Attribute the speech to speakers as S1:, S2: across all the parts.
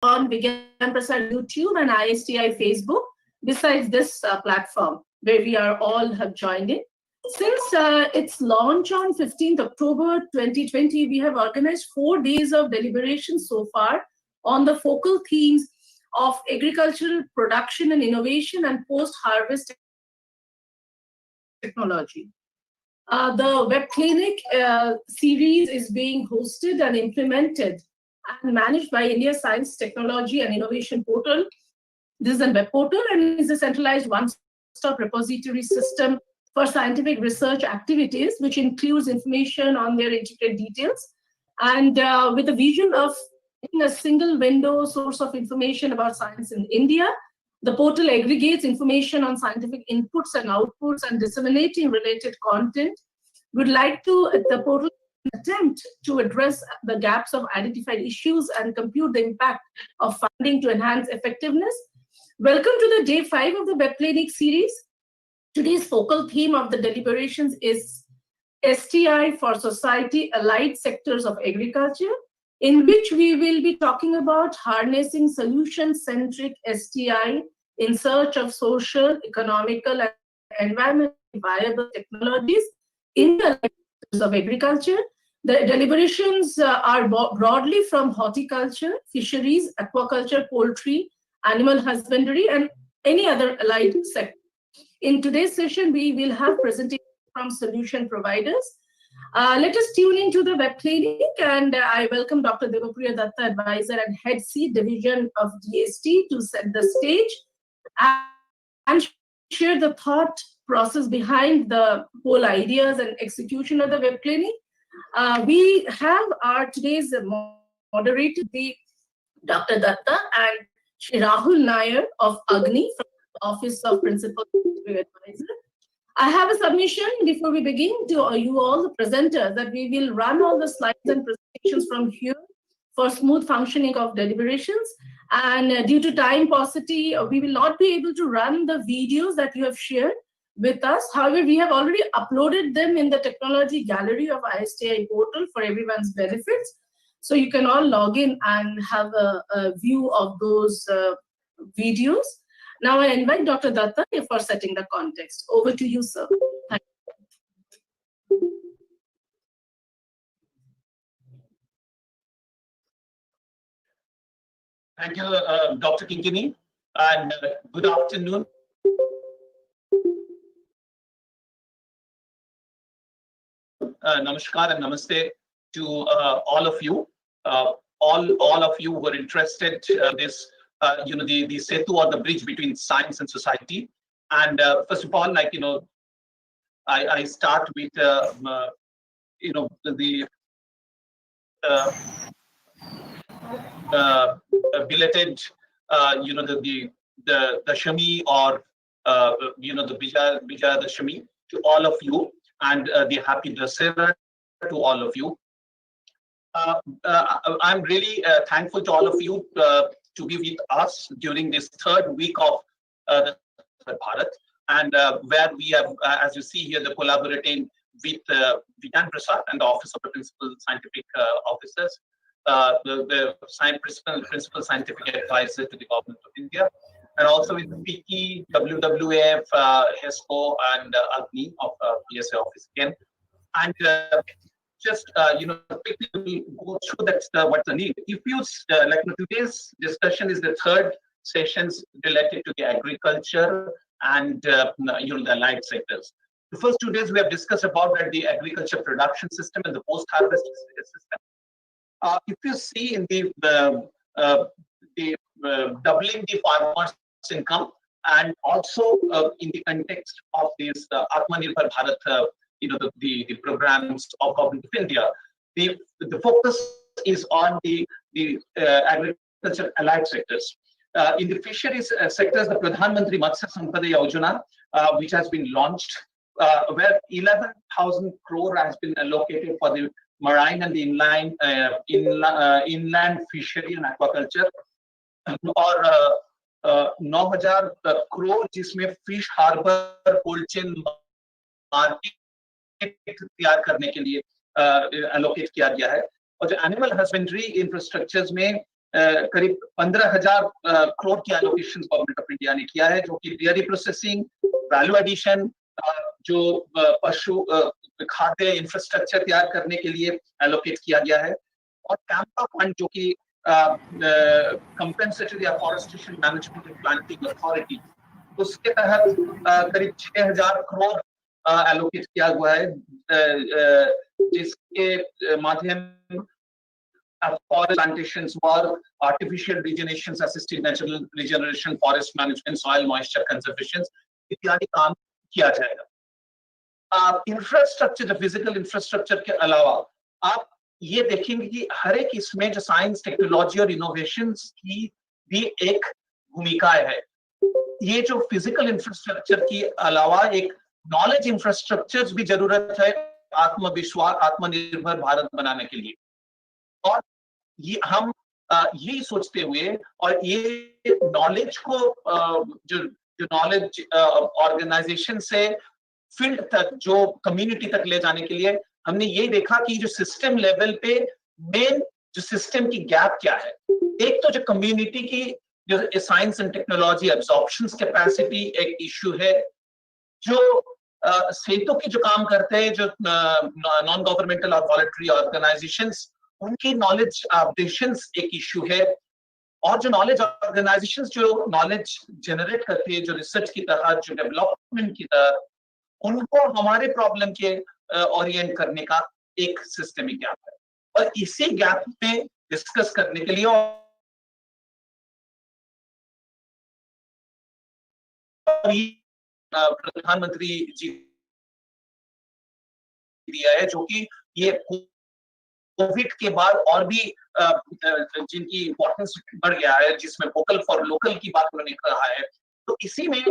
S1: on Vigyan Prasad YouTube and ISTI Facebook, besides this platform where we are all have joined in. Since its launch on 15th October 2020, we have organized 4 days of deliberation so far on the focal themes of agricultural production and innovation and post-harvest technology. The Web Clinic series is being hosted and implemented and managed by India Science, Technology and Innovation Portal. This is a web portal and is a centralized one-stop repository system for scientific research activities, which includes information on their intricate details. And with a vision of making a single window source of information about science in India, the portal aggregates information on scientific inputs and outputs and disseminating related content. We'd like the portal attempt to address the gaps of identified issues and compute the impact of funding to enhance effectiveness. Welcome to the day 5 of the Web Clinic series. Today's focal theme of the deliberations is STI for society allied sectors of agriculture, in which we will be talking about harnessing solution-centric STI in search of social, economical, and environmentally viable technologies in the sectors of agriculture. The deliberations are broadly from horticulture, fisheries, aquaculture, poultry, animal husbandry, and any other allied sector. In today's session, we will have presentations from solution providers. Let us tune into the Web Clinic, and I welcome Dr. Devapriya Datta, advisor and head C division of DST, to set the stage and share the thought process behind the whole ideas and execution of the Web Clinic. We have our today's moderator, Dr. Datta, and Shri Rahul Nair of Agni from the Office of Principal Advisor. I have a submission before we begin to you all, the presenters, that we will run all the slides and presentations from here for smooth functioning of deliberations. And due to time paucity, we will not be able to run the videos that you have shared with us. However, we have already uploaded them in the technology gallery of ISTI portal for everyone's benefits. So you can all log in and have a view of those videos. Now I invite Dr. Datta for setting the context. Over to you, sir. Thank you.
S2: Thank you, Dr. Kinkini, and good afternoon. Namaskar and namaste to all of you. All of you who are interested this. The Setu, or the bridge between science and society. And first of all, I start with the belated the Dashami, or the Bija Dashami to all of you, and the happy Dussehra to all of you. I'm really thankful to all of you to be with us during this 3rd week of the Bharat, and where we have, as you see here, the collaborating with Vigyan Prasad and the Office of the Principal Scientific Officers, the Principal Scientific Advisor to the Government of India, and also with PICI, WWF, HESCO, and Agni of PSA office again. And just quickly go through that what's the need. If you today's discussion is the 3rd sessions related to the agriculture and the allied sectors. The first 2 days we have discussed about the agriculture production system and the post-harvest system. If you see in the doubling the farmers' income, and also in the context of this Atma Nirbhar Bharat, the programs of Government of India, the focus is on the agriculture allied sectors. In the fisheries sectors, the Pradhan Mantri Matsya Sampada Yojana, which has been launched, where 11,000 crore has been allocated for the marine and the inland fishery and aquaculture, और 9,000 crore जिसमें fish harbour cold chain market तैयार करने के लिए allocate किया गया है, और जो एनिमल हस्बेंड्री इंफ्रास्ट्रक्चर्स में करीब 15,000 करोड़ की एलोकेशन गवर्नमेंट ऑफ इंडिया ने किया है, जो कि डेयरी प्रोसेसिंग, वैल्यू एडिशन, जो पशु खाद्य इंफ्रास्ट्रक्चर तैयार करने के लिए एलोकेट किया गया है, और कैंपा फंड जो कि compensatory afforestation management and planting authority, उसके तहत करीब 6,000 करोड़ एलोकेट किया हुआ है, जिसके माध्यम forest plantations, work, artificial regenerations, assisted natural regeneration, forest management, soil moisture conservation इत्यादि काम किया जाएगा। इंफ्रास्ट्रक्चर, फिजिकल इंफ्रास्ट्रक्चर के अलावा आप ये देखेंगे कि हर एक इसमें जो साइंस, टेक्नोलॉजी और इनोवेशंस की भी एक भूमिका है। ये जो फिजिकल इंफ्रास्ट्रक्चर के अलावा एक नॉलेज इंफ्रास्ट्रक्चर भी जरूरत है आत्मविश्वास, आत्मनिर्भर भारत बनाने के लिए। और ये हम यही सोचते हुए और ये नॉलेज को जो नॉलेज ऑर्गेनाइजेशन से फील्ड तक, जो कम्युनिटी तक ले जाने के लिए हमने ये देखा कि जो सिस्टम लेवल पे मेन जो सिस्टम की गैप क्या है। एक तो जो कम्युनिटी की जो science and technology absorption capacity एक इश्यू है, जो सेतु की जो काम करते हैं, जो नॉन गवर्नमेंटल और वॉलंटरी ऑर्गेनाइजेशंस, उनकी नॉलेज अपडेशंस एक इश्यू है। और जो नॉलेज ऑर्गेनाइजेशंस जो नॉलेज जनरेट करती है, जो रिसर्च की तरह, जो डेवलपमेंट की तरह, उनको हमारे प्रॉब्लम के ओरिएंट करने का एक सिस्टमिक गैप है। और इसी गैप में डिस्कस करने के लिए प्रधानमंत्री जी दिया है, जो कि ये कोविड के बाद और भी जिनकी इंपॉर्टेंस बढ़ गया है, जिसमें वोकल फॉर लोकल की बात उन्होंने कहा है। तो इसी में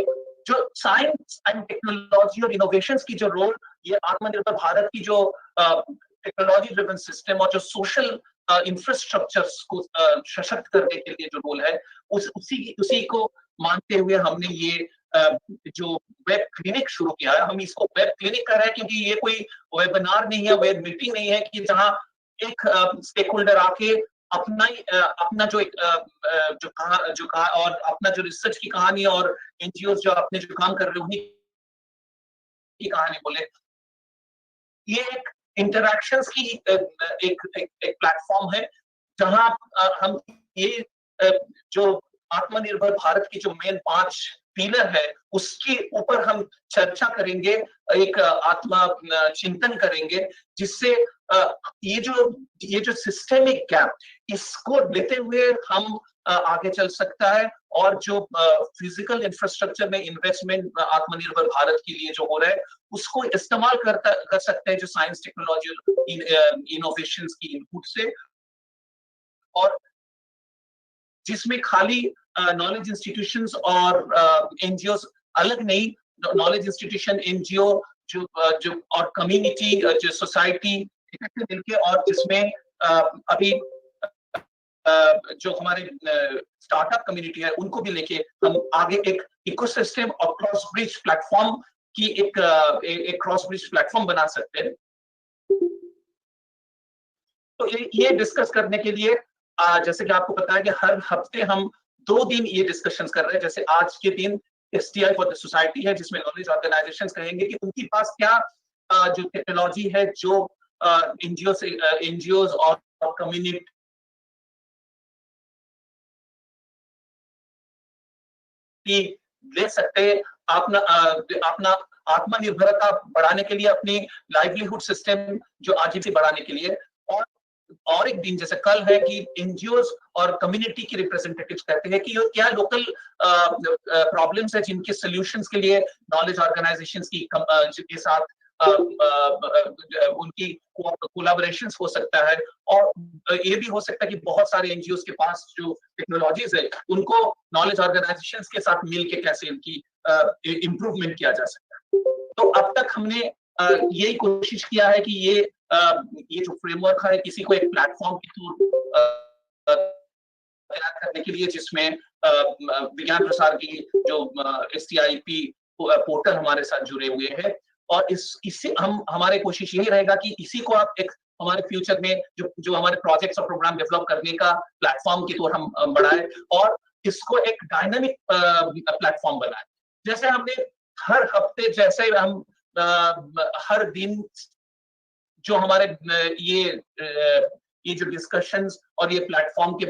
S2: जो साइंस एंड टेक्नोलॉजी और इनोवेशंस की जो रोल, ये आत्मनिर्भर भारत की जो टेक्नोलॉजी ड्रिवन सिस्टम और जो सोशल इंफ्रास्ट्रक्चर्स को सशक्त करने के लिए जो रोल है, उसी को मानते हुए हमने ये जो वेब क्लिनिक शुरू किया है। हम इसको वेब क्लिनिक कर रहे हैं क्योंकि ये कोई वेबिनार नहीं है, वेब मीटिंग नहीं है कि जहां एक स्टेक होल्डर आके अपना जो कहा और अपना जो रिसर्च की कहानी और एनजीओ जो अपने जो काम कर रहे हैं उन्हीं की कहानी बोले। ये एक इंटरैक्शंस की एक प्लेटफॉर्म है, जहां हम ये जो आत्मनिर्भर भारत की जो मेन 5 पिलर है, उसके ऊपर हम चर्चा करेंगे, एक आत्मा चिंतन करेंगे, जिससे ये जो सिस्टेमिक गैप, इसको लेते हुए हम आगे चल सकता है। और जो फिजिकल इंफ्रास्ट्रक्चर में इन्वेस्टमेंट आत्मनिर्भर भारत के लिए जो हो रहा है, उसको इस्तेमाल कर सकते हैं जो साइंस, टेक्नोलॉजी, इनोवेशंस की इनपुट से, और जिसमें खाली नॉलेज इंस्टीट्यूशंस और एनजीओ अलग नहीं, नॉलेज इंस्टीट्यूशन, एनजीओ जो और कम्युनिटी, जो सोसाइटी इकट्ठे मिलके, और जिसमें अभी जो हमारे स्टार्टअप कम्युनिटी है उनको भी लेके हम आगे एक इकोसिस्टम और क्रॉस ब्रिज प्लेटफॉर्म की एक क्रॉस ब्रिज प्लेटफॉर्म बना सकते हैं। तो ये डिस्कस करने के लिए जैसे कि आपको पता है कि हर हफ्ते हम 2 दिन ये डिस्कशंस कर रहे हैं। जैसे आज के दिन STI फॉर द सोसाइटी है, जिसमें नॉलेज ऑर्गेनाइजेशंस कहेंगे कि उनके पास क्या जो टेक्नोलॉजी है, जो एनजीओज और कम्युनिटी ले सकते हैं अपना आत्मनिर्भरता बढ़ाने के लिए, अपनी लाइवलीहुड सिस्टम जो आजीविका बढ़ाने के लिए। और एक दिन जैसे कल है कि एनजीओज और कम्युनिटी के रिप्रेजेंटेटिव्स कहते हैं कि क्या लोकल प्रॉब्लम्स है जिनके सॉल्यूशंस के लिए नॉलेज ऑर्गेनाइजेशंस के साथ उनकी कोलैबोरेशंस हो सकता है। और ये भी हो सकता है कि बहुत सारे एनजीओज के पास जो टेक्नोलॉजीज है, उनको नॉलेज ऑर्गेनाइजेशंस के साथ मिलके कैसे इनकी इम्प्रूवमेंट किया जा सकता है। तो अब तक हमने यही कोशिश किया है कि ये जो फ्रेमवर्क है, किसी को एक प्लेटफॉर्म की थ्रू तैयार करने के लिए, जिसमें विज्ञान प्रसार की जो STIP पोर्टल हमारे साथ जुड़े हुए हैं। और इससे हमारे कोशिश यही रहेगा कि इसी को आप एक हमारे फ्यूचर में जो हमारे प्रोजेक्ट्स और प्रोग्राम डेवलप करने का प्लेटफॉर्म की तौर हम बढ़ाए और इसको एक डायनामिक प्लेटफॉर्म बनाए। जैसे हमने हर हफ्ते, जैसे हम हर दिन जो हमारे ये जो डिस्कशंस और ये प्लेटफॉर्म के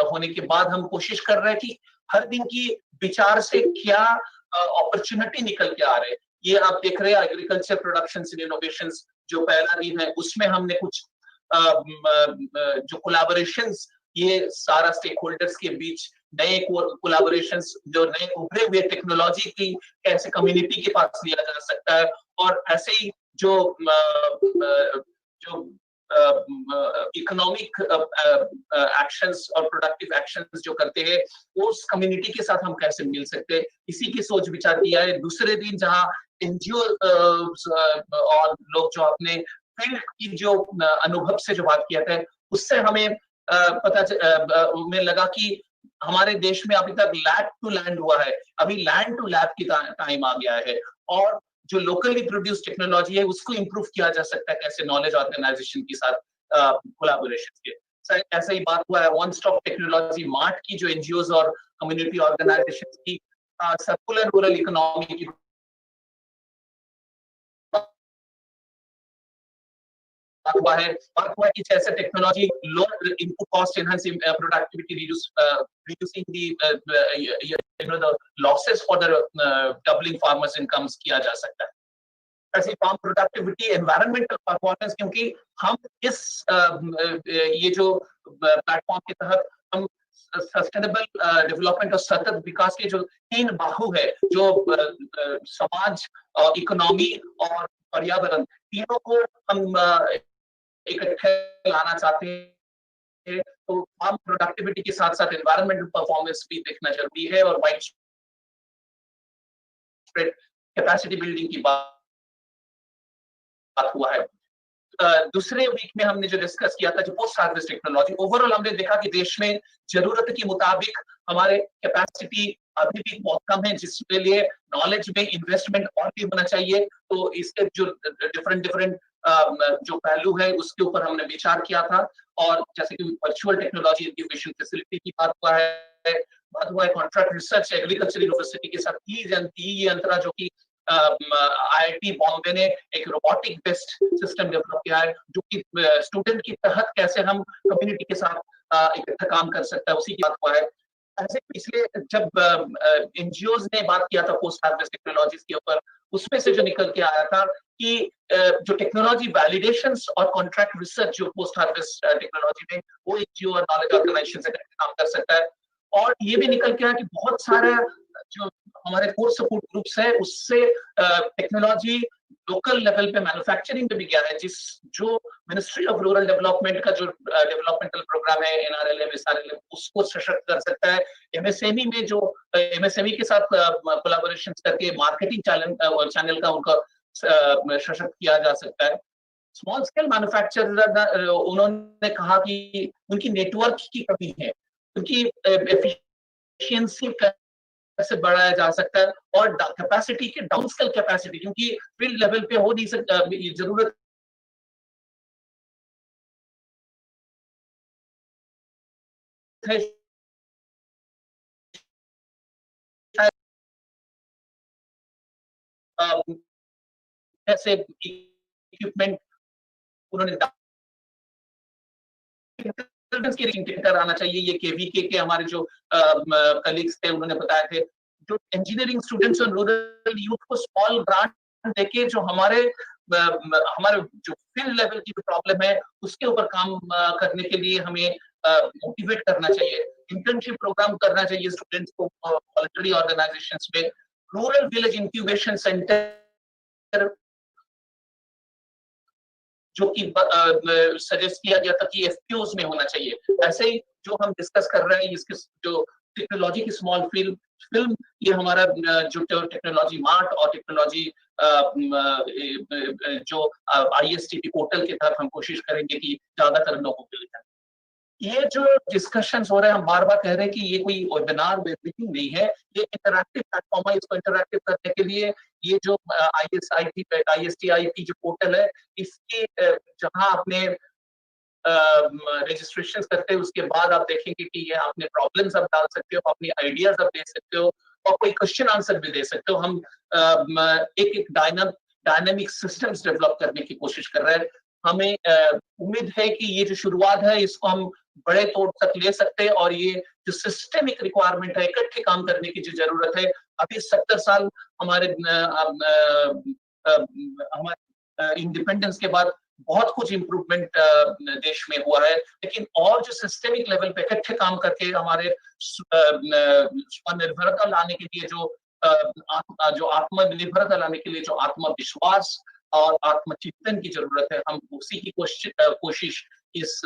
S2: होने के बाद हम कोशिश कर रहे हैं कि हर दिन की विचार से क्या अपॉर्चुनिटी निकल के आ रहे हैं। ये आप देख रहे हैं एग्रीकल्चर प्रोडक्शन इन इनोवेशंस जो पहला दिन है, उसमें हमने कुछ जो कोलैबोरेशंस, ये सारा स्टेक होल्डर्स के बीच नए कोलैबोरेशंस, जो नए उभरे हुए टेक्नोलॉजी की कैसे कम्युनिटी के पास लिया जा सकता है, और ऐसे ही जो इकोनॉमिक एक्शंस और प्रोडक्टिव एक्शंस जो करते हैं, उस कम्युनिटी के साथ हम कैसे मिल सकते हैं, इसी की सोच विचार किया है। दूसरे दिन जहां एनजीओ और लोग जो अपने फील्ड की जो अनुभव से जो बात किया था, उससे हमें में लगा कि हमारे देश में अभी तक लैब टू लैंड हुआ है, अभी लैंड टू लैब की टाइम आ गया है, और जो लोकली प्रोड्यूस टेक्नोलॉजी है उसको इंप्रूव किया जा सकता है कैसे नॉलेज ऑर्गेनाइजेशन के साथ कोलैबोरेशन के। ऐसा ही बात हुआ है वन स्टॉप टेक्नोलॉजी मार्ट की, जो एनजीओज और कम्युनिटी ऑर्गेनाइजेशन की सर्कुलर रूरल इकोनॉमी की बात हुआ कि जैसे technology lower input cost, enhancing productivity, reducing the losses for the doubling farmers incomes किया जा सकता है। ऐसे फार्म प्रोडक्टिविटी, एनवायरमेंटल परफॉर्मेंस, क्योंकि हम इस ये जो प्लेटफॉर्म के तहत हम सस्टेनेबल डेवलपमेंट और सतत विकास के जो 3 बाहु है, जो समाज, इकोनॉमी और पर्यावरण, तीनों को हम इकट्ठे लाना चाहते हैं। तो फार्म प्रोडक्टिविटी के साथ साथ एनवायरमेंटल परफॉर्मेंस भी देखना जरूरी है, और वाइड स्प्रेड कैपेसिटी बिल्डिंग की बात हुआ है। दूसरे वीक में हमने जो डिस्कस किया था जो पोस्ट हार्वेस्ट टेक्नोलॉजी, ओवरऑल हमने देखा कि देश में जरूरत के मुताबिक हमारे कैपेसिटी अभी भी बहुत कम है, जिसके लिए नॉलेज में इन्वेस्टमेंट और भी होना चाहिए। तो इसके जो डिफरेंट जो पहलू है उसके ऊपर हमने विचार किया था, और जैसे कि वर्चुअल टेक्नोलॉजी इंक्यूबेशन फैसिलिटी की बात हुआ है कॉन्ट्रैक्ट रिसर्च एग्रीकल्चर यूनिवर्सिटी के साथ ई यंत्रा, जो कि आईआईटी बॉम्बे ने एक रोबोटिक बेस्ड सिस्टम डेवलप किया है, जो कि स्टूडेंट के तहत कैसे हम कम्युनिटी के साथ इकट्ठा काम कर सकते हैं, उसी की बात हुआ है। ऐसे पिछले जब एनजीओज ने बात किया था पोस्ट हार्वेस्ट टेक्नोलॉजीज के ऊपर, उसमें से जो निकल के आया था कि जो टेक्नोलॉजी वैलिडेशंस और कॉन्ट्रैक्ट रिसर्च जो पोस्ट हार्वेस्ट टेक्नोलॉजी में, वो एनजीओ और नॉलेज ऑर्गेनाइजेशन से काम कर सकता है। और ये भी निकल के आया कि बहुत सारे जो हमारे कोर सपोर्ट ग्रुप्स है, उससे टेक्नोलॉजी लोकल लेवल पे मैन्युफैक्चरिंग पे भी गया है, जो मिनिस्ट्री ऑफ रूरल डेवलपमेंट का जो डेवलपमेंटल प्रोग्राम है एनआरएलएम, एसआरएलएम, उसको सशक्त कर सकता है। एमएसएमई में जो एमएसएमई के साथ कोलैबोरेशन करके मार्केटिंग चैनल का उनका सशक्त किया जा सकता है। स्मॉल स्केल मैन्युफैक्चरर, उन्होंने कहा कि उनकी नेटवर्क की कमी है, उनकी एफिशिएंसी कैसे बढ़ाया जा सकता है, और कैपेसिटी के डाउन स्केल कैपेसिटी, क्योंकि फील्ड लेवल पे हो नहीं सकता, जरूरत है ऐसे इक्विपमेंट उन्होंने आना चाहिए। ये केवीके के हमारे जो कलीग्स थे उन्होंने बताए थे, जो इंजीनियरिंग स्टूडेंट्स और रूरल यूथ को स्मॉल ग्रांट देके जो हमारे जो फील्ड लेवल की प्रॉब्लम है उसके ऊपर काम करने के लिए हमें मोटिवेट करना चाहिए। इंटर्नशिप प्रोग्राम करना चाहिए स्टूडेंट्स को वॉलंटरी ऑर्गेनाइजेशंस में। रूरल विलेज इंक्यूबेशन सेंटर जो कि सजेस्ट किया गया था कि एफपीओज में होना चाहिए। ऐसे ही जो हम डिस्कस कर रहे हैं इसके जो टेक्नोलॉजी की स्मॉल फिल्म, ये हमारा जो टेक्नोलॉजी मार्ट और टेक्नोलॉजी जो आईएसटीपी पोर्टल के तहत हम कोशिश करेंगे कि ज्यादातर लोगों के लिए। ये जो डिस्कशंस हो रहे हैं, हम बार बार कह रहे हैं कि ये कोई वेबिनार मीटिंग नहीं है, ये इंटरैक्टिव प्लेटफॉर्म है। इसको इंटरैक्टिव करने के लिए ये जो आईएसटीआई की जो पोर्टल है, इसकी जहां अपने रजिस्ट्रेशन करते हैं उसके बाद आप देखेंगे कि ये आपने प्रॉब्लम्स आप डाल सकते हो, अपनी आइडियाज आप दे सकते हो और कोई क्वेश्चन आंसर भी दे सकते हो। हम एक डायनामिक सिस्टम्स डेवलप करने की कोशिश कर रहे हैं। हमें उम्मीद है कि ये जो शुरुआत है इसको हम बड़े तौर तक ले सकते हैं और ये जो सिस्टेमिक रिक्वायरमेंट है, इकट्ठे काम करने की जो जरूरत है, अभी 70 साल हमारे इंडिपेंडेंस के बाद बहुत कुछ इम्प्रूवमेंट देश में हुआ है, लेकिन और जो सिस्टेमिक लेवल पे इकट्ठे काम करके हमारे स्वनिर्भरता लाने के लिए जो आत्मनिर्भरता लाने के लिए जो आत्मविश्वास और आत्मचिंतन की जरूरत है, हम उसी की कोशिश इस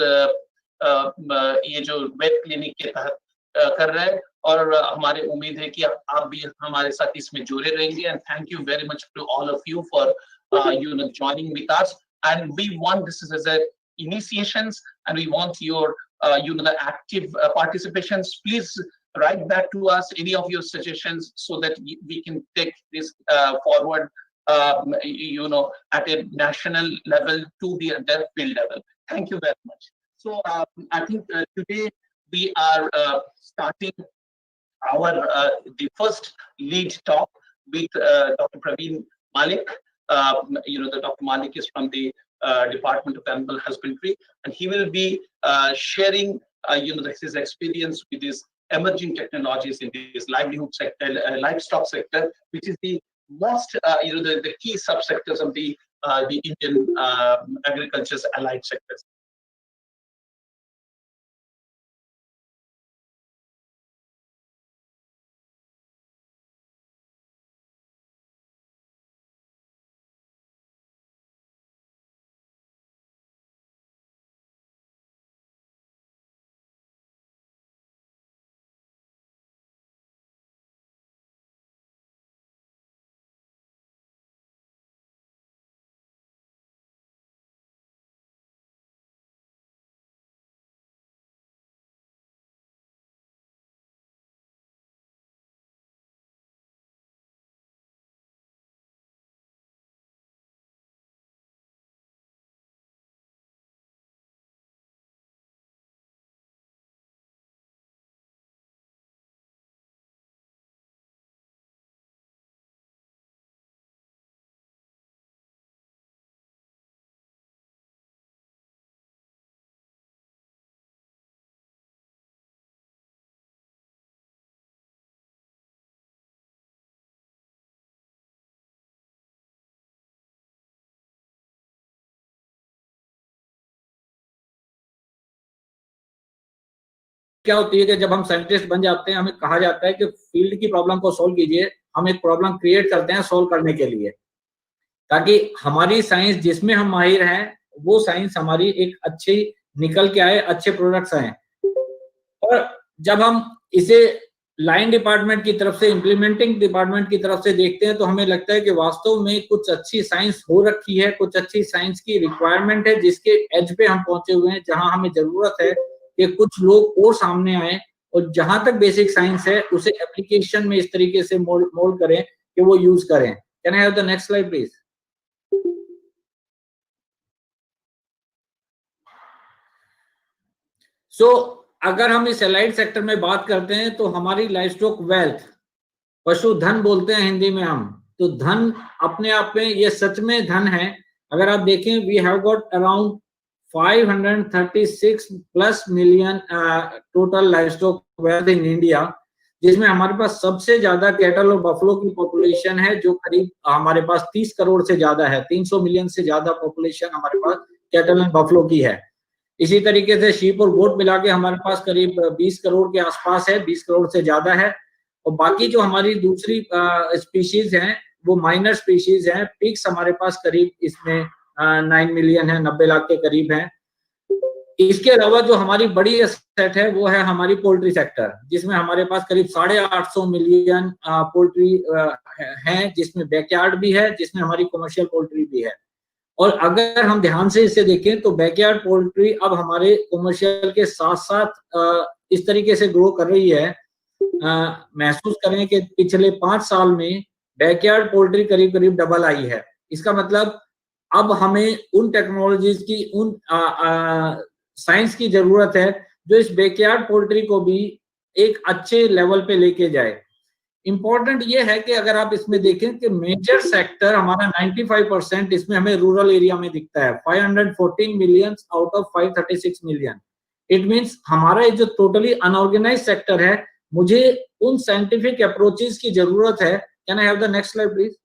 S2: ये जो वेब क्लिनिक के तहत कर रहे हैं और हमारे उम्मीद है कि आप भी हमारे साथ इसमें जुड़े रहेंगे। And thank you very much to all of you for joining with us, and we want this as a initiations and we want your the active participations. Please write back to us any of your suggestions so that we can take this forward at a national level to the field level. Thank you very much. So I think today we are starting our the first lead talk with Dr. Praveen Malik. The Dr. Malik is from the Department of Animal Husbandry, and he will be sharing his experience with these emerging technologies in this livelihood sector, livestock sector, which is the most the key subsectors of the Indian agriculture's allied sectors.
S3: क्या होती है कि जब हम scientist बन जाते हैं, हमें कहा जाता है कि फील्ड की प्रॉब्लम को सॉल्व कीजिए। हम एक प्रॉब्लम क्रिएट करते हैं सॉल्व करने के लिए, ताकि हमारी साइंस जिसमें हम माहिर हैं वो साइंस हमारी एक अच्छी निकल के आए, अच्छे प्रोडक्ट्स आए। और जब हम इसे लाइन डिपार्टमेंट की तरफ से, इम्प्लीमेंटिंग डिपार्टमेंट की तरफ से देखते हैं तो हमें लगता है कि वास्तव में कुछ अच्छी साइंस हो रखी है, कुछ अच्छी साइंस की रिक्वायरमेंट है, जिसके एज पे हम पहुंचे हुए हैं, जहां हमें जरूरत है कि कुछ लोग और सामने आए और जहां तक बेसिक साइंस है उसे एप्लीकेशन में इस तरीके से मोल्ड करें कि वो यूज करें। Can I have the next slide please? सो अगर हम इस एलाइड सेक्टर में बात करते हैं तो हमारी लाइवस्टॉक वेल्थ, पशुधन बोलते हैं हिंदी में हम, तो धन अपने आप में ये सच में धन है। अगर आप देखें, we have got around 536+ million total livestock wealth in India, जिसमें हमारे पास सबसे ज्यादा कैटल और बफलो की पॉपुलेशन है, जो करीब हमारे पास 30 करोड़ से ज्यादा है। 300 मिलियन से ज्यादा पॉपुलेशन हमारे पास कैटल एंड बफलो की है। इसी तरीके से शीप और गोट मिला के हमारे पास करीब 20 करोड़ के आसपास है, 20 करोड़ से ज्यादा है। और बाकी जो हमारी दूसरी स्पीशीज हैं वो माइनर स्पीशीज हैं। पिग्स हमारे पास करीब इसमें 9 मिलियन है, 90 लाख के करीब है। इसके अलावा जो हमारी बड़ी सेट है वो है हमारी पोल्ट्री सेक्टर, जिसमें हमारे पास करीब 850 मिलियन पोल्ट्री है, जिसमें बैकयार्ड भी है, जिसमें हमारी कमर्शियल पोल्ट्री भी है। और अगर हम ध्यान से इसे देखें तो बैकयार्ड पोल्ट्री अब हमारे कमर्शियल के साथ साथ इस तरीके से ग्रो कर रही है। महसूस करें कि पिछले 5 साल में बैकयार्ड पोल्ट्री करीब करीब डबल आई है। इसका मतलब अब हमें उन टेक्नोलॉजीज की, उन साइंस की जरूरत है जो इस बैकयार्ड पोल्ट्री को भी एक अच्छे लेवल पे लेके जाए। इंपॉर्टेंट ये है कि अगर आप इसमें देखें कि मेजर सेक्टर हमारा 95% इसमें हमें रूरल एरिया में दिखता है, 514 million out of 536 million. It means हमारा ये जो टोटली अनऑर्गेनाइज सेक्टर है, मुझे उन साइंटिफिक अप्रोचेस की जरूरत है। Can I have the next slide please?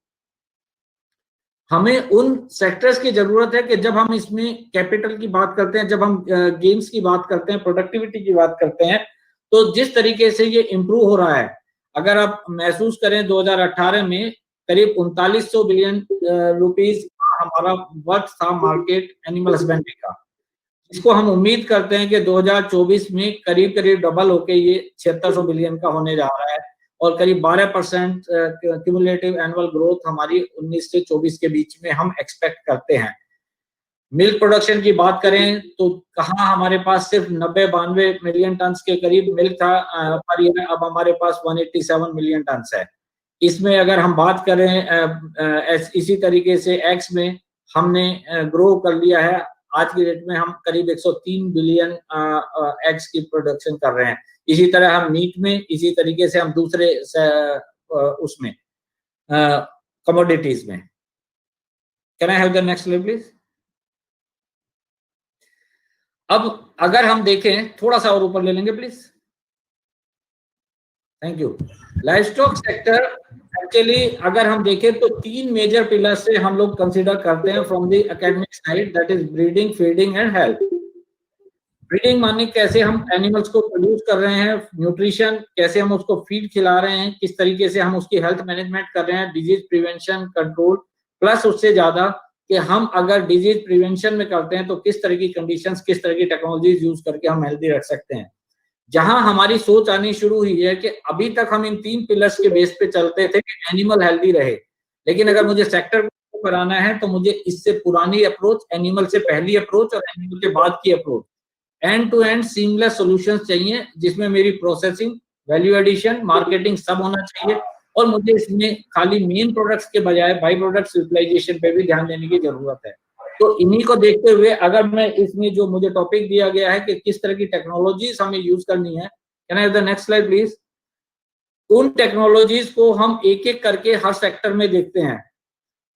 S3: हमें उन सेक्टर्स की जरूरत है कि जब हम इसमें कैपिटल की बात करते हैं, जब हम गेम्स की बात करते हैं, प्रोडक्टिविटी की बात करते हैं, तो जिस तरीके से ये इम्प्रूव हो रहा है, अगर आप महसूस करें 2018 में करीब 3900 बिलियन रुपीस हमारा वर्थ था मार्केट एनिमल हस्बेंड्री का, इसको हम उम्मीद करते हैं कि 2024 में करीब करीब डबल होके ये 7600 बिलियन का होने जा रहा है और करीब 12% क्यूमुलेटिव एनुअल ग्रोथ हमारी 19 से 24 के बीच में हम एक्सपेक्ट करते हैं। मिल्क प्रोडक्शन की बात करें तो कहाँ हमारे पास सिर्फ 90-92 मिलियन टन के करीब मिल्क था पर ईयर, अब हमारे पास 187 मिलियन टन है। इसमें अगर हम बात करें इसी तरीके से एग्स में हमने ग्रो कर लिया है, आज की डेट में हम करीब 103 बिलियन एग्स की प्रोडक्शन कर रहे हैं। इसी तरह हम मीट में, इसी तरीके से हम दूसरे उसमें कमोडिटीज में। Can I have the next slide please? अब अगर हम देखें, थोड़ा सा और ऊपर ले लेंगे please, thank you. Livestock sector actually अगर हम देखें तो 3 मेजर पिलर से हम लोग कंसीडर करते हैं from the academic side, that is breeding, feeding and health. Breeding माने कैसे हम एनिमल्स को प्रोड्यूस कर रहे हैं, न्यूट्रिशन कैसे हम उसको फीड खिला रहे हैं, किस तरीके से हम उसकी हेल्थ मैनेजमेंट कर रहे हैं, डिजीज प्रिवेंशन कंट्रोल, प्लस उससे ज्यादा कि हम अगर डिजीज प्रिवेंशन में करते हैं तो किस तरह की कंडीशंस, किस तरह की टेक्नोलॉजीज यूज करके हम हेल्दी रख सकते हैं। जहां हमारी सोच आनी शुरू हुई है कि अभी तक हम इन 3 पिलर्स के बेस पे चलते थे कि एनिमल हेल्दी रहे, लेकिन अगर मुझे सेक्टर को कराना है तो मुझे इससे पुरानी अप्रोच, एनिमल से पहली अप्रोच और एनिमल के बाद की approach, end to end seamless solutions चाहिए, जिसमें मेरी प्रोसेसिंग, वैल्यू एडिशन, मार्केटिंग सब होना चाहिए और मुझे इसमें खाली मेन प्रोडक्ट्स के बजाय बाई प्रोडक्ट्स यूटिलाइजेशन पे भी ध्यान देने की जरूरत है। तो इन्हीं को देखते हुए अगर मैं इसमें जो मुझे टॉपिक दिया गया है कि किस तरह की टेक्नोलॉजीज हमें यूज करनी है, can I have the next slide please? उन टेक्नोलॉजीज को हम एक एक करके हर सेक्टर में देखते हैं।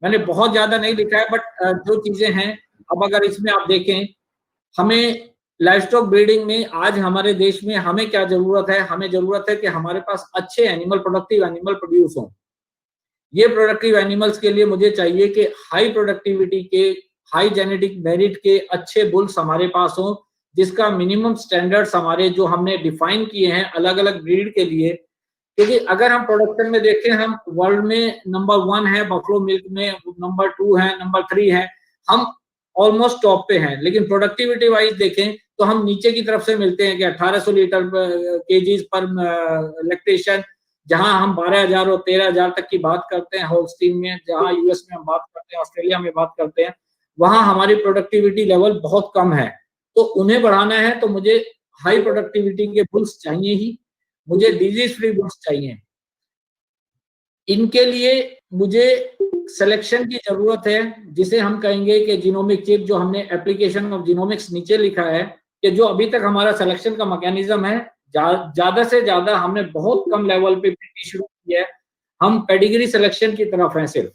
S3: मैंने बहुत ज्यादा नहीं लिखा है बट जो चीजें हैं, अब अगर इसमें आप देखें, हमें लाइवस्टॉक ब्रीडिंग में आज हमारे देश में हमें क्या जरूरत है? हमें जरूरत है कि हमारे पास अच्छे एनिमल, प्रोडक्टिव एनिमल प्रोड्यूस हों। ये प्रोडक्टिव एनिमल्स के लिए मुझे चाहिए कि हाई प्रोडक्टिविटी के, हाई जेनेटिक मेरिट के अच्छे बुल्स हमारे पास हों, जिसका मिनिमम स्टैंडर्ड्स हमारे जो हमने डिफाइन किए हैं अलग अलग ब्रीड के लिए। क्योंकि अगर हम प्रोडक्शन में देखें, हम वर्ल्ड में नंबर 1 है बफलो मिल्क में, नंबर 2 है, नंबर 3 है, हम ऑलमोस्ट टॉप पे हैं। लेकिन प्रोडक्टिविटी वाइज देखें तो हम नीचे की तरफ से मिलते हैं कि 1800 लीटर केजीज पर लैक्टेशन, जहां हम 12000 और 13000 तक की बात करते हैं होल्स्टीन में, जहां यूएस में हम बात करते हैं, ऑस्ट्रेलिया में बात करते हैं, वहां हमारी प्रोडक्टिविटी लेवल बहुत कम है। तो उन्हें बढ़ाना है तो मुझे हाई प्रोडक्टिविटी के बुल्स चाहिए ही, मुझे डिजीज फ्री बुल्स चाहिए। इनके लिए मुझे सिलेक्शन की जरूरत है, जिसे हम कहेंगे कि जीनोमिक चिप, जो हमने एप्लीकेशन ऑफ जीनोमिक्स नीचे लिखा है, कि जो अभी तक हमारा सिलेक्शन का मैकेनिज्म है, ज्यादा से ज्यादा हमने बहुत कम लेवल पे शुरू किया है। हम पेडिग्री सिलेक्शन की तरफ हैं, सिर्फ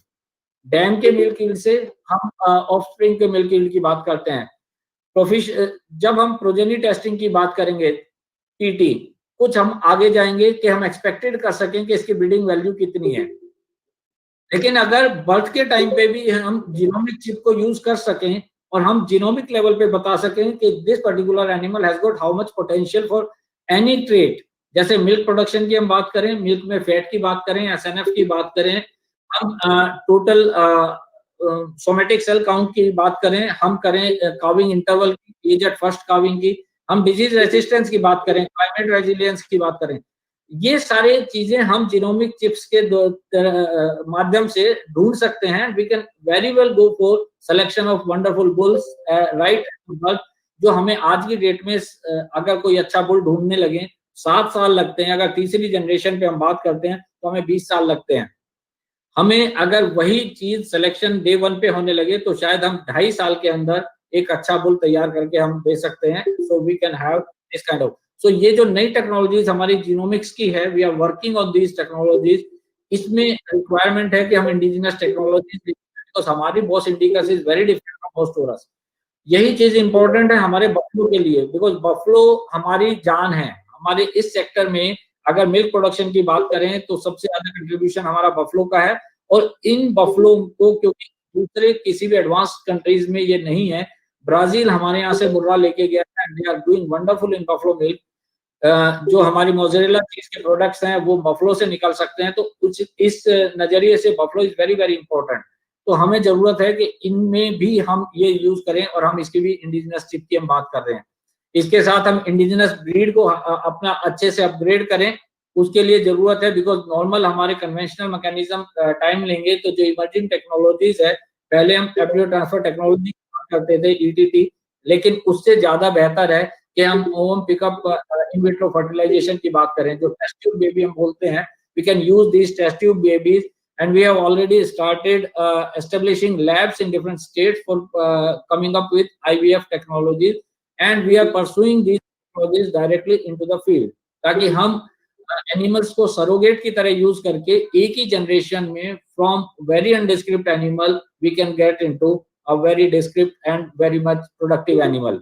S3: डैम के मिल्क यील्ड से हम ऑफस्प्रिंग के मिल्क यील्ड की बात करते हैं। जब हम प्रोजेनी टेस्टिंग की बात करेंगे, पीटी, कुछ हम आगे जाएंगे कि हम एक्सपेक्टेड कर सकें कि इसकी ब्रीडिंग वैल्यू कितनी है। लेकिन अगर बर्थ के टाइम पे भी हम जीनोमिक चिप को यूज कर सकें और हम जीनोमिक लेवल पे बता सकें कि this particular animal has got how much potential for any trait, जैसे मिल्क प्रोडक्शन की हम बात करें, मिल्क में फैट की बात करें, एसएनएफ की बात करें, हम टोटल सोमेटिक सेल काउंट की बात करें, हम करें काविंग इंटरवल की, एज एट फर्स्ट काविंग की, हम डिजीज रेजिस्टेंस की बात करें, क्लाइमेट रेजिलियंस की बात करें, ये सारे चीजें हम जीनोमिक चिप्स के माध्यम से ढूंढ सकते हैं। We can very well go for selection of wonderful bulls right, जो हमें आज की डेट में अगर कोई अच्छा बुल ढूंढने लगे 7 साल लगते हैं, अगर तीसरी जनरेशन पे हम बात करते हैं तो हमें 20 साल लगते हैं। हमें अगर वही चीज सिलेक्शन डे 1 पे होने लगे तो शायद हम 2.5 साल के अंदर एक अच्छा बुल तैयार करके हम दे सकते हैं। So we can have this kind of, so ये जो नई टेक्नोलॉजीज हमारी जीनोमिक्स की है, we are working on these technologies. इसमें रिक्वायरमेंट है कि हम इंडिजिनस टेक्नोलॉजीज, बिकॉज हमारी bos indica is very different from most taurus. यही चीज इंपॉर्टेंट है हमारे बफलो के लिए, बिकॉज बफलो हमारी जान है। हमारे इस सेक्टर में अगर मिल्क प्रोडक्शन की बात करें तो सबसे ज्यादा कंट्रीब्यूशन हमारा बफलो का है, और इन बफलो को क्योंकि दूसरे किसी भी एडवांस कंट्रीज में ये नहीं है, ब्राजील हमारे यहाँ से मुर्रा लेके गया है, they are doing wonderful in buffalo milk. जो हमारी मोज़रेला चीज के प्रोडक्ट्स हैं वो बफलो से निकल सकते हैं, तो कुछ इस नजरिए से buffalo is very very important. तो हमें जरूरत है कि इनमें भी हम ये यूज करें, और हम इसकी भी इंडिजिनस चिप की हम बात कर रहे हैं। इसके साथ हम इंडिजिनस ब्रीड को अपना अच्छे से अपग्रेड करें, उसके लिए जरूरत है, बिकॉज नॉर्मल हमारे कन्वेंशनल मैकेनिज्म टाइम लेंगे। तो जो इमर्जिंग टेक्नोलॉजीज है, पहले हम एम्ब्रियो ट्रांसफर टेक्नोलॉजी की बात करते थे, ईटीटी, लेकिन उससे ज्यादा बेहतर है कि हम ovum pickup in vitro fertilization की बात करें, जो टेस्ट ट्यूब बेबी हम बोलते हैं। We can use this test tube babies, and we have already started establishing labs in different states for coming up with IVF technologies, and we are pursuing these technologies directly into the field, ताकि हम animals को surrogate की तरह use करके एक ही generation में from very nondescript animal we can get into a very descript and very much productive animal.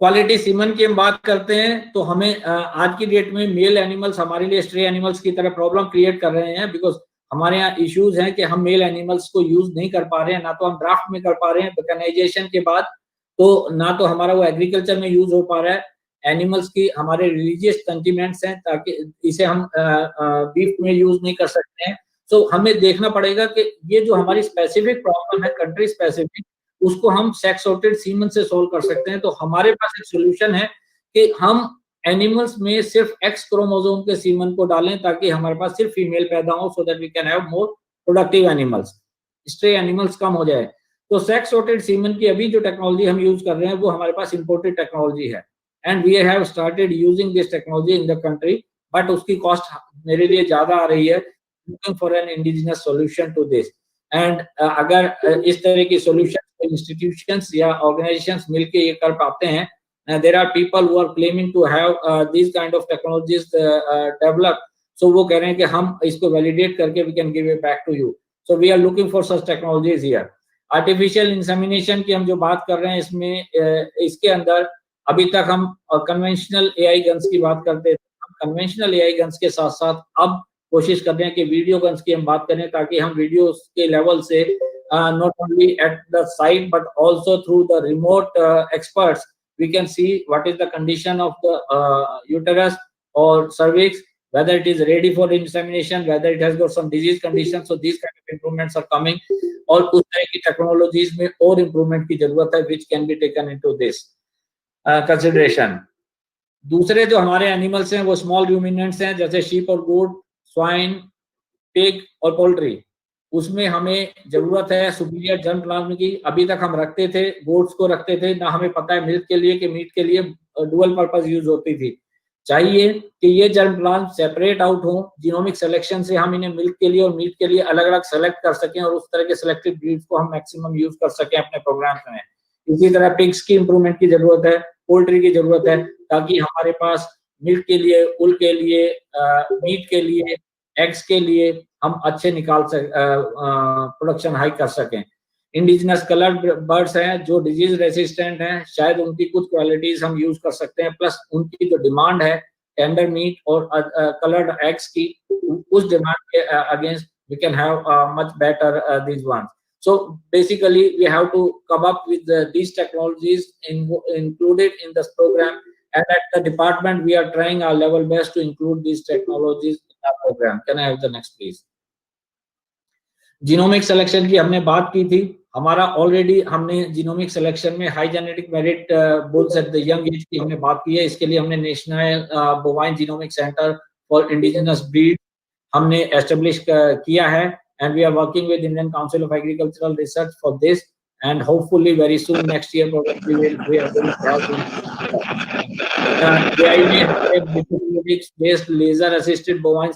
S3: Quality semen की हम बात करते हैं, तो हमें आज की डेट में मेल एनिमल्स हमारे लिए स्ट्रे एनिमल्स की तरह प्रॉब्लम क्रिएट कर रहे हैं, बिकॉज हमारे यहाँ इश्यूज हैं कि हम मेल एनिमल्स को यूज नहीं कर पा रहे हैं, ना तो हम ड्राफ्ट में कर पा रहे हैं मैकेनाइजेशन के बाद, तो ना तो हमारा वो एग्रीकल्चर में यूज हो पा रहा है। एनिमल्स की हमारे रिलीजियस सेंटिमेंट्स हैं, ताकि इसे हम बीफ में यूज नहीं कर सकते हैं। तो हमें देखना पड़ेगा कि ये जो हमारी स्पेसिफिक प्रॉब्लम है कंट्री स्पेसिफिक, उसको हम सेक्स सॉर्टेड सीमन से सॉल्व कर सकते हैं। तो हमारे पास एक सोल्यूशन है कि हम एनिमल्स में सिर्फ एक्स क्रोमोसोम के सीमन को डालें, ताकि हमारे पास सिर्फ फीमेल पैदा हो, so that we can have more productive animals, stray animals कम हो जाए। तो सेक्स सॉर्टेड सीमन की अभी जो टेक्नोलॉजी हम यूज कर रहे हैं वो हमारे पास इंपोर्टेड टेक्नोलॉजी है, and we have started using this technology in the country, but उसकी कॉस्ट मेरे लिए ज्यादा आ रही है। Looking for an indigenous solution to this, and अगर इस तरह की सॉल्यूशन इंस्टीट्यूशंस या ऑर्गेनाइजेशंस मिलके ये कर पाते हैं, there are people who are claiming to have these kind of technologies developed, so वो कह रहे हैं कि हम इसको वैलिडेट करके we can give it back to you, so we are looking for such technologies here। Artificial insemination की हम जो बात कर रहे हैं, इसमें इसके अंदर अभी तक हम कन्वेंशनल एआई गन्स की बात करते थे, हम कन्वेंशनल एआई गन्स के साथ साथ अब कोशिश कर रहे हैं कि वीडियो गन्स की हम बात करें, ताकि हम वीडियो के लेवल से not only at the site but also through the remote experts we can see what is the condition of the uterus or cervix, whether it is ready for insemination, whether it has got some disease condition, so these kind of improvements are coming, और उस तरह की technologies में और improvement की जरूरत है which can be taken into this consideration। दूसरे जो हमारे एनिमल्स हैं वो स्मॉल रूमिनेंट्स हैं, जैसे शीप और गोट, स्वाइन, पिग और पोल्ट्री। उसमें हमें जरूरत है सुपीरियर जर्म प्लाज्म की। अभी तक हम रखते थे, गोट्स को रखते थे ना, हमें पता है मिल्क के लिए कि मीट के लिए डुअल पर्पस यूज होती थी। चाहिए कि ये जर्म प्लाज्म सेपरेट आउट हो, जीनोमिक सिलेक्शन से हम इन्हें मिल्क के लिए और मीट के लिए अलग अलग सेलेक्ट कर सकें, और उस तरह के सिलेक्टेड ब्रीड्स को हम मैक्सिमम यूज कर सकें अपने प्रोग्राम्स में। इसी तरह पिग्स की इंप्रूवमेंट की जरूरत है, पोल्ट्री की जरूरत है, ताकि हमारे पास मिल्क के लिए, उल के लिए, मीट के लिए, एग्स के लिए हम अच्छे निकाल प्रोडक्शन हाई कर सकें। इंडिजिनस कलर्ड बर्ड्स हैं जो डिजीज रेसिस्टेंट हैं, शायद उनकी कुछ क्वालिटीज हम यूज कर सकते हैं, प्लस उनकी जो डिमांड है टेंडर मीट और कलर्ड एग्स की, उस डिमांड के against we can have much better these ones. So basically we have to come up with these technologies included in this program, and at the department we are trying our level best to include these technologies in our program। Can I have the next please? Genomic selection की हमने बात की थी, हमारा already हमने genomic selection में high genetic merit bulls at the young age की हमने बात की है। इसके लिए हमने national bovine genomic centre for indigenous breed हमने एस्टेब्लिश किया है, and we are working with Indian Council of Agricultural Research for this, and hopefully very soon next year probably we are going to have based laser assisted bovine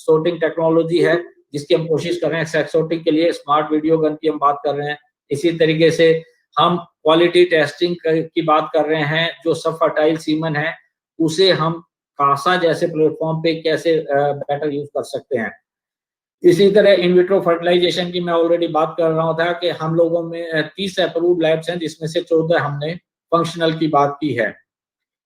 S3: sorting technology है, जिसकी हम कोशिश कर रहे हैं। Sex sorting के लिए smart video gun की हम बात कर रहे हैं, इसी तरीके से हम क्वालिटी टेस्टिंग की बात कर रहे हैं, जो सब फर्टाइल सीमन है उसे हम कासा जैसे प्लेटफॉर्म पे कैसे बेटर यूज कर सकते हैं। इसी तरह इन विट्रो फर्टिलाइजेशन की मैं ऑलरेडी बात कर रहा था कि हम लोगों में 30 अप्रूव्ड लैब्स हैं, जिसमें से 14 हमने फंक्शनल की बात की है।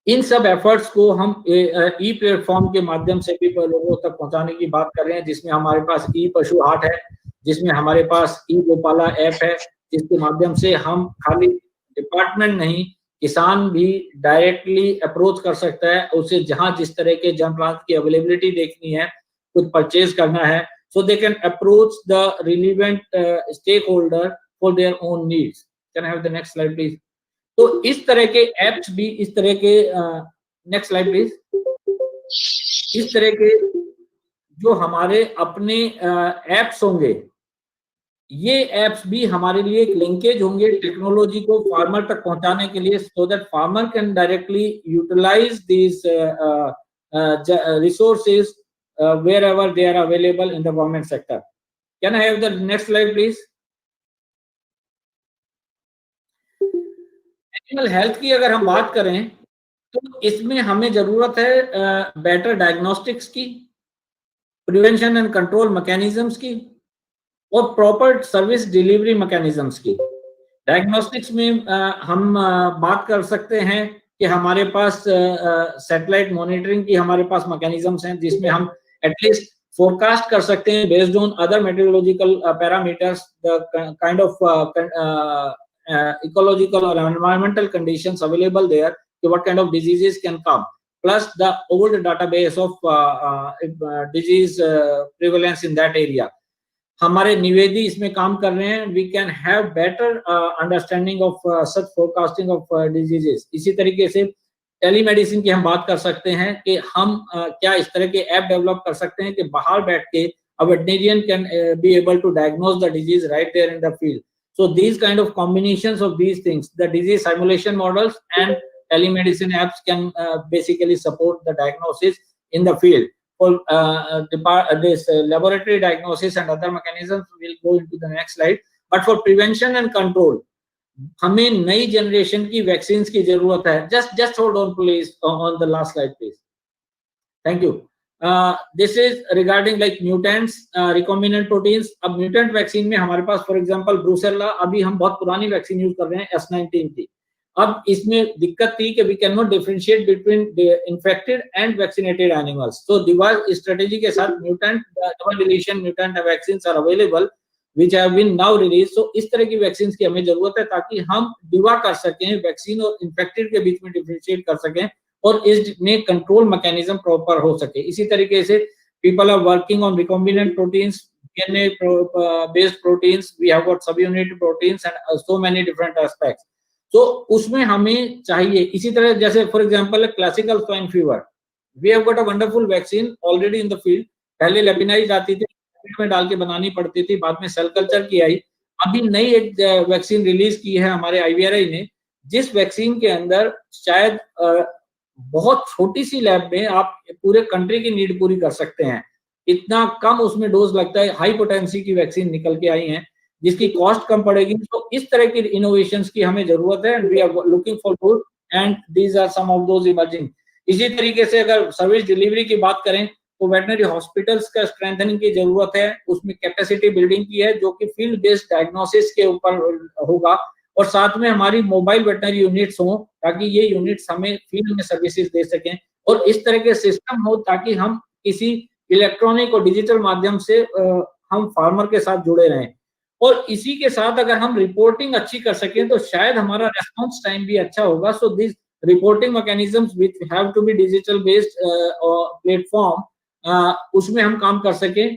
S3: इन सब एफर्ट्स को हम ई प्लेटफॉर्म के माध्यम से भी लोगों तक पहुंचाने की बात कर रहे हैं, जिसमें हमारे पास ई पशु हाट है, जिसमें हमारे पास ई गोपाला ऐप है, जिसके माध्यम से हम खाली डिपार्टमेंट नहीं, किसान भी डायरेक्टली अप्रोच कर सकता है, उसे जहां जिस तरह के जंतुनाशक की अवेलेबिलिटी देखनी है, कुछ परचेज करना है, so they can approach the relevant stakeholder for their own needs. Can I have the next slide please? तो इस तरह के एप्स भी, इस तरह के नेक्स्ट स्लाइड प्लीज, इस तरह के जो हमारे अपने एप्स होंगे, ये एप्स भी हमारे लिए एक लिंकेज होंगे टेक्नोलॉजी को फार्मर तक पहुंचाने के लिए, so that farmer can directly utilise this resources wherever they are available in the government sector. Can I have the next slide please? Animal health की अगर हम बात करें तो इसमें हमें जरूरत है बेटर डायग्नोस्टिक्स की, प्रिवेंशन एंड कंट्रोल मैकेनिज्म्स की और प्रॉपर सर्विस डिलीवरी मैकेनिज्म्स की। डायग्नोस्टिक्स में हम बात कर सकते हैं कि हमारे पास सैटेलाइट मॉनिटरिंग की हमारे पास मैकेनिज्म्स हैं, जिसमें हम एटलीस्ट फोरकास्ट कर सकते हैं based on other meteorological parameters the kind of ecological or environmental conditions available there, what kind of diseases can come, plus the old database of disease prevalence in that area. हमारे निवेदी इसमें काम कर रहे हैं, we can have better understanding of such forecasting of diseases. इसी तरीके से telemedicine की हम बात कर सकते हैं कि हम क्या इस तरह के ऐप डेवलप कर सकते हैं कि बाहर बैठ के a veterinarian can be able to diagnose the disease right there in the field. So these kind of combinations of these things, the disease simulation models and telemedicine apps can basically support the diagnosis in the field. For this laboratory diagnosis and other mechanisms, we'll go into the next slide. But for prevention and control, हमें नई generation की vaccine की जरूरत है। Just hold on please on the last slide please. Thank you. This is regarding like mutants, recombinant proteins. अब mutant vaccine में हमारे पास for example Brucella, अभी हम बहुत पुरानी वैक्सीन यूज कर रहे हैं S19 की। अब इसमें दिक्कत थी कि we cannot differentiate between the infected and vaccinated animals. So device strategy के साथ mutant double deletion mutant vaccines are available which have been now released. So इस तरह की वैक्सीन की हमें जरूरत है ताकि हम डिवा कर सकें, वैक्सीन और इन्फेक्टेड के बीच में डिफरेंशिएट कर सकें और इसमें कंट्रोल मैकेनिज्म प्रॉपर हो सके। इसी तरीके से people are working on recombinant proteins, DNA based proteins, we have got subunit proteins and so many different aspects. तो उसमें हमें चाहिए इसी तरह, जैसे for example classical swine fever, we have got a wonderful vaccine already in the field. पहले lapinised आती थी, में डाल के बनानी पड़ती थी, बाद में सेल कल्चर की आई। अभी नई एक वैक्सीन रिलीज की है हमारे आईवीआरआई ने, जिस वैक्सीन के अंदर शायद बहुत छोटी सी लैब में आप पूरे कंट्री की नीड पूरी कर सकते हैं, इतना कम उसमें डोज लगता है। हाई पोटेंसी की वैक्सीन निकल के आई हैं जिसकी कॉस्ट कम पड़ेगी। तो इस तरह की इनोवेशंस की हमें जरूरत है, we are looking for those and these are some of those emerging. इसी तरीके से अगर सर्विस डिलीवरी की बात करें तो वेटनरी हॉस्पिटल्स का स्ट्रेंथनिंग की जरूरत है, उसमें कैपेसिटी बिल्डिंग की है जो कि फील्ड बेस्ड डायग्नोसिस के ऊपर होगा, और साथ में हमारी मोबाइल वेटनरी यूनिट्स हो ताकि ये यूनिट्स हमें फील्ड में सर्विसेज दे सकें, और इस तरह के सिस्टम हो ताकि हम किसी इलेक्ट्रॉनिक और डिजिटल माध्यम से हम फार्मर के साथ जुड़े रहें। और इसी के साथ अगर हम रिपोर्टिंग अच्छी कर सकें तो शायद हमारा रेस्पॉन्स टाइम भी अच्छा होगा। So this reporting mechanisms which have to be digital based platform, उसमें हम काम कर सकें,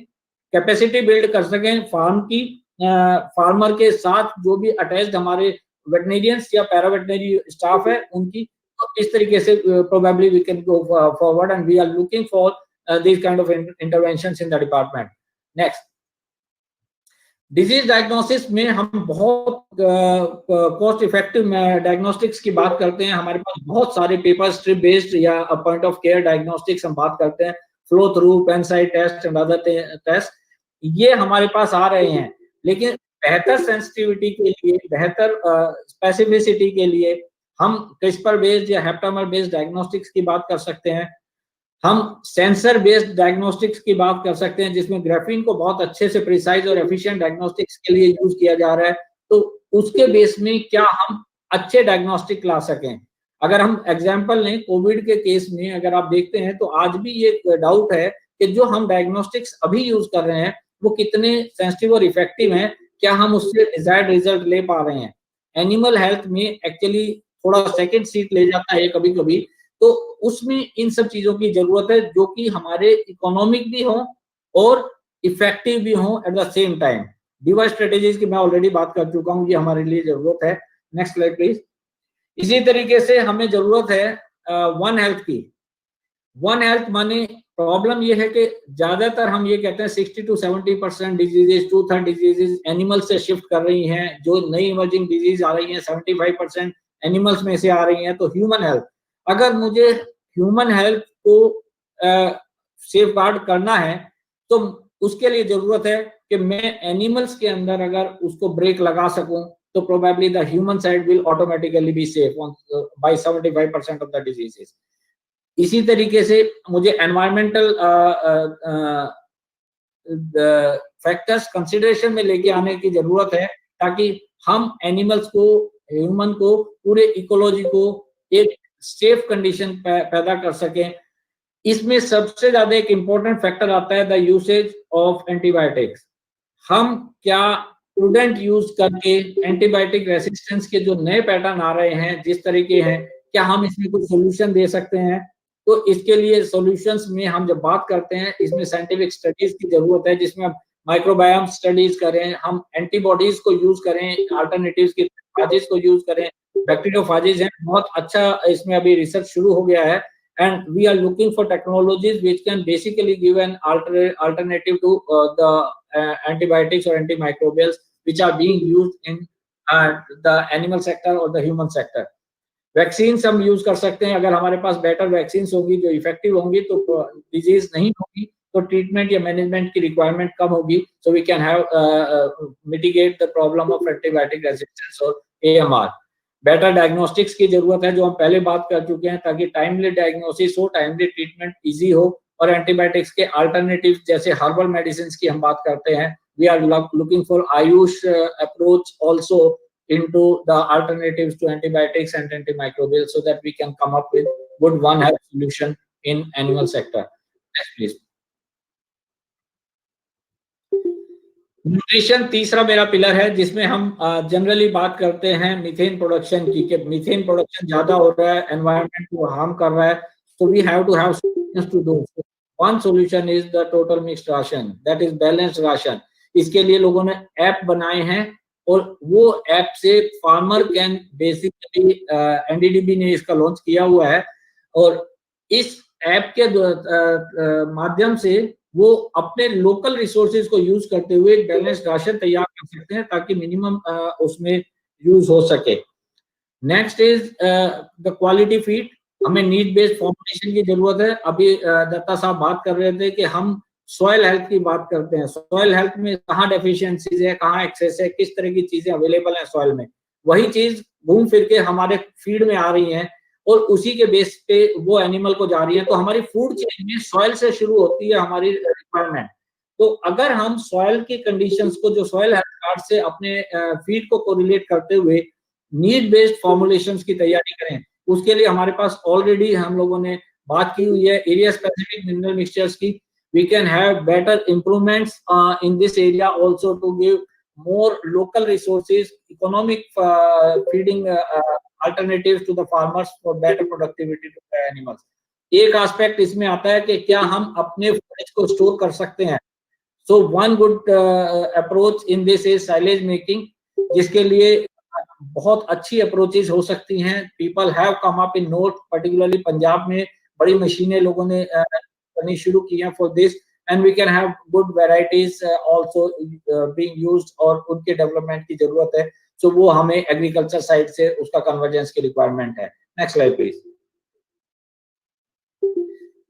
S3: कैपेसिटी बिल्ड कर सकें फार्म की, फार्मर के साथ जो भी अटैच्ड हमारे वेटनेरियंस या पैरावेटनरी स्टाफ है उनकी। तो इस तरीके से probably we can go forward and we are looking for this kind of interventions in the department. Next, disease diagnosis में हम बहुत कॉस्ट इफेक्टिव डायग्नोस्टिक्स की बात करते हैं। हमारे पास बहुत सारे पेपर स्ट्रिप बेस्ड या पॉइंट ऑफ केयर डायग्नोस्टिक्स हम बात करते हैं, flow through, penside test and other test, ये हमारे पास आ रहे हैं। लेकिन बेहतर सेंसिटिविटी के लिए, बेहतर स्पेसिफिसिटी के लिए हम क्रिस्पर बेस्ड या हेप्टामर बेस्ड डायग्नोस्टिक्स की बात कर सकते हैं। हम सेंसर बेस्ड डायग्नोस्टिक्स की बात कर सकते हैं, जिसमें ग्राफीन को बहुत अच्छे से प्रिसाइज और एफिशिएंट डायग्नोस्टिक्स के लिए यूज किया जा रहा है। तो उसके बेस में क्या हम अच्छे डायग्नोस्टिक ला सकें। अगर हम एग्जांपल लें कोविड के केस में, अगर आप देखते हैं तो आज भी ये डाउट है कि जो हम डायग्नोस्टिक्स अभी यूज कर रहे हैं वो कितने सेंसिटिव और इफेक्टिव हैं, क्या हम उससे डिजायर्ड रिजल्ट ले पा रहे हैं। एनिमल हेल्थ में एक्चुअली थोड़ा सेकंड सीट ले जाता है कभी कभी, तो उसमें इन सब चीजों की जरूरत है जो कि हमारे इकोनॉमिक भी हो और इफेक्टिव भी हो at the same time. Device strategies की मैं ऑलरेडी बात कर चुका हूँ, ये हमारे लिए जरूरत है। Next slide please. इसी तरीके से हमें जरूरत है वन हेल्थ की। वन हेल्थ माने प्रॉब्लम ये है कि ज्यादातर हम ये कहते हैं 60 to 70% डिजीजेज, 2/3 डिजीजेज एनिमल से शिफ्ट कर रही हैं। जो नई इमर्जिंग डिजीज आ रही हैं 75% एनिमल्स में से आ रही हैं। तो ह्यूमन हेल्थ, अगर मुझे ह्यूमन हेल्थ को सेफ गार्ड करना है तो उसके लिए जरूरत है कि मैं एनिमल्स के अंदर अगर उसको ब्रेक लगा सकूं तो probably the human side will automatically be safe by 75% of the diseases. इसी तरीके से मुझे एनवायरमेंटल फैक्टर्स कंसिडरेशन में लेके आने की जरूरत है ताकि हम एनिमल्स को, ह्यूमन को, पूरे इकोलॉजी को एक सेफ कंडीशन पैदा कर सकें। इसमें सबसे ज्यादा एक इंपॉर्टेंट फैक्टर आता है द यूसेज ऑफ एंटीबायोटिक्स। हम क्या प्रूडेंट यूज करके एंटीबायोटिक रेसिस्टेंस के जो नए पैटर्न आ रहे हैं जिस तरीके हैं, क्या हम इसमें कुछ सोल्यूशन दे सकते हैं। तो इसके लिए सॉल्यूशंस में हम जब बात करते हैं इसमें साइंटिफिक स्टडीज की जरूरत है, जिसमें हम माइक्रोबायोम स्टडीज करें, हम एंटीबॉडीज को यूज करें, अल्टरनेटिव्स की फाजेज को यूज करें। बैक्टीरियोफाजेज हैं, बहुत अच्छा इसमें अभी रिसर्च शुरू हो गया है and we are looking for technologies which can basically give an alternative to the antibiotics or antimicrobials which are being used in the animal sector or the human sector. Vaccines हम use कर सकते हैं। अगर हमारे पास better vaccines होंगी जो effective होंगी तो डिजीज नहीं होगी, तो ट्रीटमेंट या मैनेजमेंट की रिक्वायरमेंट कम होगी। So we can have mitigate the problem of antibiotic resistance और AMR। बेटर डायग्नोस्टिक्स की जरूरत है जो हम पहले बात कर चुके हैं, ताकि टाइमली डायग्नोसिस हो, टाइमली ट्रीटमेंट इजी हो। और एंटीबायोटिक्स के अल्टरनेटिव जैसे हर्बल मेडिसिन की हम बात करते हैं, we are looking for AYUSH approach also into the alternatives to antibiotics and antimicrobials so that we can come up with good one health solution in animal sector. Next please. Nutrition तीसरा मेरा pillar है जिसमें हम generally बात करते हैं methane production की, कि मीथेन प्रोडक्शन ज्यादा हो रहा है, एनवायरनमेंट को हार्म कर रहा है। So we have to have solutions to those. One solution is the total mixed ration, that is balanced ration. इसके लिए लोगों ने ऐप बनाए हैं और वो ऐप से फार्मर कैन बेसिकली, NDDB ने इसका लॉन्च किया हुआ है और इस ऐप के माध्यम से वो अपने लोकल रिसोर्सेज को यूज करते हुए एक बैलेंस्ड राशन तैयार कर सकते हैं ताकि मिनिमम उसमें यूज हो सके। Next is the quality feed. हमें नीड बेस्ड फॉर्मुलेशन की जरूरत है। अभी दत्ता साहब बात कर रहे थे कि हम सॉइल हेल्थ की बात करते हैं, सॉइल हेल्थ में कहाँ डेफिशिएंसीज है, कहाँ एक्सेस है, किस तरह की चीजें अवेलेबल है सॉइल में, वही चीज घूम फिर के हमारे फीड में आ रही हैं और उसी के बेस पे वो एनिमल को जा रही है। तो हमारी फूड चेन में सॉइल से शुरू होती है हमारी रिक्वायरमेंट। तो अगर हम सॉइल की कंडीशंस को, जो सॉइल हेल्थ कार्ड से अपने फीड को कोरिलेट करते हुए नीड बेस्ड फॉर्मुलेशंस की तैयारी करें, उसके लिए हमारे पास ऑलरेडी हम लोगों ने बात की हुई है एरिया स्पेसिफिक मिनरल मिक्सचर्स की। We can have better improvements in this area also to give more local resources, economic feeding alternatives to the farmers for better productivity to the animals. एक aspect इसमें आता है कि क्या हम अपने food को स्टोर कर सकते हैं। So one good approach in this is silage making, जिसके लिए बहुत अच्छी अप्रोचेस हो सकती हैं। People have come up in north, particularly Punjab में बड़ी मशीनें लोगों ने करनी शुरू की हैं for this, and we can have good varieties also being used और उनके डेवलपमेंट की जरूरत है। So वो हमें एग्रीकल्चर साइड से उसका कन्वर्जेंस की रिक्वायरमेंट है। Next slide please.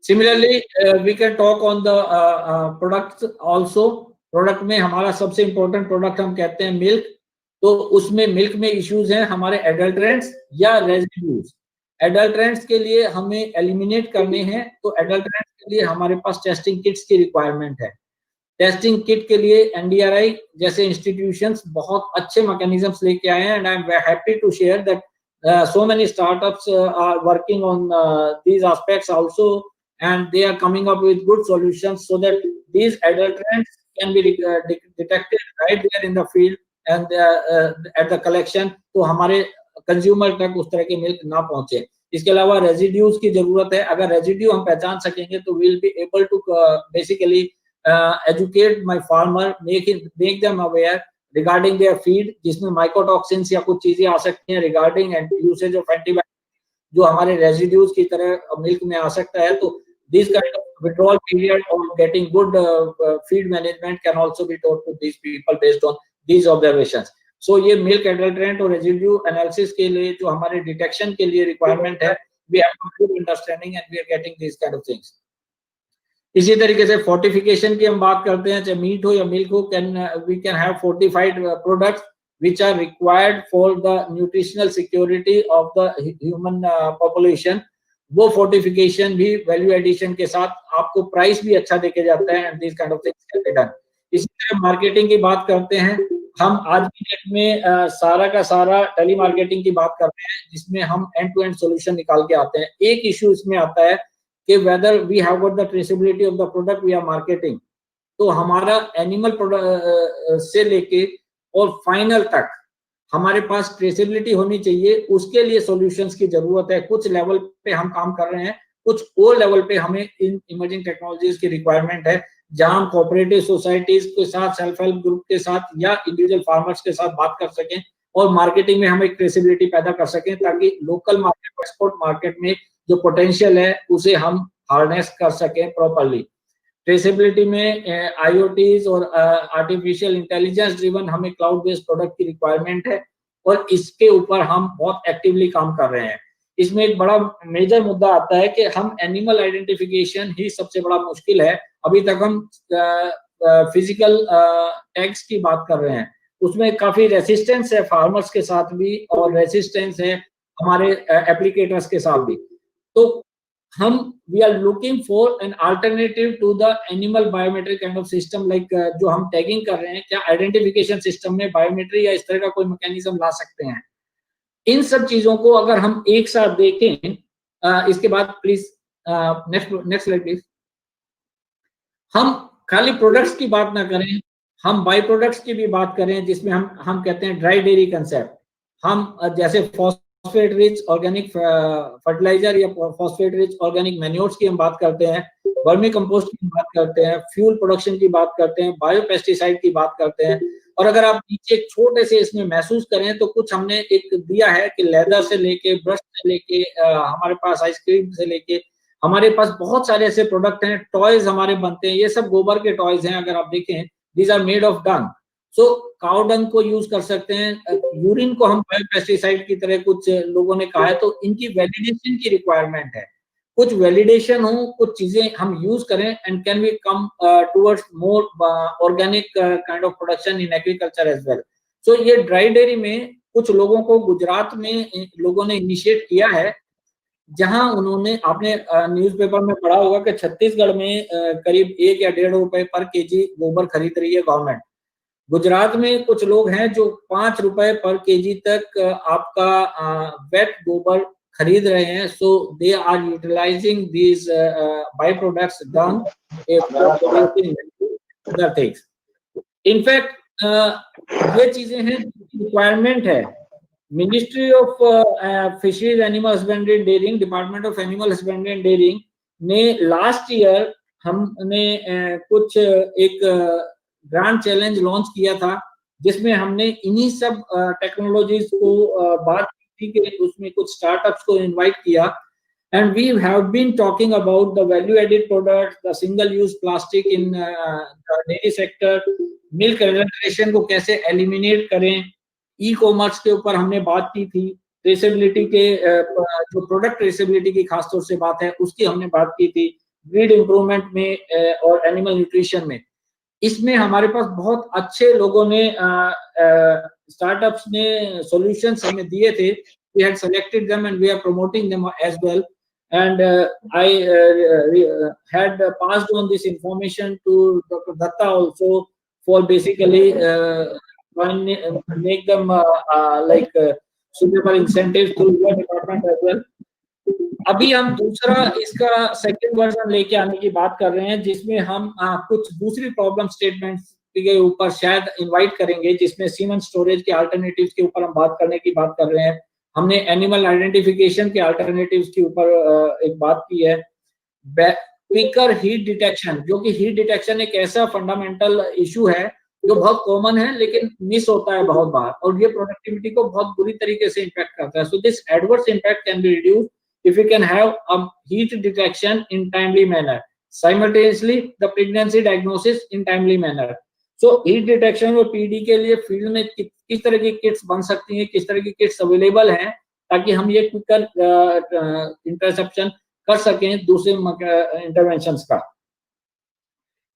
S3: Similarly, we can talk on the products also. Product में हमारा सबसे इंपॉर्टेंट प्रोडक्ट हम कहते हैं मिल्क, तो उसमें मिल्क में इश्यूज हैं हमारे एडल्ट्रेंट्स या रेजिड्यूज। एडल्ट्रेंट्स के लिए हमें एलिमिनेट करने हैं, तो एडल्ट्रेंट्स के लिए हमारे पास टेस्टिंग किट्स की रिक्वायरमेंट है। टेस्टिंग किट के लिए एनडीआरआई जैसे इंस्टीट्यूशंस बहुत अच्छे मैकेनिज्म्स लेके आए हैं, and I am happy to share that so many startups are working on these aspects also, and they are coming up with good solutions so that these adulterants can be detected right there in the field and at the collection, तो हमारे consumer तक उस तरह के milk ना पहुंचे। इसके अलावा रेजिड्यूज की जरूरत है। अगर रेजिड्यू हम पहचान सकेंगे तो will be able to basically educate my farmer, make them aware regarding their feed, जिसमें माइकोटॉक्सिन्स या कुछ चीजें आ सकती हैं रिगार्डिंग यूसेज ऑफ एंटीबायोटिक जो हमारे रेजिड्यूज की तरह मिल्क में आ सकता है। तो this kind of withdrawal period और getting good feed management can also be taught to these people based on these observations. So ये मिल्क एडल्ट्रेंट और रेजिड्यू एनालिसिस के लिए जो हमारे डिटेक्शन के लिए रिक्वायरमेंट है, we have good understanding and we are getting this kind of things. इसी तरीके से फोर्टिफिकेशन की हम बात करते हैं, चाहे मीट हो या मिल्क हो, we can have fortified products which are required for the nutritional security of the human population. वो फोर्टिफिकेशन भी वैल्यू एडिशन के साथ आपको प्राइस भी अच्छा देके जाता है, and this kind of things can be done. इसी तरह मार्केटिंग की बात करते हैं, हम आज की डेट में सारा का सारा टेली मार्केटिंग की बात करते हैं, जिसमें हम एंड टू एंड सोल्यूशन निकाल के आते हैं। एक इशू इसमें आता है कि whether we have got the traceability of the product we are marketing, तो हमारा एनिमल प्रोडक्ट से लेके और फाइनल तक हमारे पास ट्रेसेबिलिटी होनी चाहिए। उसके लिए सॉल्यूशंस की जरूरत है। कुछ लेवल पे हम काम कर रहे हैं, कुछ और लेवल पे हमें इन इमर्जिंग टेक्नोलॉजीज की रिक्वायरमेंट है, जहां हम कोऑपरेटिव सोसाइटीज के साथ, सेल्फ हेल्प ग्रुप के साथ या इंडिविजुअल फार्मर्स के साथ बात कर सकें और मार्केटिंग में हम एक ट्रेसेबिलिटी पैदा कर सकें, ताकि लोकल मार्केट, एक्सपोर्ट मार्केट में जो पोटेंशियल है उसे हम हार्नेस कर सकें प्रॉपर्ली। ट्रेसेबिलिटी में आईओटीज और आर्टिफिशियल इंटेलिजेंस ड्रिवन हमें क्लाउड बेस्ड प्रोडक्ट की रिक्वायरमेंट है, और इसके ऊपर हम बहुत एक्टिवली काम कर रहे हैं। इसमें एक बड़ा मेजर मुद्दा आता है कि हम एनिमल आइडेंटिफिकेशन ही सबसे बड़ा मुश्किल है। अभी तक हम फिजिकल टैग्स की बात कर रहे हैं, उसमें काफी रेसिस्टेंस है फार्मर्स के साथ भी, और रेसिस्टेंस है हमारे एप्लीकेटर्स के साथ भी। तो हम we are looking for an alternative to the animal biometric kind of system, like जो हम टैगिंग कर रहे हैं, क्या आइडेंटिफिकेशन सिस्टम में बायोमेट्री या इस तरह का कोई मैकेनिज्म ला सकते हैं। इन सब चीजों को अगर हम एक साथ देखें, इसके बाद प्लीज नेक्स्ट स्लाइड प्लीज। हम खाली प्रोडक्ट्स की बात ना करें, हम बाई प्रोडक्ट्स की भी बात करें, जिसमें हम कहते हैं ड्राई डेयरी कंसेप्ट। हम जैसे फॉस्फेट रिच ऑर्गेनिक फर्टिलाइजर या फॉस्फेट रिच ऑर्गेनिक मैन्योर्स की हम बात करते हैं, वर्मी कंपोस्ट की बात करते हैं, फ्यूल प्रोडक्शन की बात करते हैं, बायोपेस्टिसाइड की बात करते हैं। और अगर आप नीचे छोटे से इसमें महसूस करें तो कुछ हमने एक दिया है कि लेदर से लेके, ब्रश से लेके, हमारे पास आइसक्रीम से लेके, हमारे पास बहुत सारे ऐसे प्रोडक्ट हैं। टॉयज हमारे बनते हैं, ये सब गोबर के टॉयज हैं। अगर आप देखें, these are made of dung. So cow dung को यूज कर सकते हैं, यूरिन को हम बायोपेस्टिसाइड की तरह कुछ लोगों ने कहा है। तो इनकी वैलिडेशन की रिक्वायरमेंट है, कुछ वैलिडेशन हो, कुछ चीजें हम यूज करें, and can we come towards more organic kind of production in agriculture as well. So ये ड्राई डेयरी में कुछ लोगों को गुजरात में लोगों ने इनिशिएट किया है, जहां उन्होंने, आपने न्यूज़पेपर में पढ़ा होगा कि छत्तीसगढ़ में करीब 1 या 1.5 रुपए पर केजी गोबर खरीद रही है गवर्नमेंट। गुजरात में कुछ लोग हैं जो 5 रुपए पर केजी तक आपका वेट गोबर खरीद रहे हैं। So they are utilizing these by products done other things. In fact ये चीजें हैं, रिक्वायरमेंट है। Ministry of fisheries, animal husbandry and dairying, department of animal husbandry and dairying ने लास्ट ईयर हमने कुछ एक ग्रांड चैलेंज लॉन्च किया था, जिसमें हमने इन्हीं सब टेक्नोलॉजीज को बात की थी, उसमें कुछ स्टार्टअप्स को इनवाइट किया, and we have been talking about the value added products, the single use plastic in the dairy sector, milk adulteration को कैसे एलिमिनेट करें, ई कॉमर्स के ऊपर हमने बात की थी, ट्रेसेबिलिटी के जो प्रोडक्ट ट्रेसेबिलिटी की खासतौर से बात है उसकी हमने बात की थी, ब्रीड इंप्रूवमेंट में और एनिमल न्यूट्रिशन में। इसमें हमारे पास बहुत अच्छे लोगों ने स्टार्टअप्स ने सॉल्यूशंस हमें दिए थे. We had selected them and we are promoting them as well. And I had passed on this information to Dr. Datta also for basically make them suitable incentives to your department as well. अभी हम दूसरा इसका second version लेके आने की बात कर रहे हैं, जिसमें हम कुछ दूसरी प्रॉब्लम स्टेटमेंट्स के ऊपर शायद इनवाइट करेंगे, जिसमें सीमन स्टोरेज के अल्टरनेटिव्स के ऊपर हम बात करने की बात कर रहे हैं. हमने एनिमल आइडेंटिफिकेशन के अल्टरनेटिव्स के ऊपर एक बात की है. क्विकर हीट डिटेक्शन, जो कि हीट डिटेक्शन एक ऐसा फंडामेंटल इशू है जो बहुत कॉमन है लेकिन मिस होता है बहुत बार, और ये प्रोडक्टिविटी को बहुत बुरी तरीके से इम्पैक्ट करता है. So this adverse impact can be reduced if we can have a heat detection in timely manner, simultaneously the pregnancy diagnosis in timely manner. So heat detection और PD के लिए फील्ड में किस तरह की किट्स बन सकती हैं, किस तरह की किट्स अवेलेबल हैं, ताकि हम ये क्विकर इंटरसेप्शन कर सकें दूसरे इंटरवेंशंस का.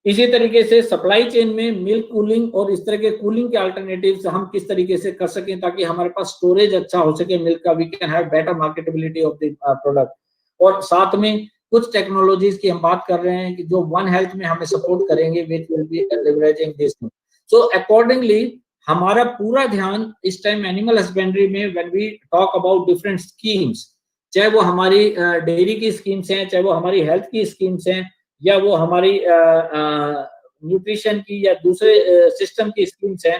S3: इसी तरीके से सप्लाई चेन में मिल्क कूलिंग और इस तरह के कूलिंग के अल्टरनेटिव्स हम किस तरीके से कर सकें ताकि हमारे पास स्टोरेज अच्छा हो सके मिल्क का. We can have better marketability of the product. और साथ में कुछ टेक्नोलॉजीज की हम बात कर रहे हैं कि जो वन हेल्थ में हमें सपोर्ट करेंगे, which will be leveraging this. So accordingly हमारा पूरा ध्यान इस टाइम एनिमल हस्बेंड्री में, when we talk about different schemes, चाहे वो हमारी डेयरी की स्कीम्स हैं, चाहे वो हमारी हेल्थ की स्कीम्स हैं, या वो हमारी न्यूट्रिशन की या दूसरे सिस्टम की स्कीम्स हैं,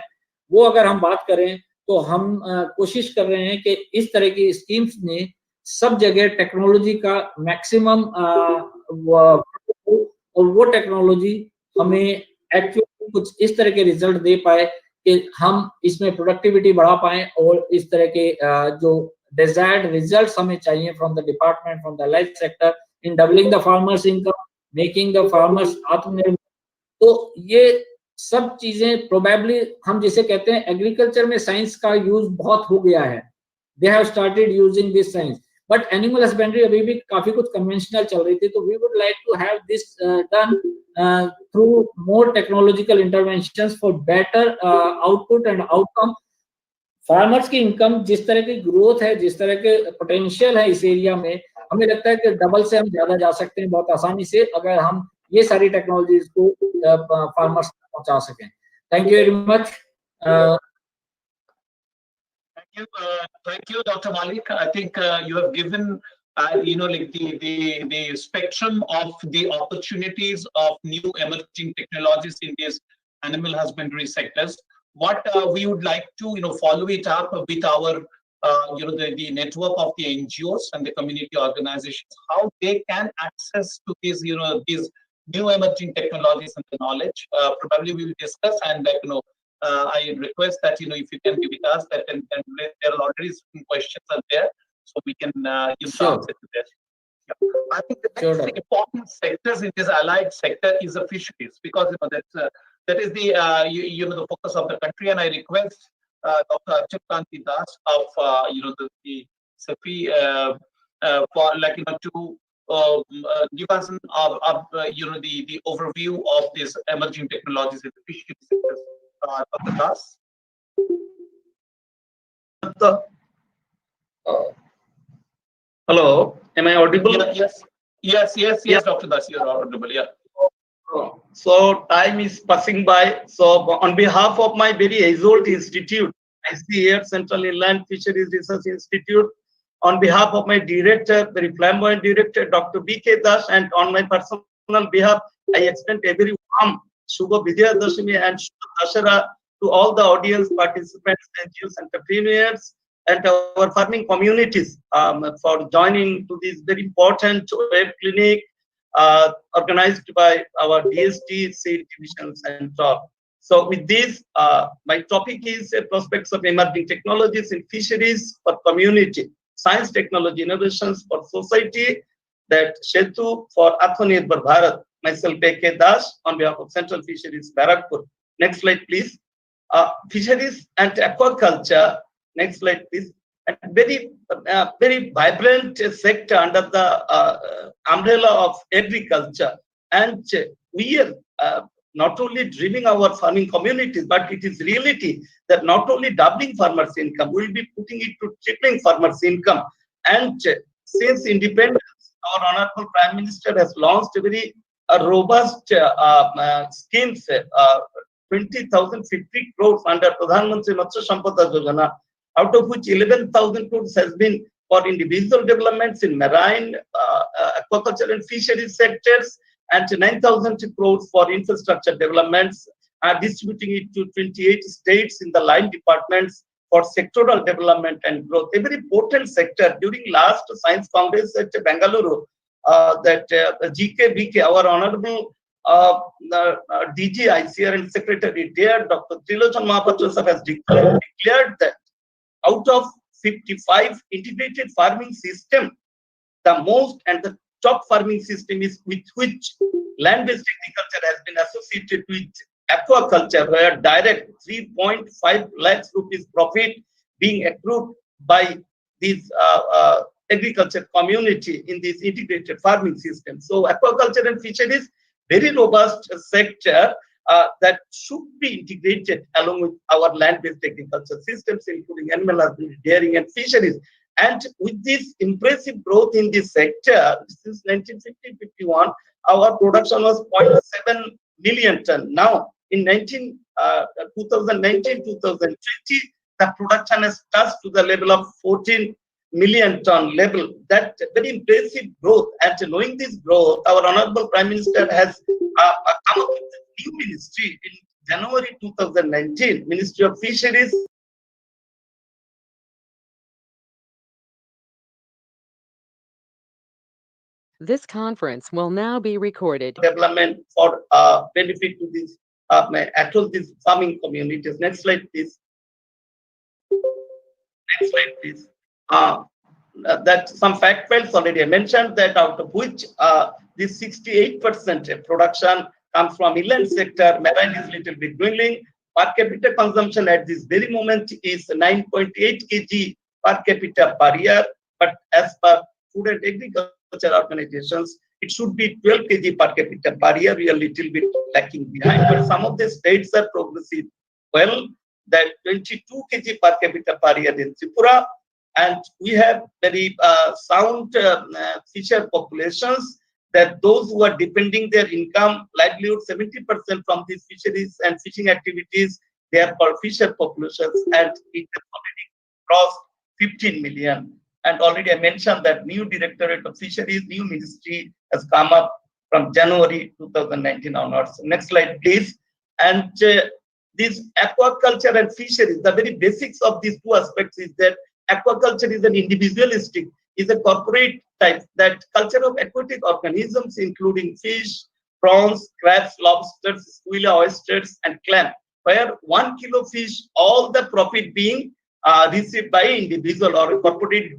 S3: वो अगर हम बात करें तो हम कोशिश कर रहे हैं कि इस तरह की स्कीम्स में सब जगह टेक्नोलॉजी का मैक्सिमम और वो टेक्नोलॉजी हमें एक्चुअली कुछ इस तरह के रिजल्ट दे पाए कि हम इसमें प्रोडक्टिविटी बढ़ा पाएं और इस तरह के जो डिजायर्ड रिजल्ट्स हमें चाहिए from the department, from the life sector, in doubling the farmers income, making the farmers आत्मनिर्भर. तो ये सब चीजें प्रोबेबली हम जिसे कहते हैं एग्रीकल्चर में साइंस का यूज बहुत हो गया है. They have started using this science, but animal husbandry अभी भी काफी कुछ कन्वेंशनल चल रही थी. तो we would like to have this done through more technological interventions for better output and outcome. Farmers की इनकम जिस तरह की ग्रोथ है, जिस तरह के पोटेंशियल है इस एरिया में, हमें लगता है कि डबल से हम ज्यादा जा सकते हैं बहुत आसानी से अगर हम ये सारी टेक्नोलॉजीज को फार्मर्स तक पहुंचा सकें. Thank you very much.
S2: Thank you, Dr. Malik. I think you have given like the spectrum of the opportunities of new emerging technologies in these animal husbandry sectors. What we would like to follow it up with our the network of the NGOs and the community organizations, how they can access to these these new emerging technologies and the knowledge. Probably we will discuss, and I request that if you can be with us, that and there are already some questions are there, so we can
S3: Sure.
S2: answer to that. Yeah. I think the next important sectors in this allied sector is the fisheries, because that is the the focus of the country, and I request Dr. Atma Nirbhar Das of the STI for to give us the overview of these emerging technologies in the fisheries sectors. Dr. Das.
S4: Hello, am I audible?
S2: Yes, Dr. Das, you are audible. Yeah.
S4: So time is passing by. So on behalf of my very age-old institute, ICAR Central Inland Fisheries Research Institute, on behalf of my director, very flamboyant director, Dr. B.K. Das, and on my personal behalf, I extend a very warm Shubha Vijayadashami and Shubha Dashara to all the audience participants, NGOs, entrepreneurs, and our farming communities for joining to this very important web clinic organized by our DST Seed Division Center. So with this, my topic is prospects of emerging technologies in fisheries for community, science, technology, innovations for society, that Setu for Atma Nirbhar Bharat. Myself, B.K. Das, on behalf of Central Fisheries, Barakpur. Next slide, please. Fisheries and aquaculture. Next slide, please. A very vibrant sector under the umbrella of agriculture, and we are not only driving our farming communities, but it is reality that not only doubling farmers' income, we will be putting it to tripling farmers' income. And since independence, our Honorable Prime Minister has launched a very robust schemes, 20,050 crores under Pradhan Mantri Matsya Sampada Yojana, out of which 11,000 crores has been for individual developments in marine, aquaculture and fisheries sectors, and 9,000 crores for infrastructure developments, distributing it to 28 states in the line departments for sectoral development and growth. A very important sector during last Science Congress at Bengaluru, that GKBK, our Honorable DG ICR and Secretary, dear Dr. Trilochan Mahapatra has declared that out of 55 integrated farming system, the most and the top farming system is with which land-based agriculture has been associated with aquaculture, where direct 3.5 lakhs rupees profit being accrued by this agriculture community in this integrated farming system. So aquaculture and fisheries, very robust sector that should be integrated along with our land-based agriculture systems, including animal husbandry, dairying, and fisheries. And with this impressive growth in this sector, since 1950-51, our production was 0.7 million ton. Now, in 2019-2020, the production has touched to the level of 14 million ton level. That very impressive growth. And knowing this growth, our Honorable Prime Minister has come up with a new ministry in January 2019, Ministry of Fisheries.
S5: This conference will now be recorded.
S4: Development for benefit to this across these farming communities. Next slide, please. Next slide, please. That some fact files already I mentioned, that out of which this 68% production comes from inland sector, marine is little bit dwindling. Per capita consumption at this very moment is 9.8 kg per capita per year, but as per Food and Agriculture Organizations, it should be 12 kg per capita per year. We are a little bit lacking behind, but some of the states are progressing well. That 22 kg per capita per year in Tripura, and we have very sound fisher populations, that those who are depending their income, livelihood, 70% from these fisheries and fishing activities, they are called fisher populations, and it has already crossed 15 million. And already I mentioned that new Directorate of Fisheries, new ministry has come up from January 2019 onwards. Next slide, please. And this aquaculture and fisheries, the very basics of these two aspects is that aquaculture is an individualistic, is a corporate type, that culture of aquatic organisms, including fish, prawns, crabs, lobsters, squilla, oysters, and clam, where 1 kilo fish, all the profit being received by individual or a corporate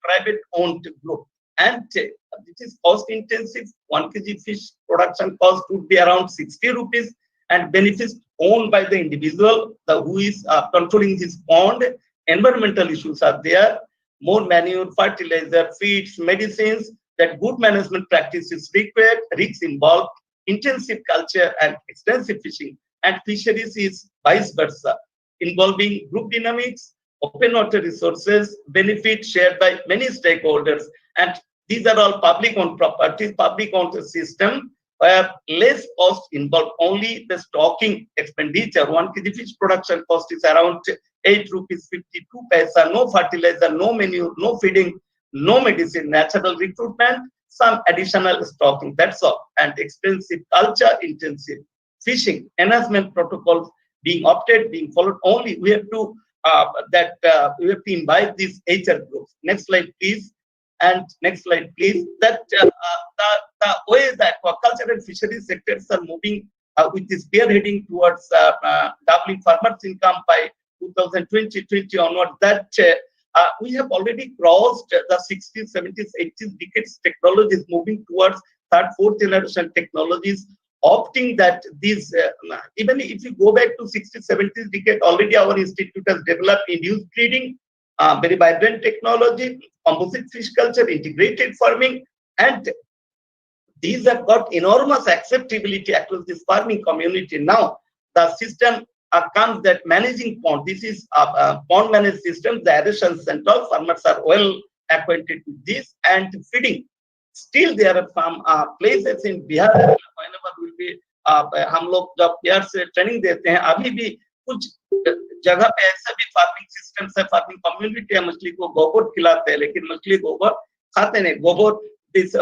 S4: private owned group. And it is cost intensive. 1 kg fish production cost would be around 60 rupees, and benefits owned by the individual who is controlling his pond. Environmental issues are there, more manure, fertilizer, feeds, medicines, that good management practice is required, risks involved, intensive culture and extensive fishing. And fisheries is vice versa, involving group dynamics, open water resources, benefits shared by many stakeholders. And these are all public owned properties, public owned system, where less cost involved, only the stocking expenditure. 1 kg fish production cost is around 8 rupees 52 paisa, no fertilizer, no manure, no feeding, no medicine, natural recruitment, some additional stocking, that's all. And expensive culture intensive fishing, enhancement protocols being opted, being followed. Only we have to we have to imbibe these HR groups. Next slide, please. And next slide, please. That the way that aquaculture and fisheries sectors are moving with this spearheading towards doubling farmers' income by 2020 onward, that we have already crossed the 60s, 70s, 80s decades technologies, moving towards third, fourth generation technologies, opting that these, even if you go back to 60s, 70s decade, already our institute has developed induced breeding, very vibrant technology, composite fish culture, integrated farming, and these have got enormous acceptability across this farming community. Now, the system comes that managing pond. This is a pond managed system. The irrigation central farmers are well acquainted with this, and feeding. Still, there are some places in Bihar whenever will be हम लोग जब बिहार से training देते हैं, अभी भी कुछ जगह पे ऐसे भी फार्मिंग सिस्टम है, फार्मिंग कम्युनिटी है, मछली को गोबर खिलाते हैं, लेकिन मछली गोबर खाते नहीं. गोबर is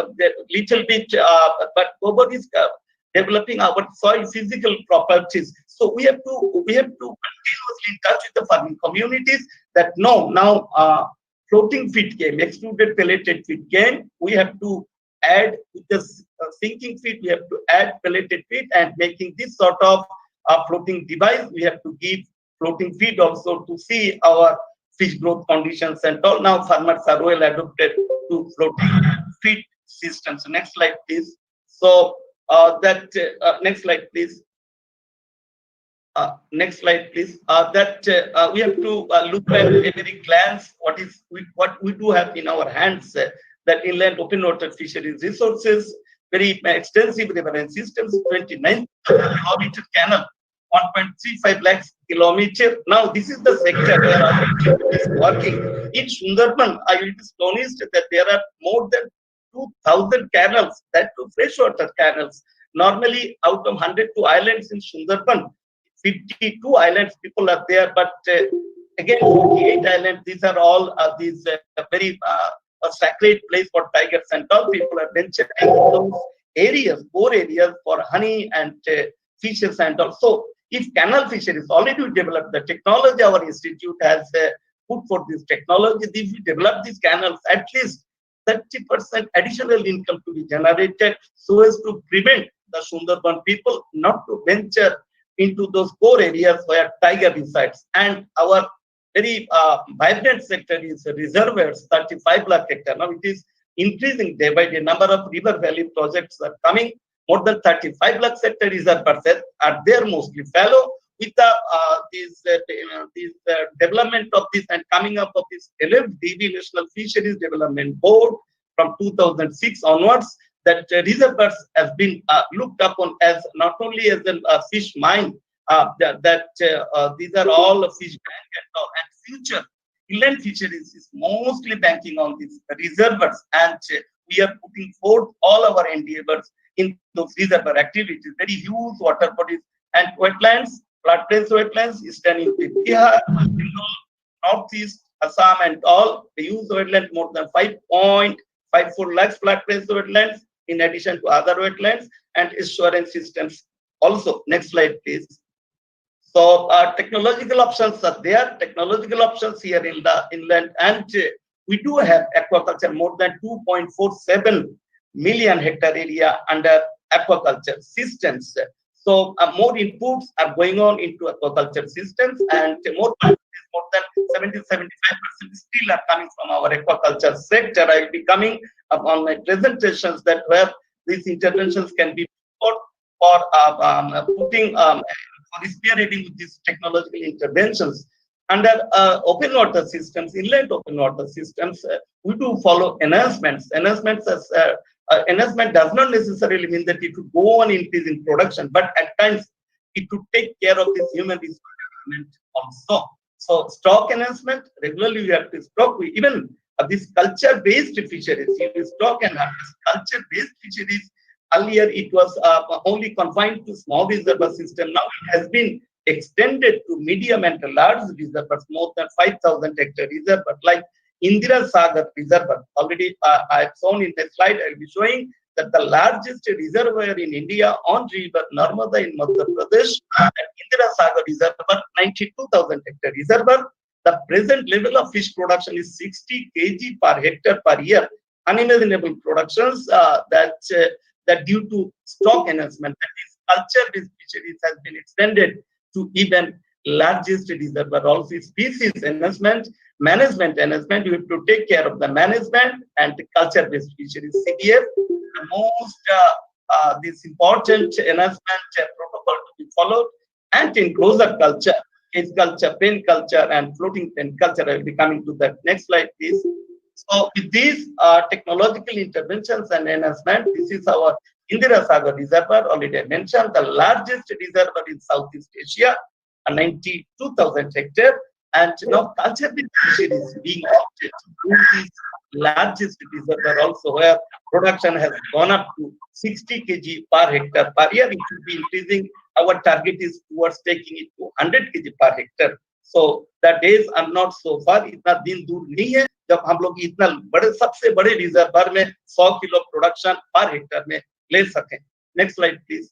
S4: little bit, but gobar is developing our soil physical properties. So we have to continuously in touch with the farming communities that no, now floating feed came, extruded pelleted feed came. We have to add with the sinking feed. We have to add pelleted feed, and making this sort of floating device. We have to give floating feed also to see our fish growth conditions and all. Now farmers are well adopted to floating feed systems. So next slide, please. So next slide, please. Next slide, please. We have to look at a very glance what we do have in our hands. That inland open water fisheries resources, very extensive riverine systems, 29 kilometer canal, 1.35 lakhs kilometer. Now this is the sector where our is working. In Sundarban, I will be astonished that there are more than 2,000 canals, that to freshwater canals. Normally, out of 102 islands in Sundarban, 52 islands people are there, but again 48 islands. These are all these very sacred place for tigers and all. People are venturing those areas, core areas for honey and fishes and all. So if canal fisheries already developed the technology, our institute has put for this technology. If we develop these canals, at least 30% additional income to be generated, so as to prevent the Sundarban people not to venture into those core areas where tiger resides. And our very vibrant sector is reservoirs, 35 lakh hectare. Now it is increasing day by day. Number of river valley projects are coming. More than 35 lakh hectare reservoirs are there, mostly fallow. With the development of this and coming up of this LFDB, National Fisheries Development Board, from 2006 onwards, that reservoirs has been looked upon as not only as a fish mine, these are all a fish bank and future inland fisheries is mostly banking on these reservoirs, and we are putting forth all our endeavors in those reservoir activities. Very huge water bodies and wetlands, floodplains wetlands, eastern UP, Bihar, northeast Assam and all. The use wetland more than 5.54 lakhs floodplains wetlands, in addition to other wetlands and estuarine systems also. Next slide, please. So technological options are there. Technological options here in the inland, and we do have aquaculture, more than 2.47 million hectare area under aquaculture systems. So more inputs are going on into aquaculture systems, and more than 70-75% still are coming from our aquaculture sector. I will be coming upon my presentations that where these interventions can be put for putting for spearheading with these technological interventions. Under open water systems, inland open water systems, we do follow enhancements. Enhancement does not necessarily mean that it would go on increasing production, but at times it would take care of this human resource development also. So stock enhancement, regularly we have to stock. We even this culture-based fisheries, you stock and harvest. Culture-based fisheries, earlier it was only confined to small reservoir system. Now it has been extended to medium and large reservoirs, more than 5,000 hectare reservoir, like Indira Sagar Reservoir. Already I have shown in the slide, I will be showing that the largest reservoir in India on river Narmada in Madhya Pradesh, Indira Sagar Reservoir, 92,000 hectare reservoir. The present level of fish production is 60 kg per hectare per year. Unimaginable productions that due to stock enhancement, that is culture-based fisheries has been extended to even largest reservoir. Also species enhancement, management enhancement, you have to take care of the management and the culture-based fisheries. CDF, the most this important enhancement protocol to be followed, and in closer culture, cage culture, pen culture, and floating pen culture. I will be coming to that. Next slide, please. So with these technological interventions and enhancement, this is our Indira Sagar Reservoir, already I mentioned, the largest reservoir in Southeast Asia, 92,000 hectare, and now culture-based fisheries is being opted to do this largest reservoir also, where production has gone up to 60 kg per hectare per year. It should be increasing. Our target is towards taking it to 100 kg per hectare. So the days are not so far. इतना दिन दूर नहीं है जब हम लोग इतना बड़े सबसे बड़े रिजर्वर में 100 किलो प्रोडक्शन पर हेक्टर में ले सकें. Next slide, please.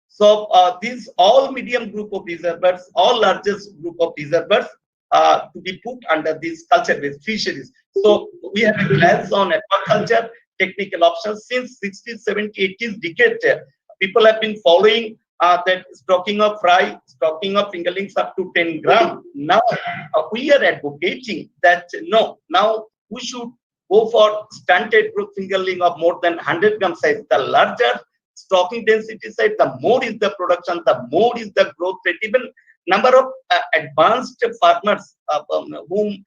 S4: So these all medium group of reservoirs, all largest group of reservoirs to be put under these culture-based fisheries. So we have a glance on aquaculture technical options since 60s, 70s, 80s decade. People have been following that stocking of fry, stocking of fingerlings up to 10 gram. Now we are advocating that no, now we should go for stunted growth fingerling of more than 100 gram size. The larger stocking density side, the more is the production, the more is the growth rate. Even number of advanced farmers whom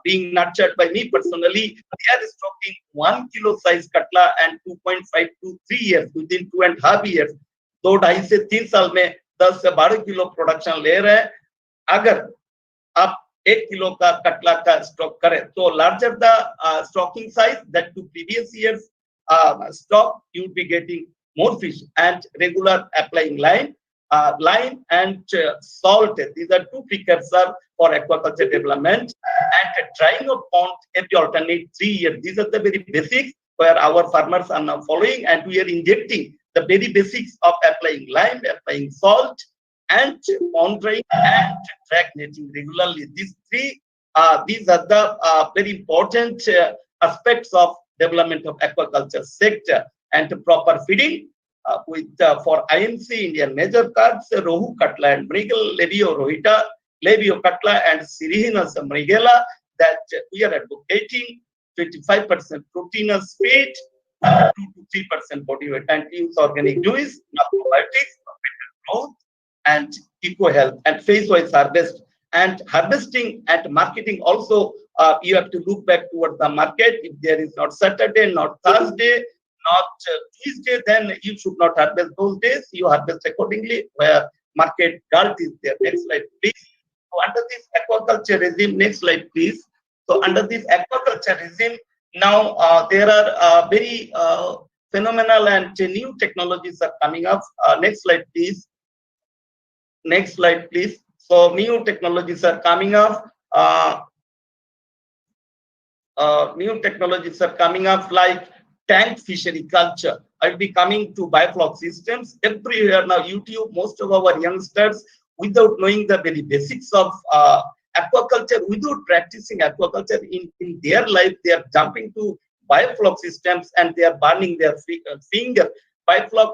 S4: being nurtured by me personally, they are stocking 1 kilo size katla and 2.5 to 3 years, within 2.5 years. 2-2.5 से 3 साल में 10 से 12 kilo production ले रहे हैं. अगर आप 1 kilo का कटला का स्टॉक करें तो larger the stocking size, that to previous years stock, you will be getting more fish. And regular applying line and salt. These are two precursors for aquaculture development. And drying of pond every alternate 3 years. These are the very basics where our farmers are now following, and we are injecting the very basics of applying lime, applying salt, and pond drying and drag netting regularly. These are the very important aspects of development of aquaculture sector. And proper feeding with for IMC Indian major carps, Rohu Katla and Mrigal, Levio Rohita, Levio Katla and Sirihinus Mrigela, that we are advocating 25% proteinous feed, 2 to 3% body weight, and use organic juice, probiotics, growth, and eco health, and phase-wise harvest. And harvesting and marketing also, you have to look back towards the market. If there is not Saturday, not Thursday, not Tuesday, then you should not harvest those days. You harvest accordingly where market gulf is there. Next slide, please. So under this aquaculture regime, next slide, please. So under this aquaculture regime, now there are very phenomenal and new technologies are coming up. Next slide, please. Next slide, please. So new technologies are coming up. New technologies are coming up like tank fishery culture. I'll be coming to biofloc systems everywhere now. YouTube, most of our youngsters, without knowing the very basics of aquaculture, without practicing aquaculture in their life, they are jumping to biofloc systems and they are burning their finger. Biofloc,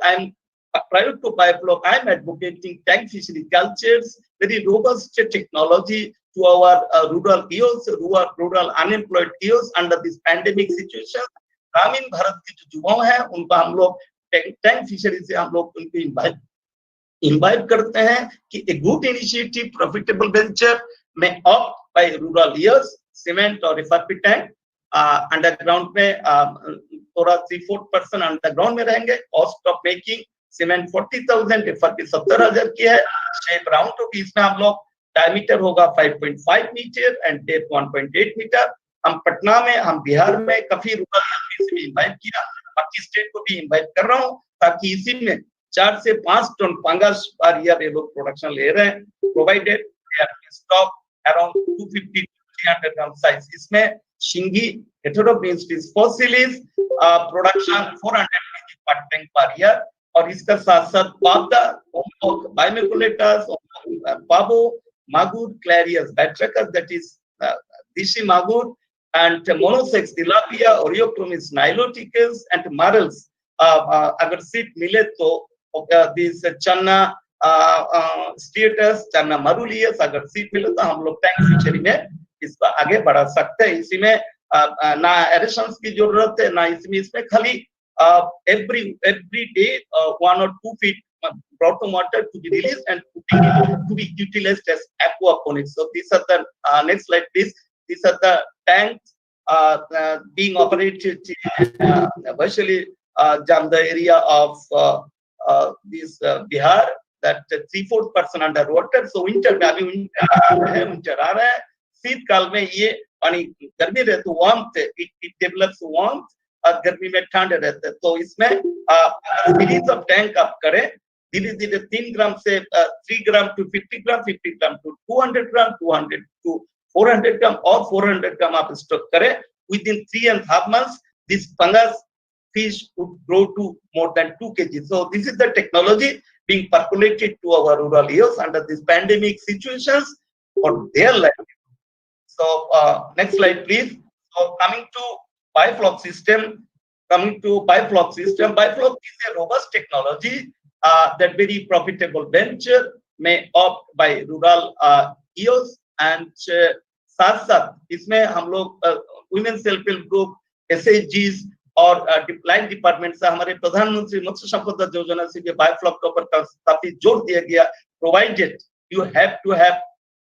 S4: prior to biofloc, I'm advocating tank fishery cultures, very robust technology to our rural youth, rural unemployed youth under this pandemic situation. ग्रामीण भारत के जो युवा हैं उनको हम लोग tank fishery से हम लोग उनको इनवाइट करते हैं कि a good initiative profitable venture में opt by rural years cement और एफआरपी टैंक अंडरग्राउंड में थोड़ा 3-4% अंडरग्राउंड में रहेंगे. Cost of making cement 40,000, FRP 70,000 की है. शेप राउंड तो इसमें हम लोग डायमीटर होगा 5.5 मीटर एंड डेप्थ 1.8 मीटर. हम पटना में, हम बिहार में काफी रूरल से भी इनवाइट किया, बाकी स्टेट को भी इनवाइट कर रहा हूँ ताकि इसी में 4 से 5 टन पंगास पर ईयर ये लोग प्रोडक्शन ले रहे हैं. Provided stock around 250 to 300 gram size. इसमें शिंगी हेटेरोब्रेन्स्टिस फोसिलिस प्रोडक्शन 400 kg पर टैंक पर ईयर. और इसका साथ साथ पावदा, बायोमेकुलेटस, पाबो, मागुर, clarias, batrachus, that is Dishi magur, and monosex tilapia, Oreochromis niloticus, and marls. अगर सीट मिले तो this channa status, channa marulius, अगर सीट मिले तो हम लोग टैंक फिशरी में इसको आगे बढ़ा सकते हैं. इसी में ना एडिशंस की जरूरत है, ना इसमें खाली every day 1 or 2 feet bottom water to be released and to be utilized as aquaponics. So these are the next slide, please. These are the tanks being operated virtually in the area of this Bihar, that 3/4% underwater. So winter में अभी winter आ रहा है, शीतकाल में ये पानी गर्मी रहती warmth, it develops warmth, और गर्मी में ठंड रहता है. तो इसमें series of tank आप करें, धीरे-धीरे 3 ग्राम से 3 ग्राम to 50 gram, 50 gram to 200 gram, 200 to 400 ग्राम और 400 ग्राम आप स्टॉक करें. Within 3.5 months, this fungus fish would grow to more than 2 kg. So this is the technology being percolated to our rural areas under these pandemic situations for their life. So next slide, please. So coming to biofloc system, biofloc is a robust technology that very profitable venture may opt by rural areas, and साथ-साथ इसमें हम लोग women self-help group, SHGs और line department से हमारे प्रधानमंत्री मत्स्य संपदा योजना से ये बायोफ्लॉक के ऊपर काफी जोर दिया गया. Provided you have to have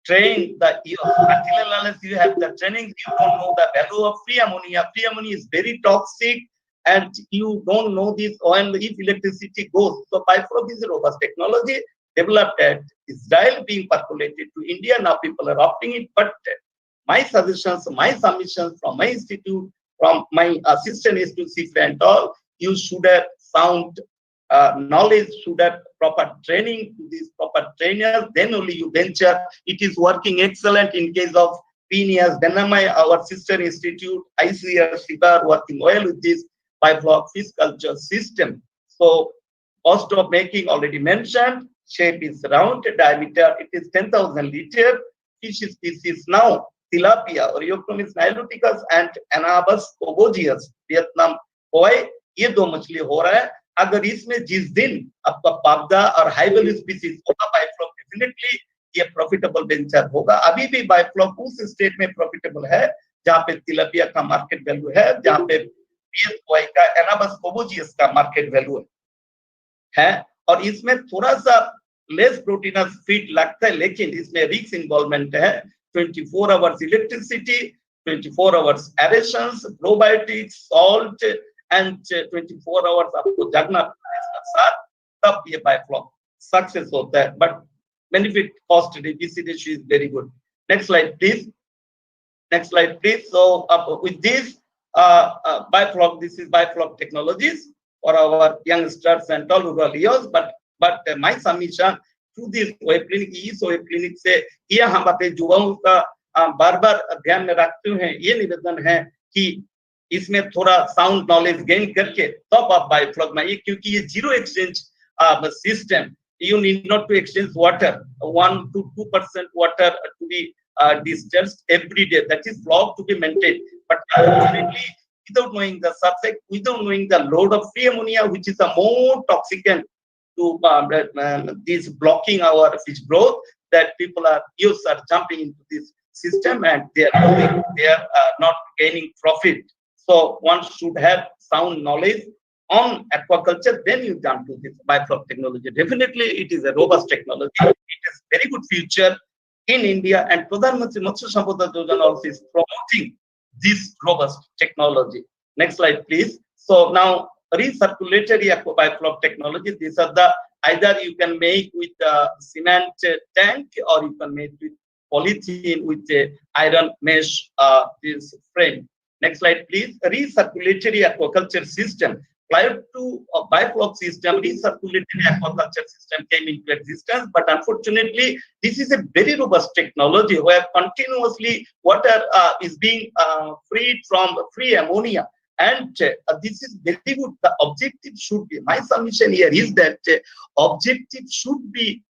S4: trained the until unless you have the training, you don't know the value of free ammonia. Free ammonia is very toxic, and you don't know this when if electricity goes. So bioflop is a robust technology developed at Israel, being percolated to India. Now people are opting it, but my suggestions, my submissions from my institute, from my assistant is to see and all, you should have sound knowledge, should have proper training to these proper trainers, then only you venture. It is working excellent in case of Phineas, Dynamite, our sister institute, ICR, Shiba, working well with this bioflop fish culture system. So cost of making already mentioned, shape is round, diameter it is 10,000 liter. Fish species now tilapia, Oreoctomis niloticus and Anabas obogeus, Vietnam koi, ये दो मछली हो रहा है. अगर इसमें जिस दिन आपका पाबदा और हाई वैल्यू स्पीसीज होगा बायोफ्लॉक, डेफिनेटली ये प्रॉफिटेबल वेंचर होगा. अभी भी बायोफ्लॉक उस स्टेट में प्रॉफिटेबल है जहां पे तिलापिया का मार्केट वैल्यू है, जहां पे पीएसवाई का एनाबस ओबोजियस का मार्केट वैल्यू है. और इसमें थोड़ा सा लेस प्रोटीनस फीड लगता है, लेकिन इसमें रिस्क इन्वॉल्वमेंट है. 24 hours electricity, 24 hours aerations, probiotics, salt, and 24 hours आपको जागना इसका साथ, तब ये बायोफ्लॉक सक्सेस होता है. But benefit cost ratio is very good. Next slide, please. Next slide, please. So with this bioflop, this is bioflop technologies for our youngsters and all rural areas. But my submission to this web clinic, इस web clinic से ये हम अपने युवाओं का बार-बार ध्यान में रखते हैं. ये निवेदन है कि इसमें थोड़ा साउंड नॉलेज गेन करके तब आप बायोफ्लॉक में, क्योंकि ये zero exchange system, you need not to exchange water, 1 to 2% water to be discharged every day. That is flog to be maintained. But unfortunately, without knowing the subject, without knowing the load of free ammonia, which is a more toxicant to this blocking our fish growth, that people are jumping into this system and they are not gaining profit. So one should have sound knowledge on aquaculture, then you jump to this bioflop technology. Definitely, it is a robust technology. It is very good future in India, and Pradhan Mantri Matsya Sampada Yojana also is promoting this robust technology. Next slide, please. So now, recirculatory aqua bioflop technology. These are the either you can make with a cement tank, or you can make with polythene with a iron mesh this frame. Next slide, please. Recirculatory aquaculture system. Prior to a bioflop system, recirculatory aquaculture system came into existence, but unfortunately, this is a very robust technology where continuously water is being freed from free ammonia. And this is very good. The objective should be, my submission here is that objective should be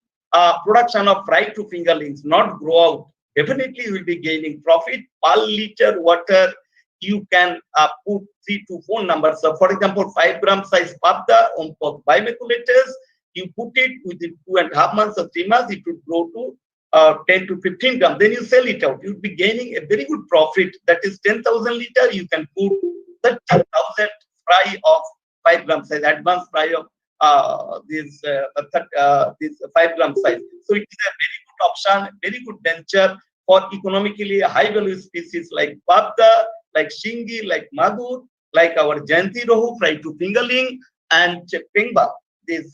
S4: production of fry to fingerlings, not grow out. Definitely, you will be gaining profit per liter water. You can put 3 to 4 numbers. So for example, 5 gram size pabda on biomaculators, you put it within 2.5 months or 3 months, it will grow to 10 to 15 gram. Then you sell it out. You'll be gaining a very good profit. That is 10,000 liter. You can put 30,000 fry of 5 gram size, advanced fry of this 5 gram size. So it is a very good option, very good venture for economically high value species like pabda, like shingi, like magur, like our Jayanti Rohu, fried to fingerling, and pingba. This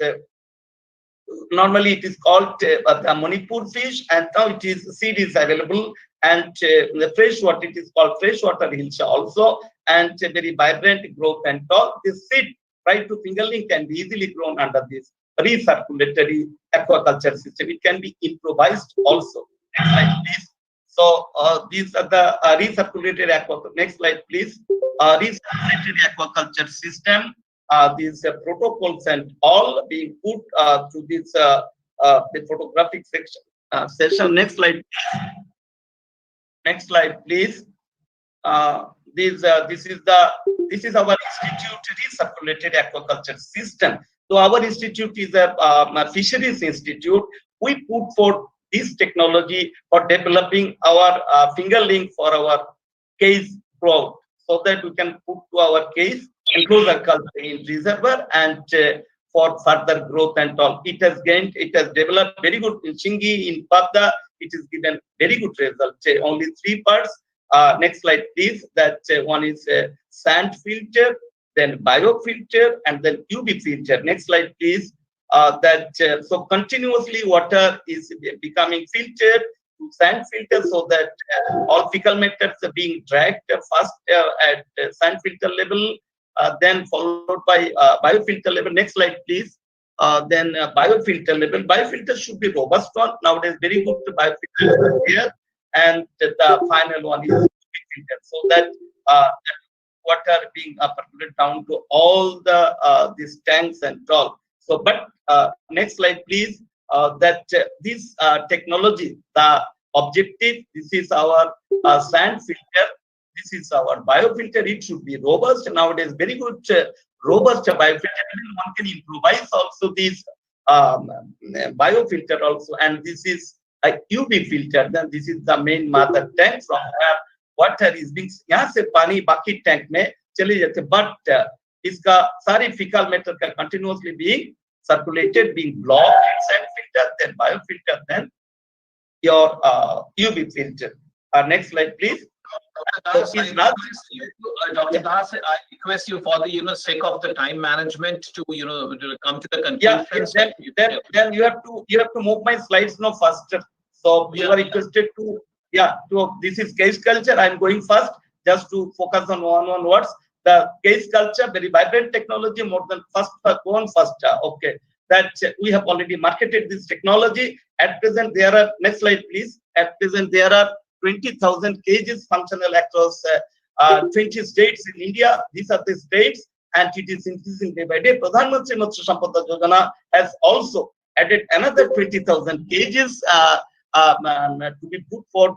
S4: normally it is called the Manipur fish, and now it is seed is available, and the freshwater it is called freshwater hilsa also, and very vibrant growth and tall. This seed fried to fingerling can be easily grown under this recirculatory aquaculture system. It can be improvised also. Next slide, please. So these are the recirculated aquaculture. Next slide, please. Recirculatory aquaculture system. These protocols and all being put to this the photographic section session. Next slide. Next slide, please. This is our institute recirculated aquaculture system. So our institute is a fisheries institute. We put forth this technology for developing our fingerling for our case growth, so that we can put to our case enclosure culture in reservoir and for further growth and all. It has developed very good in Chingi, in Padda. It is given very good result. Only 3 parts. Next slide, please. That one is sand filter, then biofilter, and then UV filter. Next slide, please. So continuously water is becoming filtered to sand filter, so that all fecal matters are being dragged first at sand filter level, then followed by biofilter level. Next slide, please. Then biofilter level. Biofilter should be robust one. Nowadays, very good biofilter here, and the final one is filter, so that water being percolated down to all the these tanks and all. So, but next slide, please. That this technology, the objective. This is our sand filter. This is our biofilter. It should be robust. Nowadays, very good robust biofilter. One can improvise also this biofilter also. And this is a UV filter. Then this is the main mother tank from where water is being. यहाँ से पानी bucket tank में चले जाते. But इसका सारी fecal matter का continuously being circulated, being blocked inside filter, then biofilter, then your UV filter. Next slide, please.
S2: Dr. Das, I request you for the sake of the time management to to come to the conclusion.
S4: Yeah, then you have to move my slides now faster. So you are requested to this is case culture. I'm going first just to focus on one words. The case culture, very vibrant technology, more than first go on first. Okay, that we have already marketed this technology. At present, there are next slide, please. At present, there are 20,000 cages functional across 20 states in India. These are the states, and it is increasing day by day. Pradhan Mantri Matsya Sampada Yojana has also added another 20,000 cages to be put forth.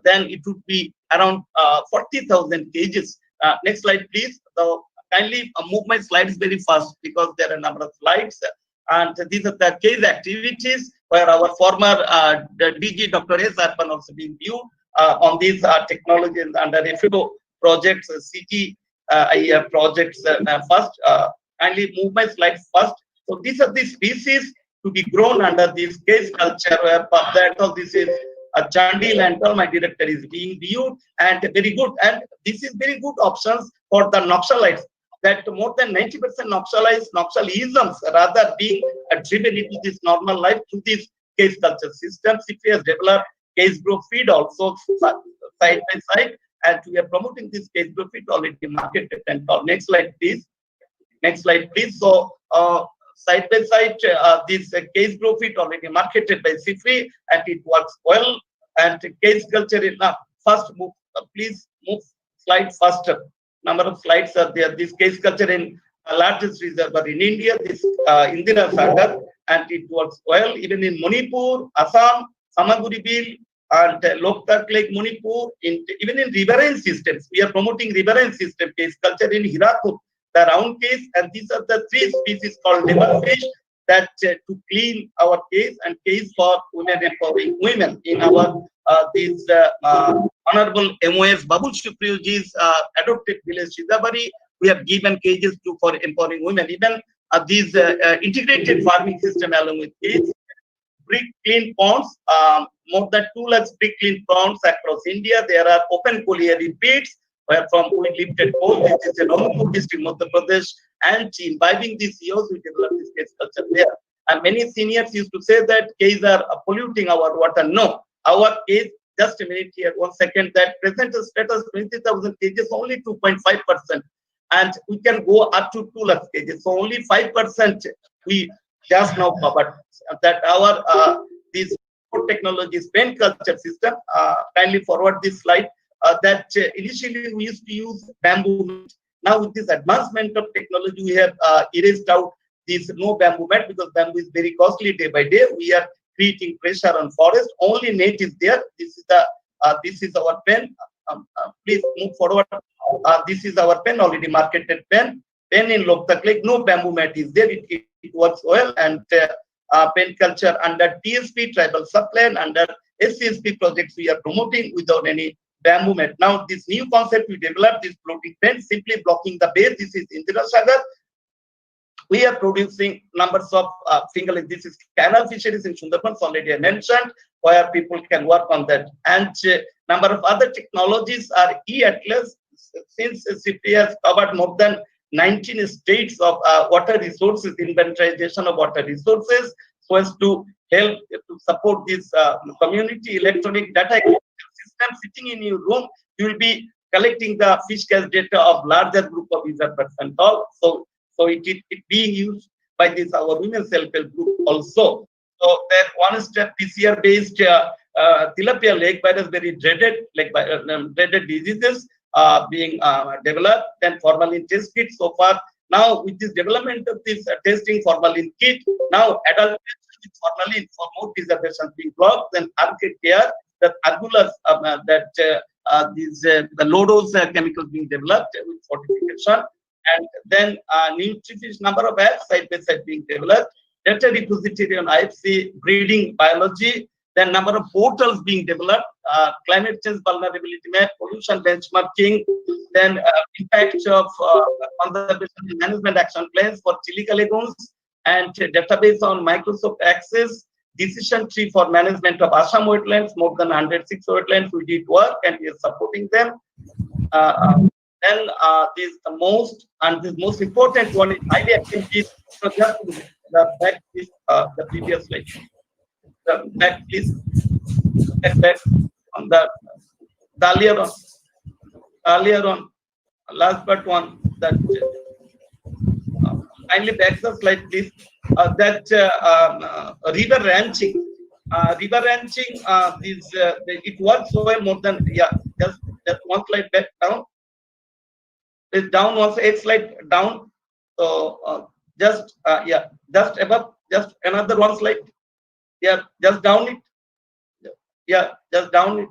S4: Then it would be around 40,000 cages. Next slide, please. So kindly move my slides very fast because there are a number of slides. And these are the case activities where our former DG Dr. S. Arpan also being viewed on these technologies under FAO projects, CT projects first. Kindly move my slides first. So these are the species to be grown under this case culture where this is Chandil and all my director is being viewed, and very good. And this is very good options for the noxalites. That more than 90% noxalisms rather being driven into this normal life through this case culture system. CFA has developed case grow feed also side by side, and we are promoting this case grow feed already marketed. And next slide, please. Next slide, please. So side by side, this case grow feed already marketed by CFA, and it works well. And case culture is now first move. Please move slide faster. Number of slides are there. This case culture in largest reservoir in India, this Indira Sagar, and it works well. Even in Manipur, Assam, Samaguri Bill, and Loktak Lake, Manipur, even in riverine systems. We are promoting riverine system case culture in Hirakud, the round case, and these are the 3 species called liver fish that to clean our case and case for women empowering women in our these honorable MOS Babul Supriyoji's adopted village Shidabari. We have given cages for empowering women. Even these integrated farming system along with cages, brick clean ponds, more than 2 lakhs brick clean ponds across India. There are open colliery pits where from we lifted coal. This is in Rangpur district, Madhya Pradesh, and imbibing these years, we developed this case culture there. And many seniors used to say that caves are polluting our water. No, our case, just a minute here, 1 second, that present status 20,000 kgs, only 2.5%. And we can go up to 2 lakh kgs. So only 5% we just now covered. That our these technologies pen culture system, kindly forward this slide, that initially we used to use bamboo. Now with this advancement of technology, we have erased out this no bamboo mat, because bamboo is very costly day by day. We are creating pressure on forest. Only net is there. This is the this is our pen. Please move forward. This is our pen, already marketed pen. Pen in Loktak Lake, no bamboo mat is there. It works well. And pen culture under TSP tribal subplan, under SCSP projects we are promoting without any bamboo mat. Now this new concept we developed, this floating pen, simply blocking the base. This is Indira Sagar. We are producing numbers of finger. This is canal fisheries in Sundarbans, already I mentioned, where people can work on that. And number of other technologies are e-atlas. Since CP has covered more than 19 states of water resources, inventarization of water resources, so as to help to support this community electronic data system. Sitting in your room, you will be collecting the fish catch data of larger group of user percentile. So it being used by this our women self-help group also. So then one step PCR based tilapia lake virus, very dreaded dreaded diseases being developed. Then formalin test kit so far. Now with this development of this testing formalin kit, now adult with formalin for more preservation being blocked. Then arcade care, that argulas the low-dose chemicals being developed with fortification. And then nutrifish number of apps side by side being developed. Data repository on IFC, breeding biology. Then number of portals being developed. Climate change vulnerability map, pollution benchmarking. Then impact of conservation management action plans for Chilika lagoons. And database on Microsoft Access. Decision tree for management of Assam wetlands. More than 106 wetlands we did work, and we are supporting them. Then this the most important one is highly activity. So just the back is the previous slide. The back please. Back on the earlier on last but one that kindly back the slide please. River ranching. It works so well more than just one slide back down. It's down also 8 slide down. So just above, just another one slide. Just down it. Just down it.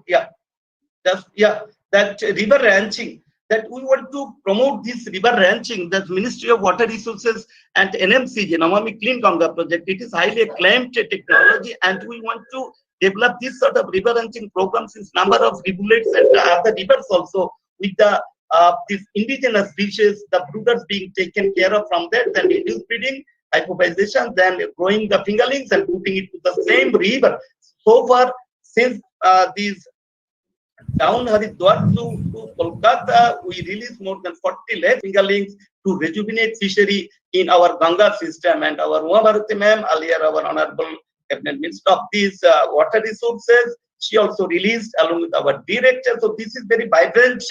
S4: That river ranching, that we want to promote this river ranching. That Ministry of Water Resources and NMCG, Namami Clean Ganga project, it is highly acclaimed technology, and we want to develop this sort of river ranching programs in number of rivulets and other rivers also, with the these indigenous fishes, the brooders being taken care of from that, then induced breeding, hypopization, then growing the fingerlings and putting it to the same river. So far, since these down Haridwar to Kolkata, we released more than 40 lakh fingerlings to rejuvenate fishery in our Ganga system. And our Uma Bharati ma'am, earlier our honorable cabinet minister of these water resources, she also released along with our director. So this is very vibrant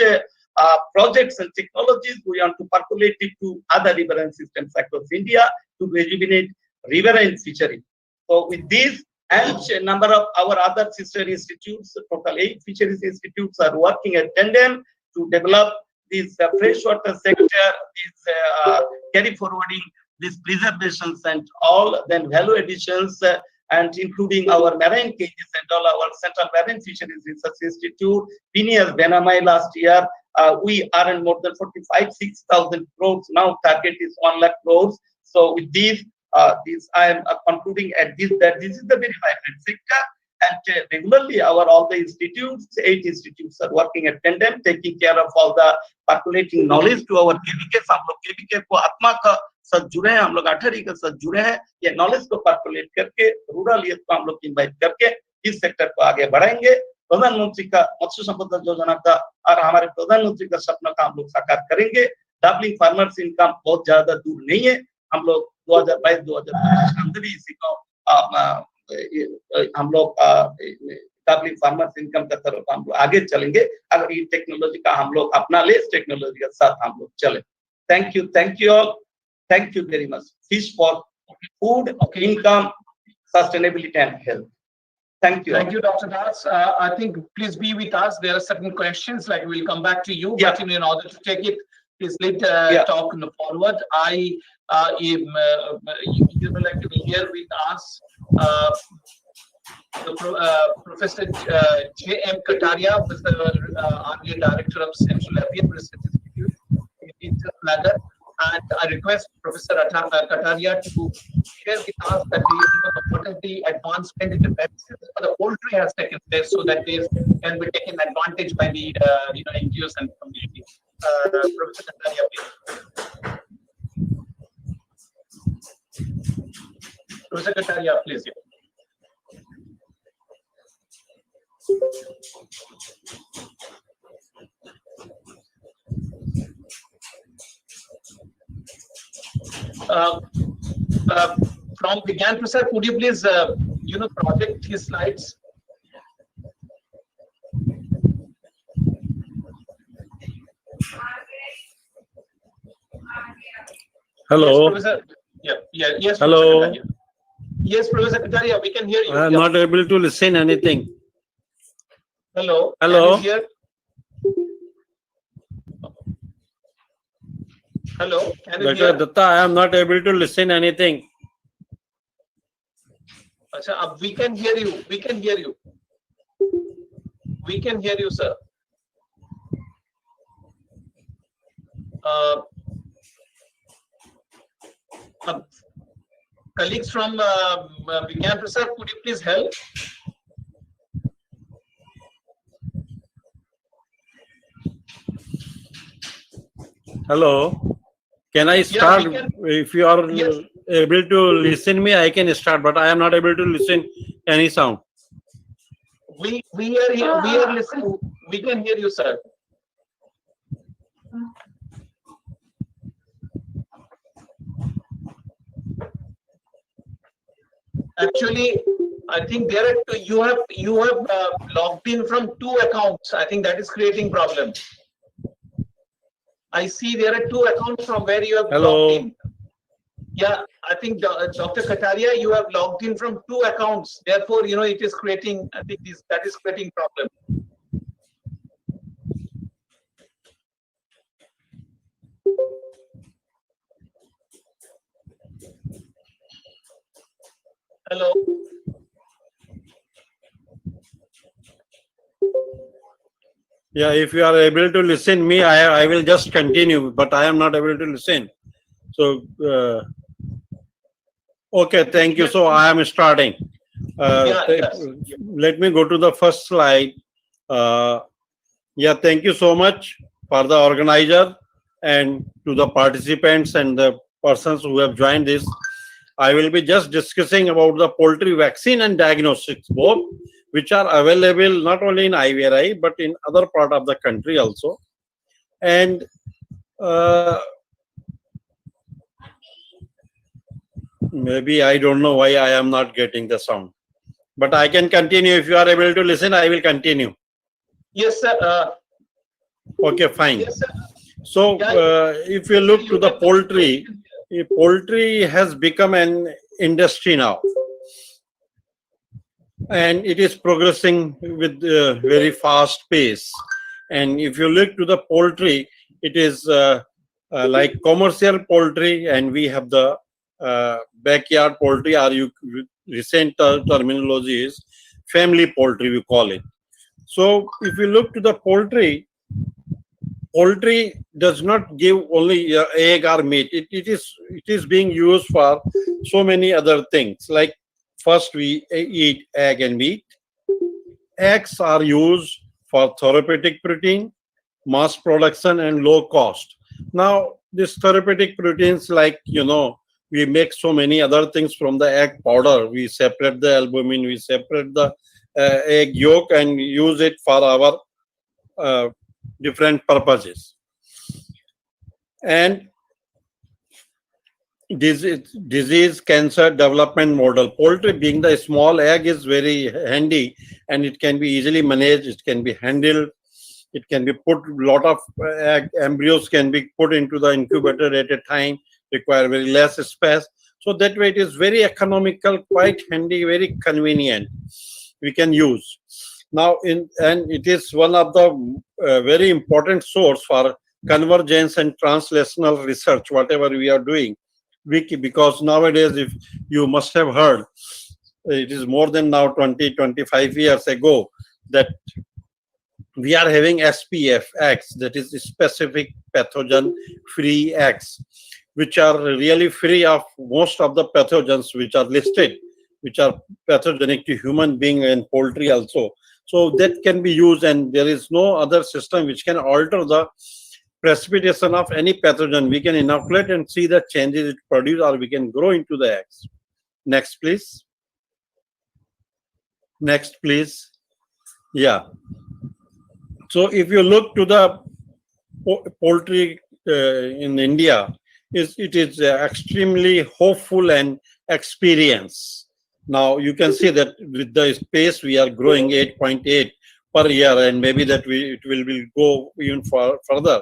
S4: projects and technologies. We want to percolate it to other riverine systems across India to rejuvenate riverine fishery. So with this and a number of our other sister institutes, total 8 fisheries institutes are working at tandem to develop this freshwater sector, this carry forwarding, these preservations and all, then value additions, and including our marine cages and all our Central Marine Fisheries Research Institute. Phineas Benamai last year, we earned more than 45,000-6,000 crores. Now target is 1 lakh crores. So with these I am concluding at this that this is the very vibrant sector, and regularly all the institutes, 8 institutes are working at tandem, taking care of all the percolating knowledge to our KVK. हम लोग KVK को आत्मा का साथ जुड़े हैं, हम लोग 8 के साथ जुड़े हैं, ये knowledge को percolate करके रूरल यूथ को हम लोग इनवाइट करके इस सेक्टर को आगे बढ़ाएंगे प्रधानमंत्री का मत्स्य संपदा योजना का और हमारे प्रधानमंत्री का सपना का हम लोग साकार करेंगे। डबलिंग फार्मर्स इनकम बहुत ज्यादा दूर नहीं है। हम लोग 2022-2025 अंदर ही इसी को हम लोग डबलिंग फार्मर्स इनकम का तरफ हम लोग आगे चलेंगे अगर ये टेक्नोलॉजी का हम लोग अपना ले, इस टेक्नोलॉजी के साथ हम लोग चले। Thank you all, thank you very much. Fish for food, income, sustainability and health. Thank you.
S2: Thank you, Dr. Das. I think please be with us. There are certain questions, like we'll come back to you,
S4: Yeah.
S2: but in order to take it, please let talk forward. You would like to be here with us. Professor J.M. Kataria, who is the earlier director of Central African Research Institute in Nagar. And I request Professor Kataria to share with us that what is the advancement in the medicine for the poultry has taken place, so that this can be taken advantage by the NGOs and community. Professor Kataria, please. Professor Kataria, please. From Vigyan Prasad, could you please, project his slides?
S6: Hello.
S2: Yes, Professor. Yes.
S6: Hello.
S2: Professor Kataria. Yes, Professor Kataria, we can hear you.
S6: I am not able to listen anything.
S2: Hello.
S6: Hello.
S2: Can you hear? Hello. Can you hear?
S6: Dr. Datta, I am not able to listen anything.
S2: Achha, we can hear you. We can hear you. We can hear you, sir. Colleagues from Vigyan Prasad, could you please help?
S6: Hello. Can I start? If you are able to listen me, I can start, but I am not able to listen any sound.
S2: We are here. We are listening. We can hear you, sir. Actually, I think there are you have logged in from 2 accounts. I think that is creating problem. I see there are 2 accounts from where you have logged in. Yeah, I think Dr. Kataria, you have logged in from 2 accounts. Therefore, it is creating. I think that is creating problem. Hello.
S6: Yeah, if you are able to listen me, I will just continue, but I am not able to listen. So, okay, thank you. So I am starting. Let me go to the first slide. Thank you so much for the organizer and to the participants and the persons who have joined this. I will be just discussing about the poultry vaccine and diagnostics, both which are available not only in IVRI but in other part of the country also. And maybe I don't know why I am not getting the sound, but I can continue. If you are able to listen, I will continue.
S2: Yes, sir.
S6: Okay, fine.
S2: Yes, sir.
S6: So if you look to the poultry has become an industry now, and it is progressing with very fast pace. And if you look to the poultry, it is like commercial poultry, and we have the backyard poultry, or recent terminology is family poultry, we call it. So if you look to the poultry does not give only egg or meat. It is being used for so many other things. Like first we eat egg and meat. Eggs are used for therapeutic protein, mass production, and low cost. Now this therapeutic proteins, like we make so many other things from the egg powder. We separate the albumin, we separate the egg yolk and use it for our different purposes. And disease cancer development model. Poultry, being the small egg, is very handy, and it can be easily managed. It can be handled. It can be put, lot of egg embryos can be put into the incubator at a time, require very less space. So that way it is very economical, quite handy, very convenient. We can use. Now, and it is one of the very important source for convergence and translational research, whatever we are doing. Because nowadays, if you must have heard, it is more than now 20-25 years ago that we are having SPF eggs, that is specific pathogen free eggs, which are really free of most of the pathogens which are listed, which are pathogenic to human being and poultry also. So that can be used, and there is no other system which can alter the precipitation of any pathogen. We can inoculate and see the changes it produces, or we can grow into the eggs. Next, please. Next, please. Yeah. So if you look to the poultry in India, it is extremely hopeful and experience. Now you can see that with the pace we are growing 8.8 per year, and maybe that it will go even further.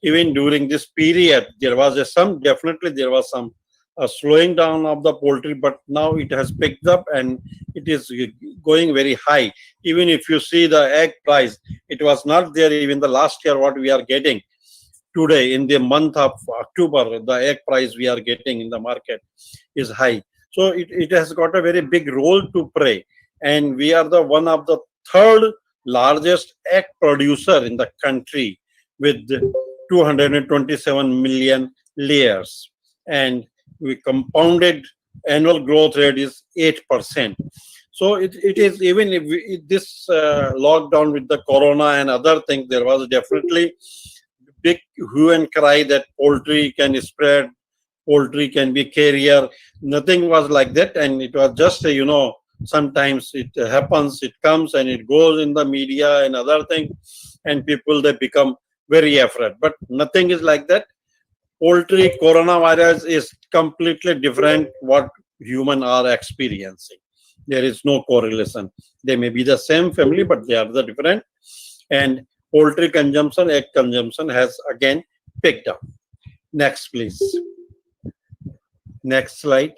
S6: Even during this period, there was definitely there was some slowing down of the poultry, but now it has picked up and it is going very high. Even if you see the egg price, it was not there even the last year what we are getting. Today, in the month of October, the egg price we are getting in the market is high. So it has got a very big role to play. And we are the one of the third largest egg producer in the country with 227 million layers. And we compounded annual growth rate is 8%. So it is, even if this lockdown with the corona and other things, there was definitely big hue and cry that poultry can spread, poultry can be carrier. Nothing was like that, and it was just sometimes it happens, it comes and it goes in the media and other things, and people, they become very afraid. But nothing is like that. Poultry coronavirus is completely different what human are experiencing. There is no correlation. They may be the same family, but they are the different. And poultry consumption, egg consumption has again picked up. Next, please. Next slide.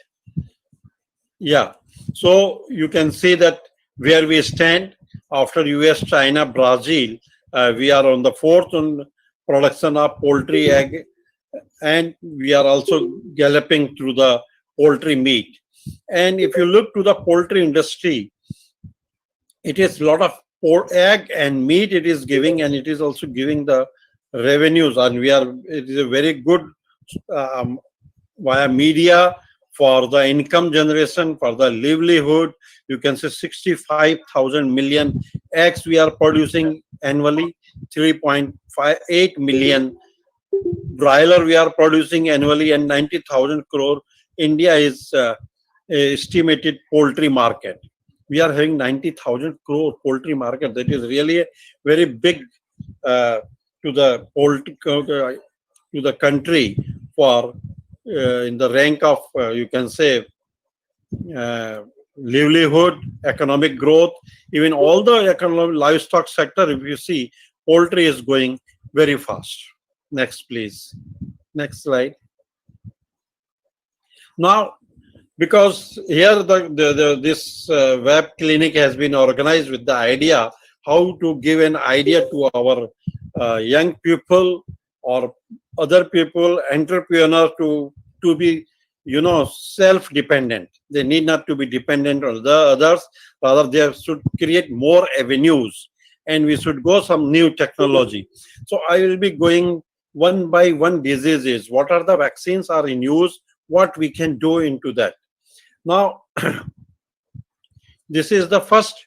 S6: Yeah. So you can see that where we stand after US, China, Brazil, we are on the fourth on production of poultry egg, and we are also galloping through the poultry meat. And if you look to the poultry industry, it is a lot of egg and meat it is giving, and it is also giving the revenues, and it is a very good via media for the income generation, for the livelihood. You can say 65,000 million eggs we are producing annually, 3.58 million broiler we are producing annually, and 90,000 crore. India is estimated poultry market. We are having 90,000 crore poultry market. That is really a very big to the poultry to the country for in the rank of you can say livelihood, economic growth, even all the economic livestock sector. If you see, poultry is going very fast. Next, please. Next slide. Now, because here this web clinic has been organized with the idea how to give an idea to our young people or other people, entrepreneurs, to be self-dependent. They need not to be dependent on the others. Rather, they should create more avenues, and we should go some new technology. So I will be going one by one diseases. What are the vaccines are in use? What we can do into that. Now, this is the first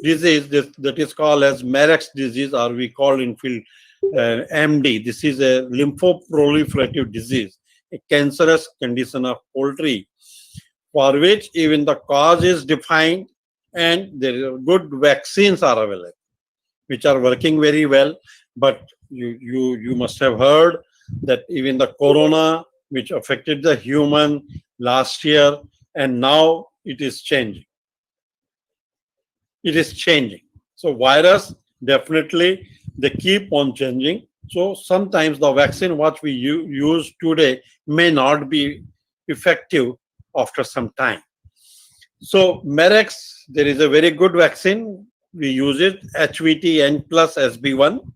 S6: disease that is called as Marek's disease, or we call in field MD. This is a lymphoproliferative disease, a cancerous condition of poultry, for which even the cause is defined and there are good vaccines are available, which are working very well. But you must have heard that even the corona, which affected the human last year, and now it is changing. It is changing. So virus, definitely, they keep on changing. So sometimes the vaccine what we use today may not be effective after some time. So Merex, there is a very good vaccine. We use it, HVT plus SB1.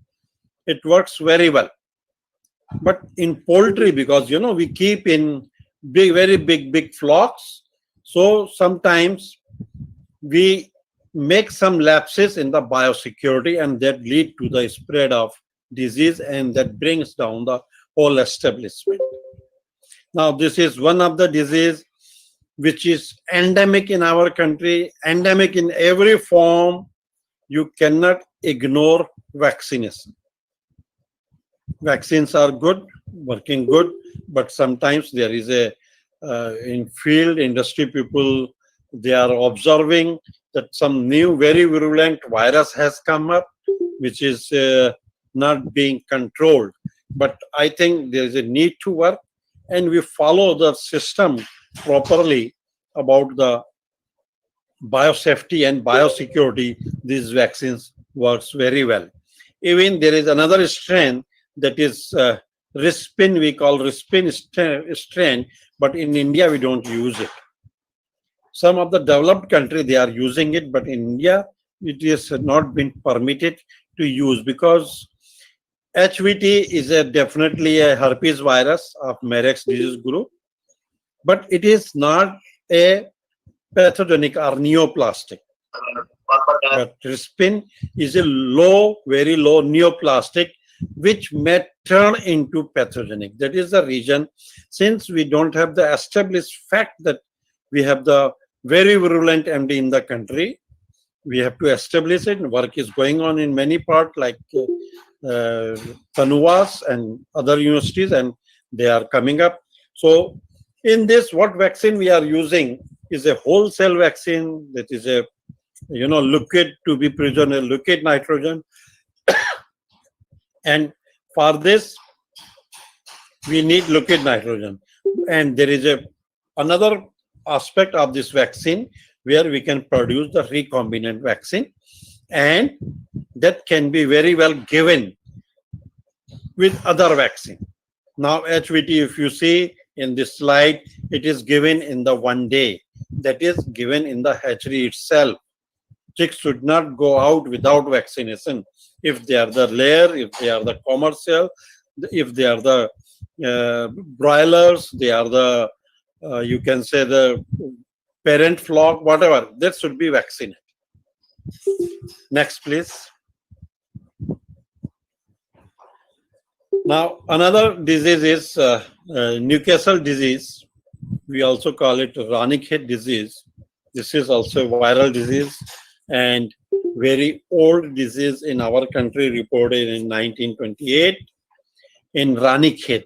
S6: It works very well. But in poultry, because we keep in very big flocks, so sometimes we make some lapses in the biosecurity, and that lead to the spread of disease, and that brings down the whole establishment. Now, this is one of the disease which is endemic in our country, endemic in every form. You cannot ignore vaccination. Vaccines are good, working good, but sometimes there is a in field industry people, they are observing that some new very virulent virus has come up, which is not being controlled. But I think there is a need to work, and we follow the system properly about the biosafety and biosecurity. These vaccines works very well. Even there is another strain that is Rispin, we call Rispin strain, but in India we don't use it. Some of the developed country they are using it, but in India it is not been permitted to use, because HVT is definitely a herpes virus of Merex disease group, but it is not a pathogenic or neoplastic. But Rispin is a very low neoplastic, which may turn into pathogenic. That is the reason, since we don't have the established fact that we have the very virulent MD in the country, we have to establish it. Work is going on in many parts like Tanuvas and other universities, and they are coming up. So in this, what vaccine we are using is a whole cell vaccine, that is a liquid to be present, a liquid nitrogen. And for this, we need liquid nitrogen. And there is another aspect of this vaccine where we can produce the recombinant vaccine, and that can be very well given with other vaccine. Now, HVT, if you see in this slide, it is given in the 1 day. That is given in the hatchery itself. Chicks should not go out without vaccination. If they are the layer, if they are the commercial, if they are the broilers, they are the, you can say the parent flock, whatever, that should be vaccinated. Next, please. Now, another disease is Newcastle disease. We also call it Ranichet disease. This is also a viral disease and very old disease in our country, reported in 1928 in Ranikhet.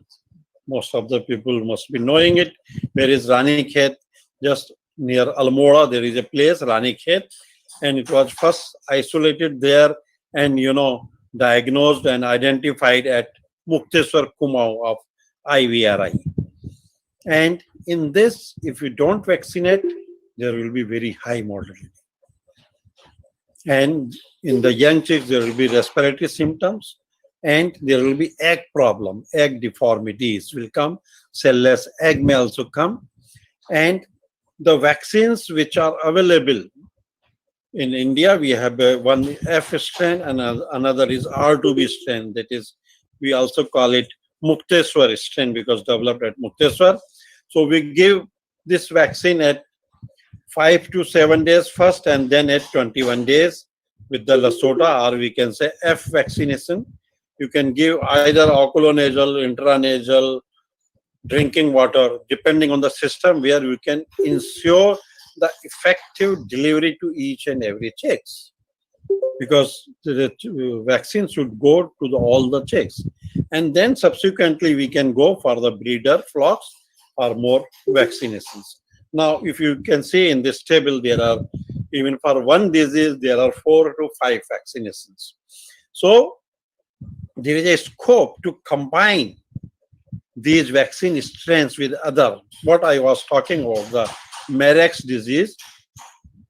S6: Most of the people must be knowing it. Where is Ranikhet? Just near Almora, there is a place, Ranikhet, and it was first isolated there and diagnosed and identified at Mukteswar Kumaon of IVRI. And in this, if you don't vaccinate, there will be very high mortality. And in the young chicks, there will be respiratory symptoms, and there will be egg problem, egg deformities will come, cell-less egg may also come. And the vaccines which are available in India, we have one F strain and another is R2B strain. That is, we also call it Mukteswar strain because developed at Mukteswar. So we give this vaccine at 5 to 7 days first, and then at 21 days with the Lasota, or we can say F vaccination. You can give either oculonasal, intranasal, drinking water, depending on the system where you can ensure the effective delivery to each and every chicks. Because the vaccine should go to all the chicks. And then subsequently we can go for the breeder flocks or more vaccinations. Now, if you can see in this table, there are Even for one disease, there are 4 to 5 vaccinations. So there is a scope to combine these vaccine strains with other. What I was talking about, the Marek's disease,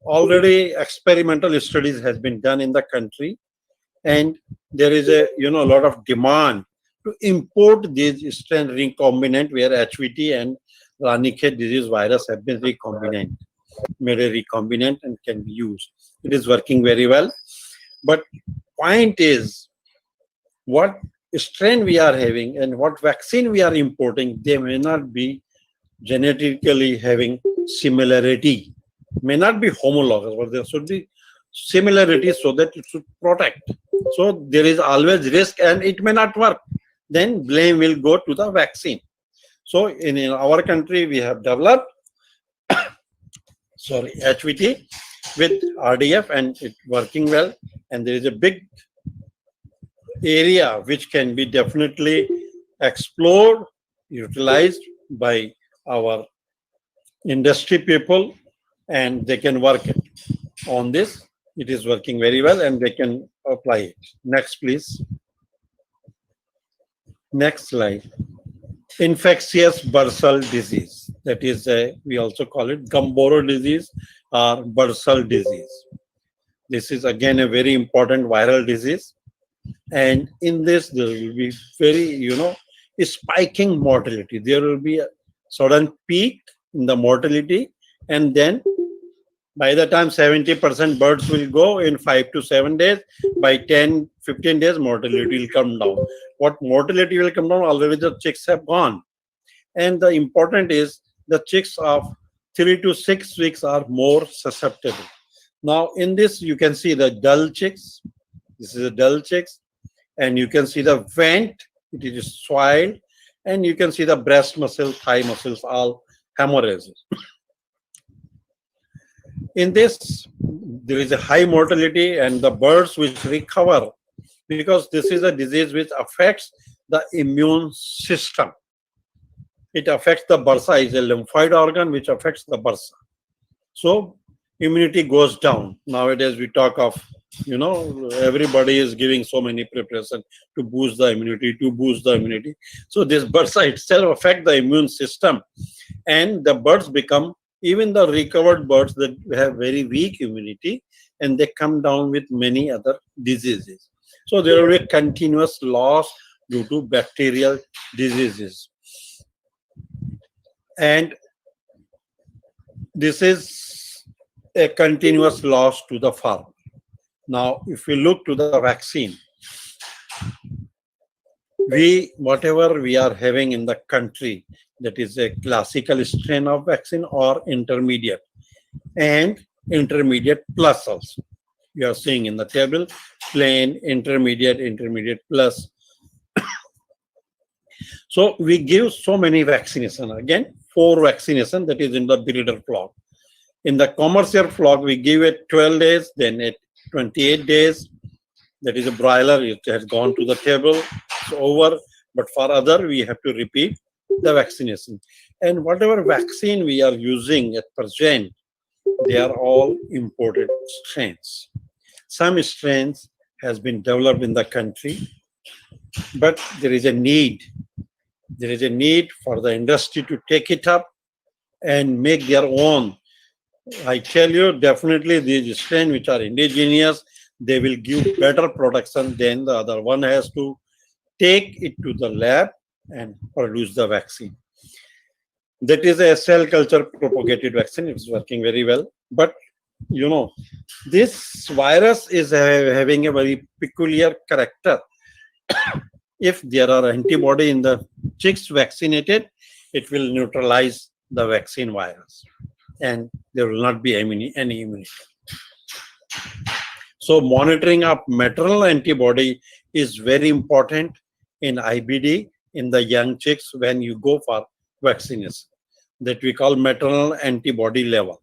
S6: already experimental studies has been done in the country, and there is a lot of demand to import these strain recombinant, where HVT and Ranikhet disease virus have been made a recombinant and can be used. It is working very well. But point is, what strain we are having and what vaccine we are importing, they may not be genetically having similarity, may not be homologous, but there should be similarity so that it should protect. So there is always risk, and it may not work. Then blame will go to the vaccine. So in our country, we have developed HVT with RDF, and it's working well. And there is a big area which can be definitely explored, utilized by our industry people, and they can work it on this. It is working very well, and they can apply it. Next, please. Next slide. Infectious bursal disease. That is, we also call it Gumboro disease or bursal disease. This is again a very important viral disease. And in this, there will be very, spiking mortality. There will be a sudden peak in the mortality, and then by the time 70% birds will go in 5 to 7 days, by 10, 15 days, mortality will come down. What mortality will come down? Already the chicks have gone. And the important is the chicks of 3 to 6 weeks are more susceptible. Now in this, you can see the dull chicks. This is a dull chicks. And you can see the vent, it is swelled. And you can see the breast muscle, thigh muscles, all hemorrhages. In this, there is a high mortality, and the birds which recover, because this is a disease which affects the immune system. It affects the bursa, is a lymphoid organ which affects the bursa. So immunity goes down. Nowadays we talk of, everybody is giving so many preparations to boost the immunity, So this bursa itself affects the immune system, and the birds become, even the recovered birds that have very weak immunity, and they come down with many other diseases. So there will be a continuous loss due to bacterial diseases. And this is a continuous loss to the farm. Now, if we look to the vaccine, whatever we are having in the country, that is a classical strain of vaccine or intermediate, and intermediate plus also. You are seeing in the table, plain, intermediate plus. So we give so many vaccination. Again, 4 vaccination, that is in the breeder flock. In the commercial flock, we give it 12 days, then at 28 days. That is a broiler, it has gone to the table, it's over. But for other, we have to repeat the vaccination. And whatever vaccine we are using at present, they are all imported strains. Some strains has been developed in the country, but there is a need. There is a need for the industry to take it up and make their own. I tell you, definitely these strains which are indigenous, they will give better production than the other. One has to take it to the lab and produce the vaccine. That is a cell culture propagated vaccine. It's working very well. But, this virus is having a very peculiar character. If there are antibody in the chicks vaccinated, it will neutralize the vaccine virus, and there will not be any immunity. So monitoring of maternal antibody is very important in IBD in the young chicks when you go for vaccination, that we call maternal antibody level.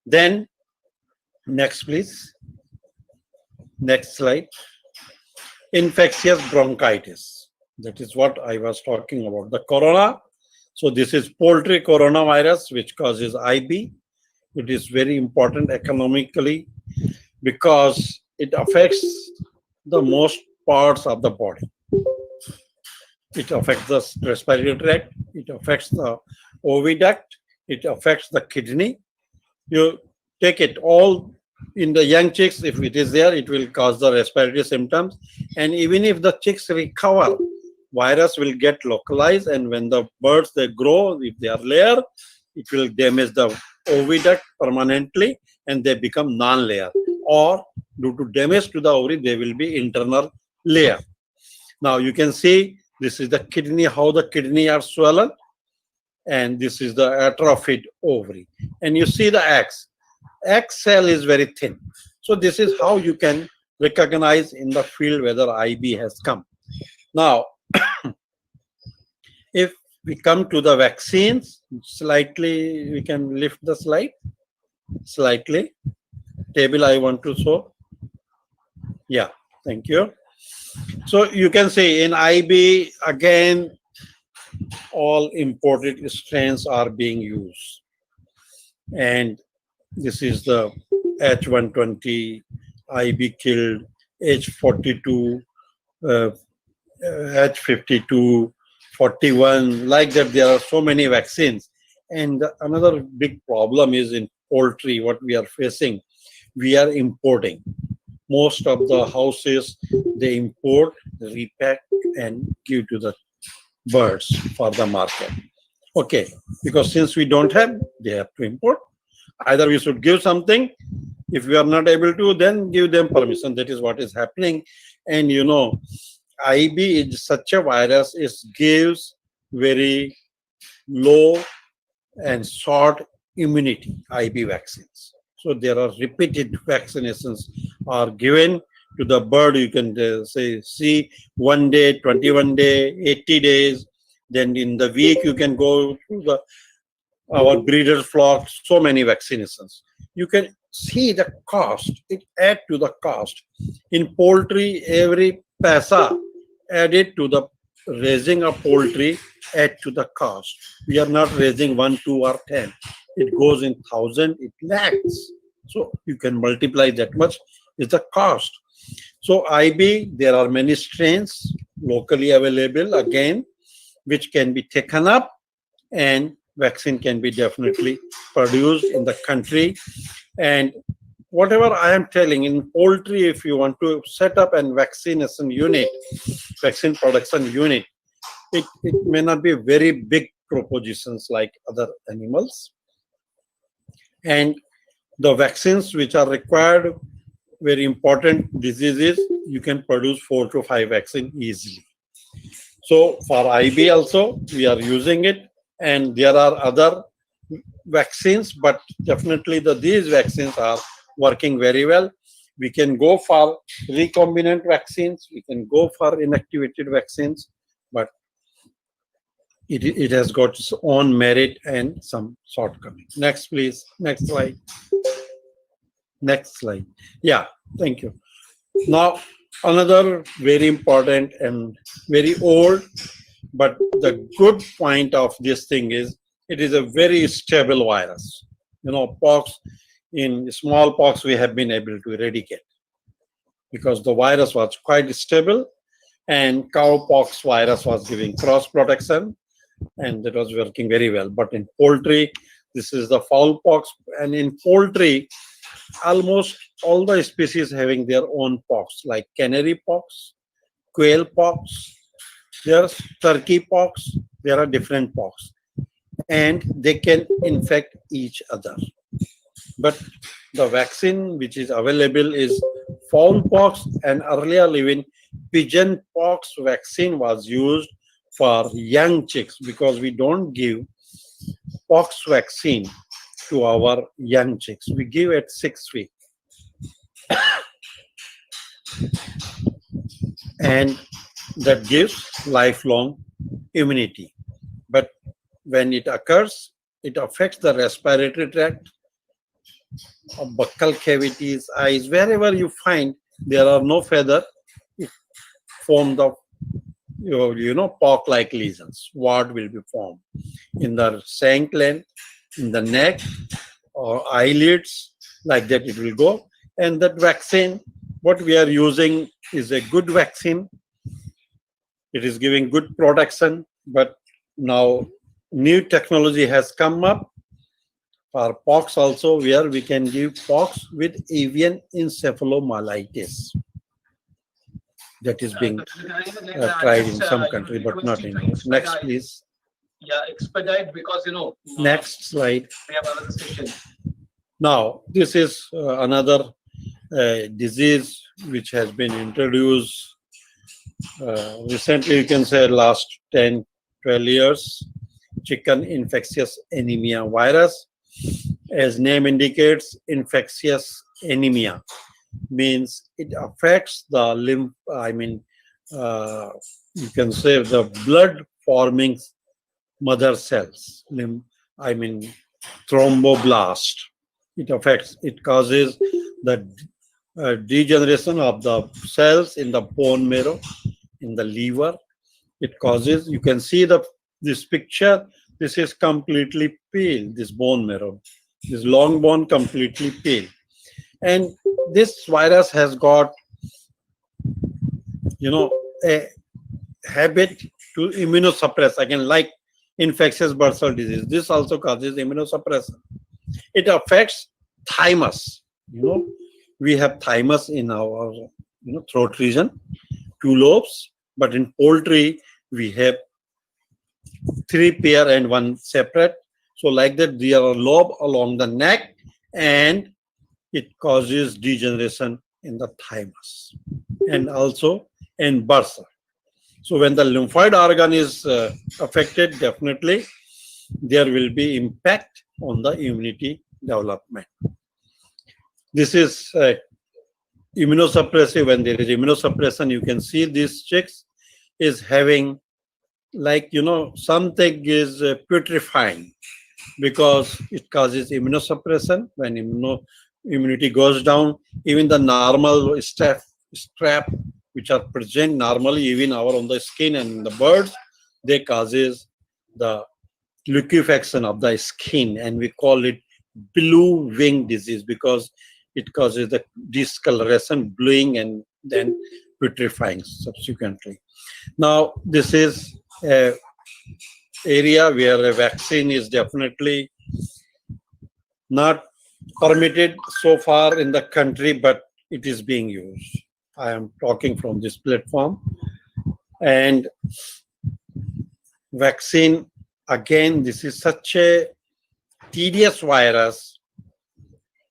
S6: Then next, please. Next slide. Infectious bronchitis. That is what I was talking about. The corona. So this is poultry coronavirus, which causes IB. It is very important economically because it affects the most parts of the body. It affects the respiratory tract, it affects the oviduct, it affects the kidney. You take it all in the young chicks, if it is there, it will cause the respiratory symptoms. And even if the chicks recover, virus will get localized, and when the birds they grow, if they are layer, it will damage the oviduct permanently and they become non-layer, or due to damage to the ovary they will be internal layer. Now you can see this is the kidney, how the kidney are swollen, and this is the atrophied ovary, and you see the egg cell is very thin. So this is how you can recognize in the field whether IB has come. Now if we come to the vaccines, slightly we can lift the slide slightly, table I want to show. Yeah, thank you. So you can see in IB again all imported strains are being used, and this is the H120, IB killed, H42, H52, 41, like that. There are so many vaccines. And another big problem is in poultry, what we are facing. We are importing. Most of the houses, they import, repack, and give to the birds for the market. Okay, because since we don't have, they have to import. Either we should give something. If we are not able to, then give them permission. That is what is happening. And you know, IB is such a virus, it gives very low and short immunity, IB vaccines. So there are repeated vaccinations are given to the bird. You can see 1 day, 21 day, 80 days. Then in the week you can go to our breeders' flock, so many vaccinations. You can see the cost, it add to the cost. In poultry, every paisa added to the raising of poultry add to the cost. We are not raising 1, 2 or 10. It goes in 1,000, it lakhs. So you can multiply that much is the cost. So IB, there are many strains locally available again, which can be taken up, and vaccine can be definitely produced in the country. And whatever I am telling in poultry, if you want to set up a vaccination unit, vaccine production unit, it may not be very big propositions like other animals. And the vaccines which are required, very important diseases, you can produce 4 to 5 vaccines easily. So for IB also, we are using it, and there are other vaccines, but definitely these vaccines are working very well. We can go for recombinant vaccines, we can go for inactivated vaccines, but it has got its own merit and some shortcomings. Next, please. Next slide. Next slide. Yeah, thank you. Now, another very important and very old, but the good point of this thing is it is a very stable virus. You know, pox, in smallpox we have been able to eradicate because the virus was quite stable, and cowpox virus was giving cross protection, and that was working very well. But in poultry, this is the fowl pox, and in poultry, almost all the species having their own pox, like canary pox, quail pox, there's turkey pox, there are different pox, and they can infect each other. But the vaccine which is available is fowl pox, and earlier even pigeon pox vaccine was used for young chicks, because we don't give pox vaccine to our young chicks. We give at 6 weeks. And that gives lifelong immunity. But when it occurs, it affects the respiratory tract, buccal cavities, eyes, wherever you find there are no feather, it forms the pock-like lesions. Wart will be formed in the shank gland, in the neck, or eyelids, like that it will go. And that vaccine, what we are using is a good vaccine. It is giving good protection, but now new technology has come up for pox also, where we can give pox with avian encephalomyelitis. That is being tried in some country, but not in ours. Next, please.
S2: Yeah, expedite, because
S6: Next slide.
S2: we have another session.
S6: Now, this is another disease which has been introduced recently, you can say last 10, 12 years, chicken infectious anemia virus. As name indicates, infectious anemia means it affects the lymph, you can say the blood forming mother cells, thromboblast. It causes the degeneration of the cells in the bone marrow, in the liver. It causes, you can see this picture, this is completely pale, this bone marrow, this long bone completely pale. And this virus has got, a habit to immunosuppress, again, like infectious bursal disease. This also causes immunosuppression. It affects thymus. We have thymus in our throat region, 2 lobes, but in poultry we have 3 pair and 1 separate. So like that, there are lobe along the neck, and it causes degeneration in the thymus and also in bursa. So when the lymphoid organ is affected, definitely there will be impact on the immunity development. This is immunosuppressive. When there is immunosuppression, you can see these chicks is having, like, something is putrefying, because it causes immunosuppression. When immunity goes down, even the normal strap which are present normally even on the skin and the birds, they causes the liquefaction of the skin, and we call it blue wing disease, because it causes the discoloration, bluing, and then putrefying subsequently. Now, this is an area where a vaccine is definitely not permitted so far in the country, but it is being used. I am talking from this platform. And vaccine, again, this is such a tedious virus.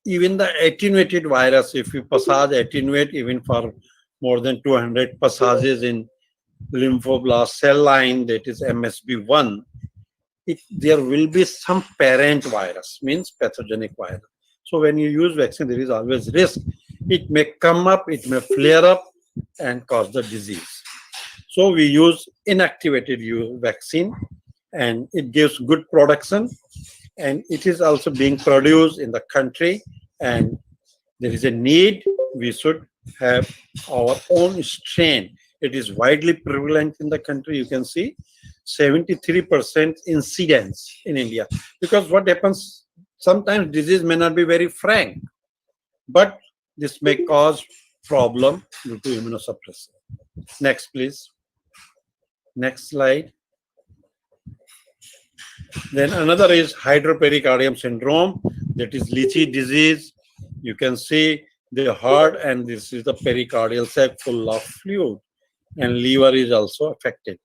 S6: Even the attenuated virus, if you attenuate even for more than 200 passages in lymphoblast cell line, that is MSB1, there will be some parent virus, means pathogenic virus. So when you use vaccine, there is always risk. It may come up, it may flare up and cause the disease. So we use inactivated vaccine, and it gives good production, and it is also being produced in the country, and there is a need. We should have our own strain. It is widely prevalent in the country. You can see 73% incidence in India, because what happens, sometimes disease may not be very frank, but this may cause problem due to immunosuppression. Next, please. Next slide. Then another is hydropericardium syndrome, that is leachy disease. You can see the heart, and this is the pericardial sac full of fluid, and liver is also affected.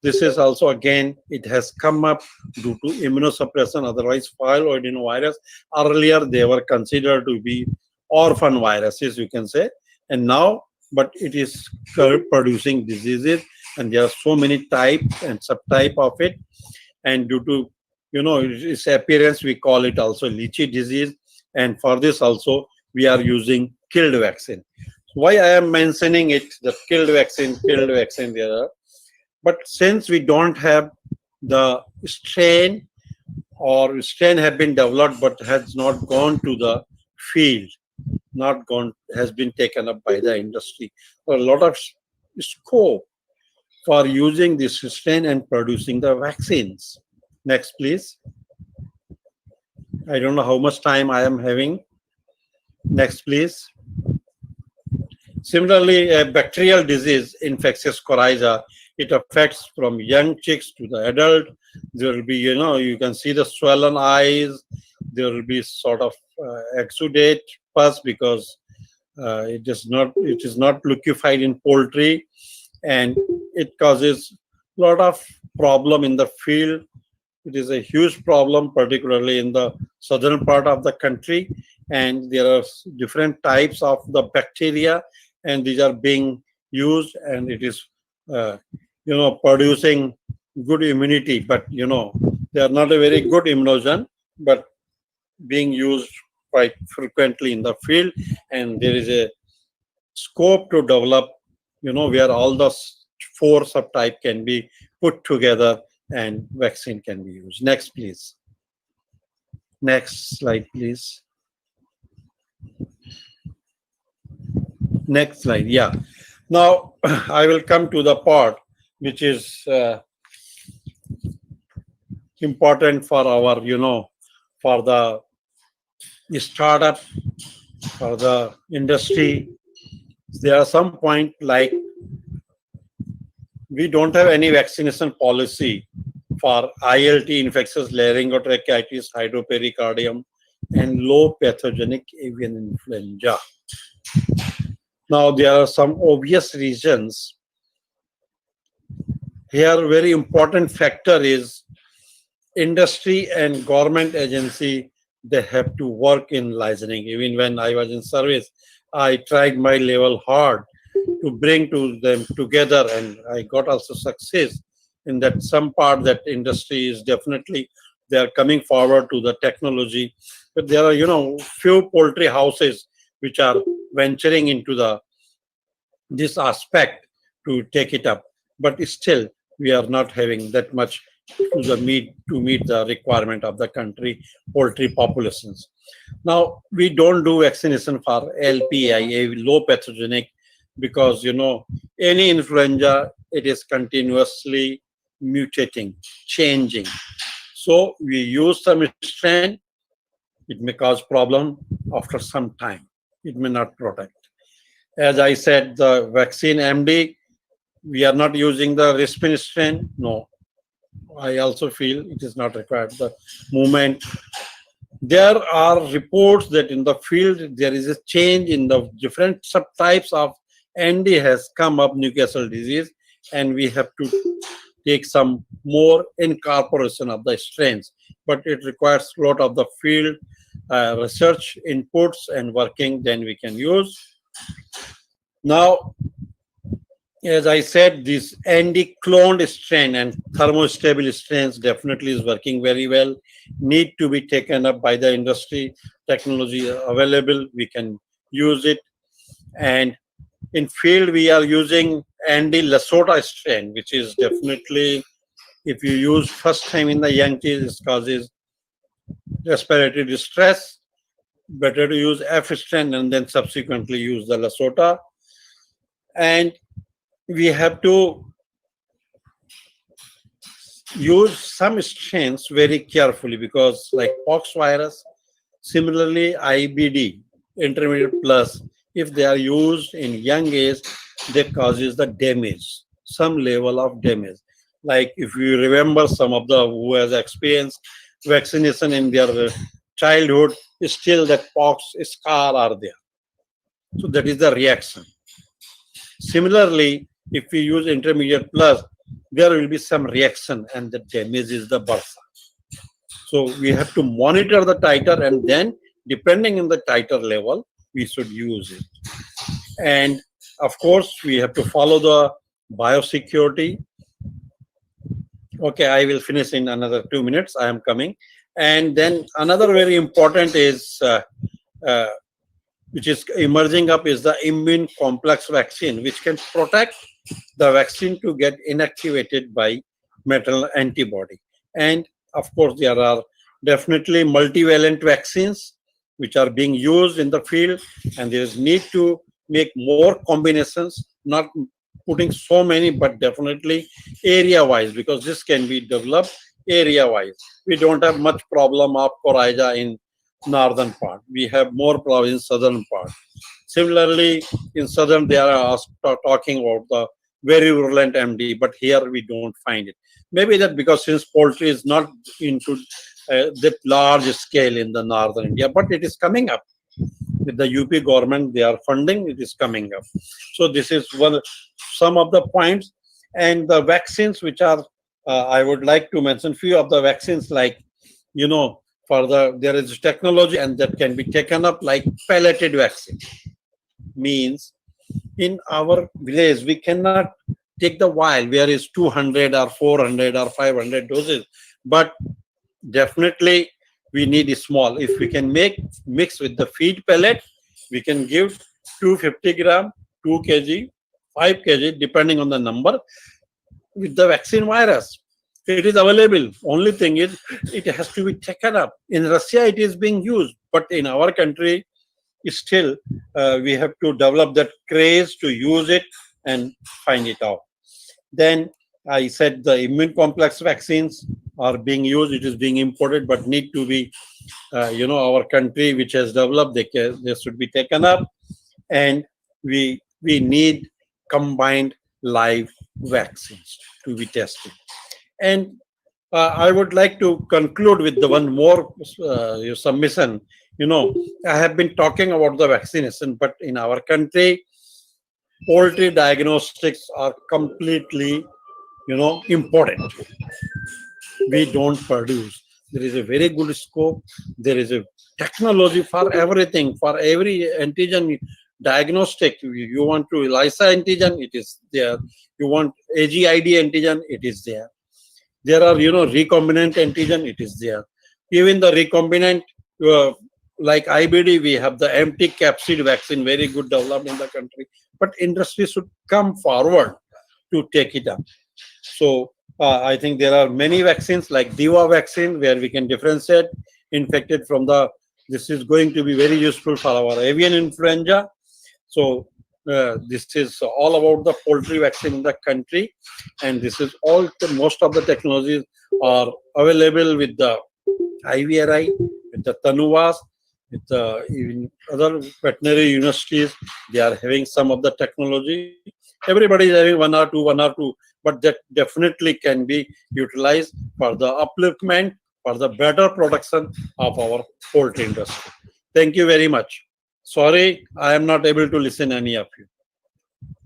S6: This is also, again, it has come up due to immunosuppression. Otherwise, pyeloidinovirus, earlier they were considered to be orphan viruses, you can say, and now, but it is producing diseases, and there are so many types and subtype of it, and due to its appearance, we call it also leachy disease. And for this also we are using killed vaccine. Why I am mentioning it, the killed vaccine there are, but since we don't have the strain, or strain have been developed but has not gone to the field, has been taken up by the industry, so a lot of scope for using this strain and producing the vaccines. Next, please. I don't know how much time I am having. Next, please. Similarly, a bacterial disease, infectious coryza, it affects from young chicks to the adult. There will be, you can see the swollen eyes. There will be sort of exudate pus because it is not liquefied in poultry, and it causes a lot of problem in the field. It is a huge problem, particularly in the southern part of the country, and there are different types of the bacteria, and these are being used, and it is producing good immunity, but they are not a very good immunogen, but being used quite frequently in the field, and there is a scope to develop, where all the four subtype can be put together and vaccine can be used. Next, please. Next slide, please. Next slide. Yeah. Now I will come to the part which is important for our, for the startup, for the industry. There are some point like we don't have any vaccination policy for ILT, infectious laryngotracheitis, hydropericardium, and low pathogenic avian influenza. Now, there are some obvious reasons. Here, very important factor is industry and government agency, they have to work in licensing. Even when I was in service, I tried my level hard to bring to them together, and I got also success in that. Some part that industry is definitely, they are coming forward to the technology, but there are few poultry houses which are venturing into this aspect to take it up, but still we are not having that much to meet the requirement of the country poultry populations. Now we don't do vaccination for LPI, low pathogenic, because any influenza, it is continuously mutating, changing. So we use some strain, it may cause problem after some time, it may not protect. As I said, the vaccine MD, we are not using the Rispin strain. No, I also feel it is not required. The movement, there are reports that in the field there is a change in the different subtypes of ND has come up, Newcastle disease, and we have to take some more incorporation of the strains, but it requires a lot of the field research inputs and working, then we can use. Now, as I said, this ND cloned strain and thermostable strains definitely is working very well, need to be taken up by the industry. Technology available, we can use it. And in field, we are using ND Lesotho strain, which is definitely, if you use first time in the young kids, it causes respiratory distress. Better to use F strain and then subsequently use the Lesotho. And we have to use some strains very carefully, because like pox virus, similarly IBD, intermediate plus, if they are used in young age, they causes the damage, some level of damage. Like if you remember, some of the who has experienced vaccination in their childhood, still that pox scar are there. So that is the reaction. Similarly, if we use intermediate plus, there will be some reaction and the damage is the bursa. So we have to monitor the titer, and then depending on the titer level, we should use it. And of course, we have to follow the biosecurity. Okay, I will finish in another 2 minutes. I am coming. And then another very important is, which is emerging up, is the immune complex vaccine, which can protect the vaccine to get inactivated by maternal antibody. And of course, there are definitely multivalent vaccines which are being used in the field, and there is need to make more combinations, not putting so many, but definitely area-wise, because this can be developed area-wise. We don't have much problem of coryza in northern part. We have more problem in southern part. Similarly, in southern they are talking about the very virulent MD, but here we don't find it. Maybe that because since poultry is not into that large scale in the northern India, but it is coming up. With the UP government, they are funding, it is coming up. So this is some of the points. And the vaccines which are, I would like to mention few of the vaccines, like, you know, there is technology and that can be taken up, like pelleted vaccine. Means in our village, we cannot take the vial where is 200 or 400 or 500 doses, but definitely we need a small. If we can mix with the feed pellet, we can give 250 gram, 2 kg, 5 kg, depending on the number, with the vaccine virus. It is available. Only thing is, it has to be taken up. In Russia, it is being used, but in our country, still we have to develop that craze to use it and find it out. Then I said the immune complex vaccines are being used. It is being imported, but need to be, you know, our country which has developed, they should be taken up, and we need combined live vaccines to be tested. And I would like to conclude with the one more submission. You know, I have been talking about the vaccination, but in our country, poultry diagnostics are completely, you know, important. We don't produce. There is a very good scope. There is a technology for everything, for every antigen diagnostic. You want to ELISA antigen, it is there. You want AGID antigen, it is there. There are, you know, recombinant antigen, it is there. Even the recombinant, like IBD, we have the empty capsid vaccine, very good developed in the country. But industry should come forward to take it up. So I think there are many vaccines like DIVA vaccine, where we can differentiate infected from the, this is going to be very useful for our avian influenza. So this is all about the poultry vaccine in the country, and this is all, most of the technologies are available with the IVRI, with the Tanuvas, with the even other veterinary universities. They are having some of the technology. Everybody is having one or two, but that definitely can be utilized for the upliftment, for the better production of our poultry industry. Thank you very much. Sorry, I am not able to listen any of you.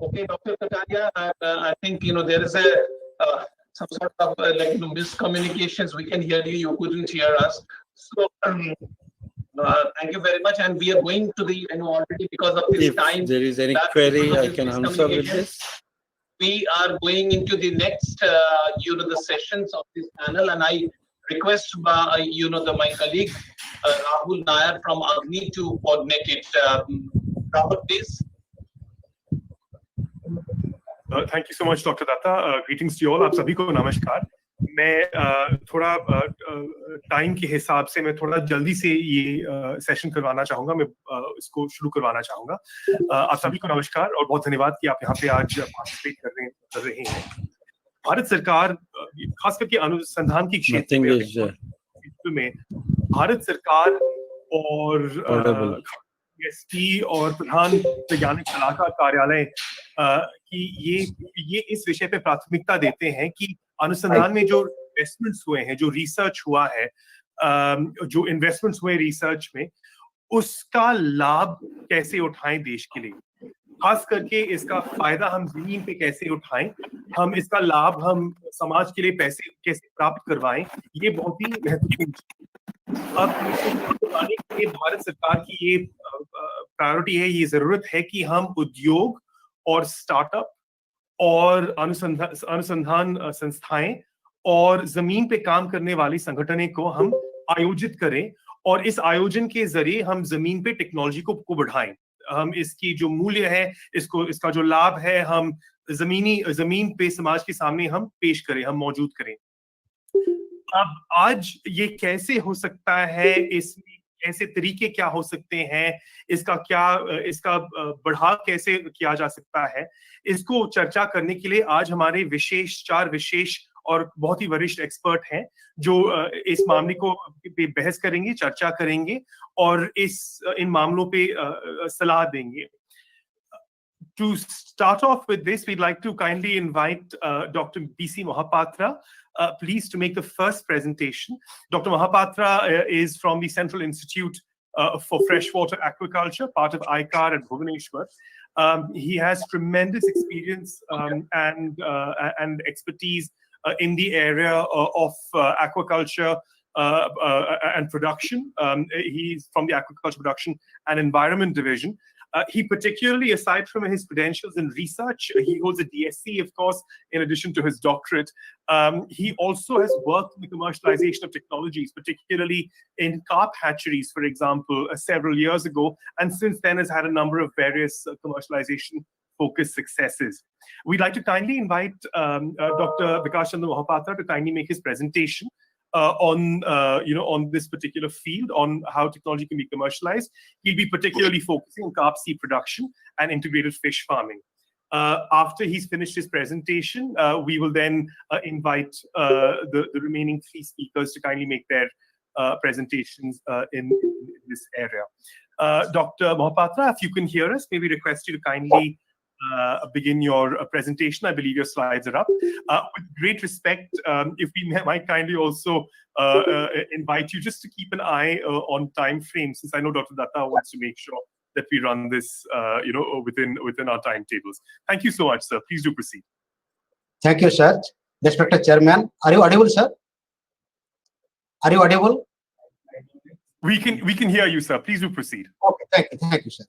S2: Okay, Dr. Kataria, I think, you know, there is a some sort of like, you know, miscommunications. We can hear you, you couldn't hear us. So thank you very much, and we are going to the, you know, already because of this
S6: If
S2: time.
S6: there is any query, I can answer with this.
S2: We are going into the next, you know, the sessions of this panel, and I request, you know, my colleague Rahul Nair from Agni to coordinate it. Rahul, please.
S7: Thank you so much, Dr. Datta. Greetings to you all. आप सभी को नमस्कार. मैं थोड़ा time के हिसाब से मैं थोड़ा जल्दी से ये सेशन करवाना चाहूँगा. मैं इसको शुरू करवाना चाहूँगा. आप सभी को नमस्कार और बहुत धन्यवाद कि आप यहाँ पे आज पार्टिसिपेट कर रहे हैं. भारत सरकार, खास करके अनुसंधान की क्षेत्र में भारत सरकार और ST और प्रधान वैज्ञानिक सलाहकार कार्यालय की ये इस विषय पे प्राथमिकता देते हैं कि अनुसंधान में जो इन्वेस्टमेंट्स हुए हैं, जो रिसर्च हुआ है, जो इन्वेस्टमेंट्स हुए रिसर्च में, उसका लाभ कैसे उठाएं देश के लिए, खास करके इसका फायदा हम जमीन पे कैसे उठाएं, हम इसका लाभ हम समाज के लिए पैसे कैसे प्राप्त करवाएं, ये बहुत ही महत्वपूर्ण है. अब करवाने के लिए भारत सरकार की ये प्रायोरिटी है, ये जरूरत है कि हम उद्योग और स्टार्टअप और अनुसंधान संस्थाएं और जमीन पे काम करने वाली संगठनें को हम आयोजित करें, और इस आयोजन के जरिए हम जमीन पे टेक्नोलॉजी को बढ़ाएं. हम इसकी जो मूल्य है, इसका जो लाभ है, हम जमीन पे समाज के सामने हम पेश करें, हम मौजूद करें. अब आज ये कैसे हो सकता है, इसमें ऐसे तरीके क्या हो सकते हैं, इसका बढ़ाव कैसे किया जा सकता है, इसको चर्चा करने के लिए आज हमारे चार विशेष और बहुत ही वरिष्ठ एक्सपर्ट हैं जो इस मामले को पे बहस करेंगे, चर्चा करेंगे और इन मामलों पे सलाह देंगे. To start off with this, we'd like to kindly invite Dr. B.C. Mohapatra, please, to make the first presentation. Dr. Mohapatra is from the Central Institute for Freshwater Aquaculture, part of ICAR at Bhubaneswar. He has tremendous experience and expertise in the area of aquaculture and production. He's from the Aquaculture Production and Environment Division. He particularly, aside from his credentials in research, he holds a DSc, of course, in addition to his doctorate. He also has worked in the commercialization of technologies, particularly in carp hatcheries, for example, several years ago, and since then has had a number of various commercialization-focused successes. We'd like to kindly invite Dr. Vikas Chandra Mohapatra to kindly make his presentation on this particular field, on how technology can be commercialized. He'll be particularly focusing on carp seed production and integrated fish farming. After he's finished his presentation, we will then invite the remaining 3 speakers to kindly make their presentations in this area. Dr. Mohapatra, if you can hear us, may we request you to kindly begin your presentation. I believe your slides are up. With great respect, if we might kindly also invite you just to keep an eye on time frames, since I know Dr. Datta wants to make sure that we run this, within our timetables. Thank you so much, sir. Please do proceed.
S8: Thank you, sir. Respected Chairman, are you audible, sir? Are you audible?
S7: We can hear you, sir. Please do proceed.
S8: Okay, thank you, sir.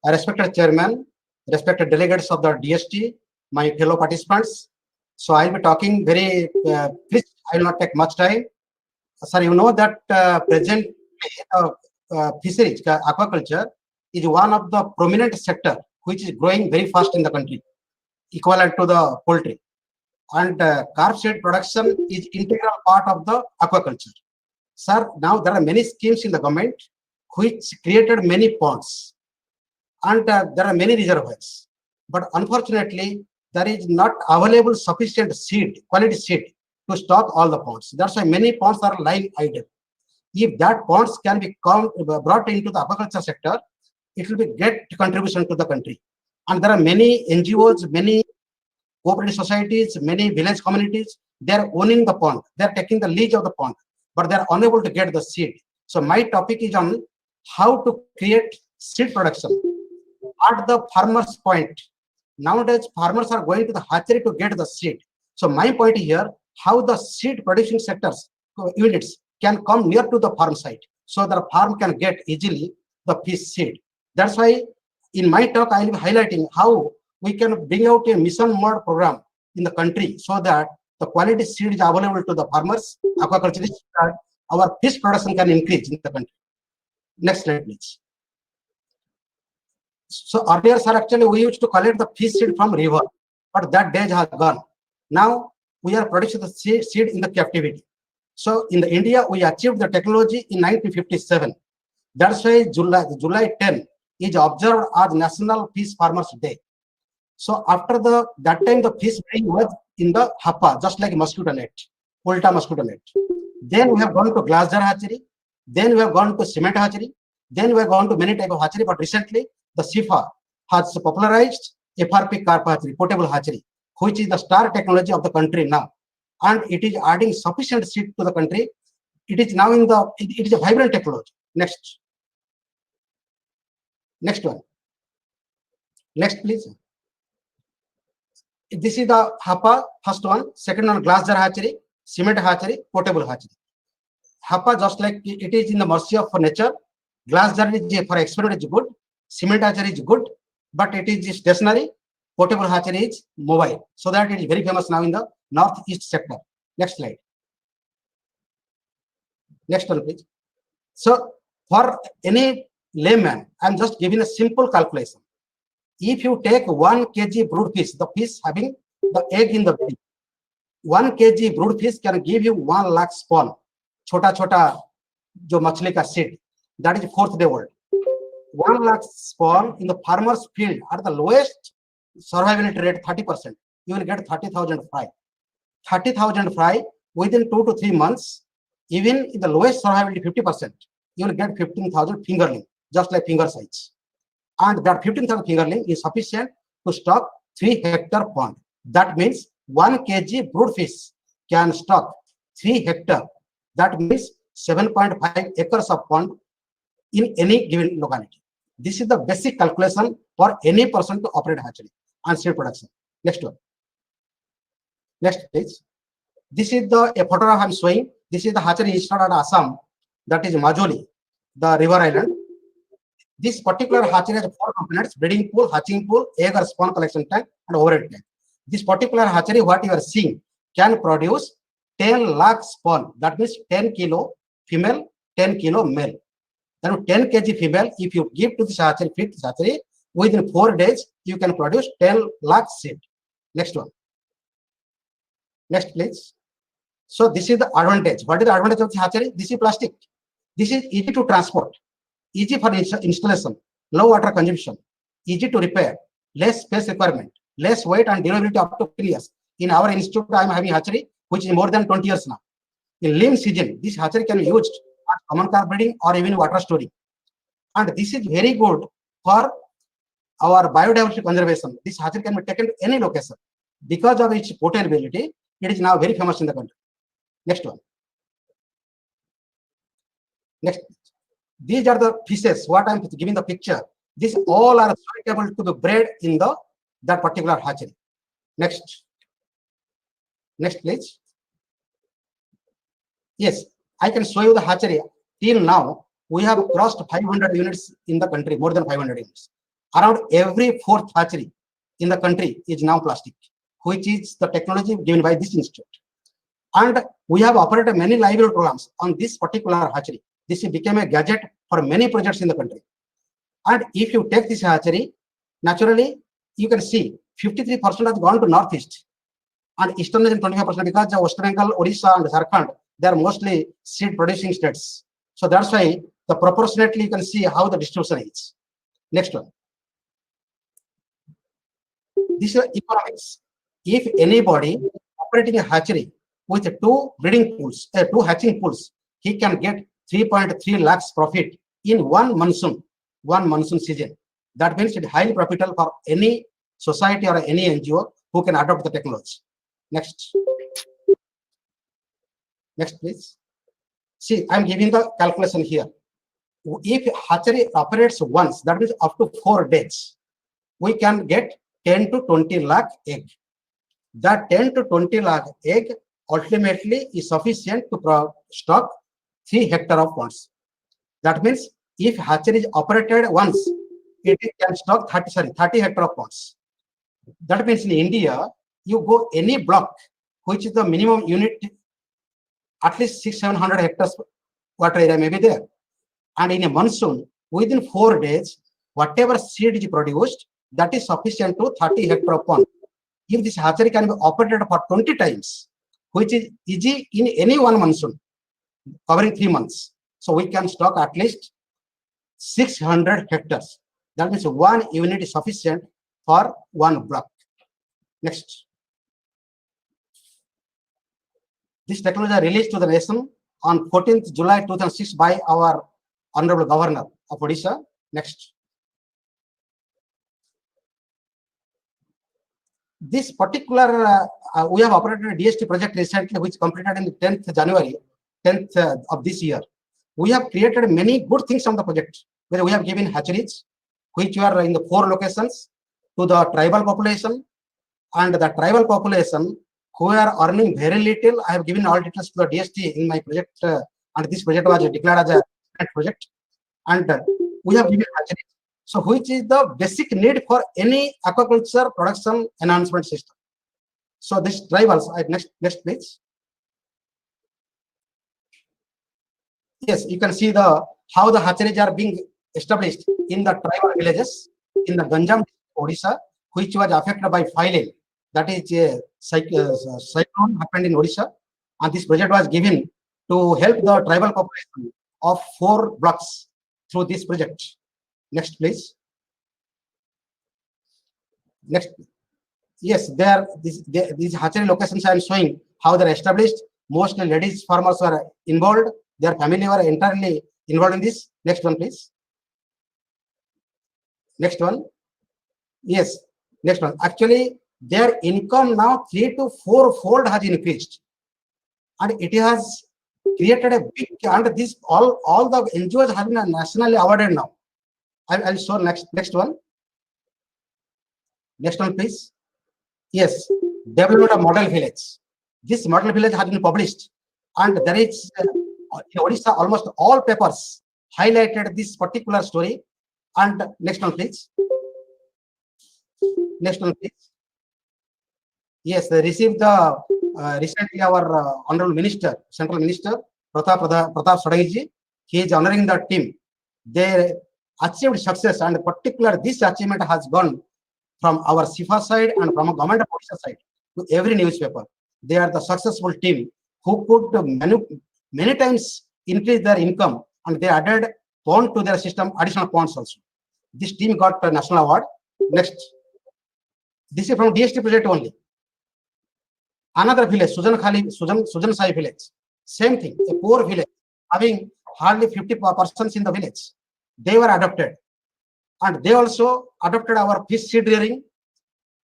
S8: Respected Chairman, respected delegates of the DST, my fellow participants. So I'll be talking very quick. I will not take much time. Sir, you know that presently fisheries, aquaculture is one of the prominent sector which is growing very fast in the country, equivalent to the poultry. And carp seed production is integral part of the aquaculture. Sir, now there are many schemes in the government which created many ponds. And there are many reservoirs, but unfortunately, there is not available sufficient seed, quality seed, to stock all the ponds. That's why many ponds are lying idle. If that ponds can be brought into the aquaculture sector, it will be great contribution to the country. And there are many NGOs, many cooperative societies, many village communities. They are owning the pond. They are taking the lease of the pond, but they are unable to get the seed. So my topic is on how to create seed production at the farmer's point. Nowadays, farmers are going to the hatchery to get the seed. So my point here, how the seed producing sectors, units can come near to the farm site so that the farm can get easily the fish seed. That's why in my talk, I will be highlighting how we can bring out a mission mode program in the country so that the quality seed is available to the farmers, aquaculturists, our fish production can increase in the country. Next slide, please. So earlier, sir, actually we used to collect the fish seed from river, but that days has gone. Now we are producing the seed in the captivity. So in the India, we achieved the technology in 1957. That's why July 10 is observed as National Fish Farmers Day. So after that time, the fish breeding was in the happa, just like mosquito net, ulta mosquito net. Then we have gone to glass jar hatchery. Then we have gone to cement hatchery. Then we have gone to many type of hatchery. But recently, the SIFA has popularized FRP carp hatchery, portable hatchery, which is the star technology of the country now. And it is adding sufficient seed to the country. It is now it is a vibrant technology. Next. Next one. Next, please. This is the happa, first one. Second one, glass jar hatchery, cement hatchery, portable hatchery. Happa, just like it is in the mercy of nature. Glass jar is for experiment is good. Cement hatchery is good, but it is stationary. Portable hatchery is mobile. So that it is very famous now in the northeast sector. Next slide. Next one, please. So for any layman, I'm just giving a simple calculation. If you take 1 kg brood fish, the fish having the egg in the belly, 1 kg brood fish can give you 1 lakh spawn. Chota chota jo machli ka seed. That is 4th day old. 1 lakh spawn in the farmer's field at the lowest survivability rate 30%. You will get 30,000 fry. 30,000 fry within 2 to 3 months, even in the lowest survivability 50%, you will get 15,000 fingerling, just like finger size. And that 15,000 fingerling is sufficient to stock 3-hectare pond. That means 1 kg brood fish can stock 3 hectare. That means 7.5 acres of pond in any given locality. This is the basic calculation for any person to operate hatchery and seed production. Next one. Next please. This is a photograph I'm showing. This is the hatchery installed at Assam, that is Majoli, the river island. This particular hatchery has 4 components: breeding pool, hatching pool, egg or spawn collection tank, and overhead tank. This particular hatchery, what you are seeing, can produce 10 lakh spawn. That means 10 kilo female, 10 kilo male. Then 10 kg female, if you give to this hatchery, feed this hatchery, within 4 days, you can produce 10 lakh seed. Next one. Next, please. So this is the advantage. What is the advantage of the hatchery? This is plastic. This is easy to transport, easy for installation, low water consumption, easy to repair, less space requirement, less weight and durability up to 3 years. In our institute, I am having hatchery, which is more than 20 years now. In lean season, this hatchery can be used for common carp breeding or even water storing. And this is very good for our biodiversity conservation. This hatchery can be taken to any location. Because of its portability, it is now very famous in the country. Next one. Next. These are the fishes, what I'm giving the picture. These all are suitable to be bred in that particular hatchery. Next. Next, please. Yes, I can show you the hatchery. Till now, we have crossed 500 units in the country, more than 500 units. Around every 4th hatchery in the country is now plastic, which is the technology given by this institute. And we have operated many livelihood programs on this particular hatchery. This became a gadget for many projects in the country. And if you take this hatchery, naturally, you can see 53% has gone to Northeast and Eastern is 25%, because the West Bengal, Odisha, and Jharkhand, they are mostly seed producing states. So that's why the proportionately you can see how the distribution is. Next one. This is economics. If anybody operating a hatchery with 2 breeding pools, 2 hatching pools, he can get 3.3 lakhs profit in one monsoon season. That means it's highly profitable for any society or any NGO who can adopt the technology. Next. Next, please. See, I'm giving the calculation here. If hatchery operates once, that means up to 4 days, we can get 10 to 20 lakh egg. That 10 to 20 lakh egg ultimately is sufficient to stock 3 hectare of ponds. That means if hatchery is operated once, it can stock 30 hectare of ponds. That means in India, you go any block, which is the minimum unit, at least 600-700 hectares water area may be there. And in a monsoon, within 4 days, whatever seed is produced, that is sufficient to 30 hectare of pond. If this hatchery can be operated for 20 times, which is easy in any one monsoon, covering 3 months. So we can stock at least 600 hectares. That means 1 unit is sufficient for 1 block. Next. This technology is released to the nation on 14th July 2006 by our Honorable Governor of Odisha. Next. This particular, we have operated a DST project recently, which completed in the 10th January, 10th of this year. We have created many good things on the project, where we have given hatcheries, which are in the 4 locations, to the tribal population, and the tribal population who are earning very little. I have given all details to the DST in my project, and this project was declared as a project. And we have given hatcheries. So which is the basic need for any aquaculture production enhancement system. So this tribals, next please. Yes, you can see how the hatcheries are being established in the tribal villages in the Ganjam, Odisha, which was affected by Phylel. That is a cyclone happened in Odisha, and this project was given to help the tribal population of 4 blocks through this project. Next, please. Next. Yes, these hatchery locations I am showing how they're established. Mostly ladies farmers were involved. Their family were entirely involved in this. Next one, please. Next one. Yes, next one. Actually, their income now 3 to 4-fold has increased, and it has created a big. And this all the NGOs have been nationally awarded now. I'll show next one. Next one, please. Yes, development of model village. This model village has been published, and there is in Odisha almost all papers highlighted this particular story. And next one, please. Next one, please. Yes, they received the recently our honorable minister, central minister Pratap Sadaiji. He is honoring the team. They achieved success, and particular this achievement has gone from our SIFA side and from a government of Odisha side to every newspaper. They are the successful team who could many times increase their income, and they added pond to their system, additional ponds also. This team got a national award. Next. This is from DST project only. Another village, Sujan Sai village. Same thing, a poor village having hardly 50 persons in the village. They were adopted, and they also adopted our fish seed rearing,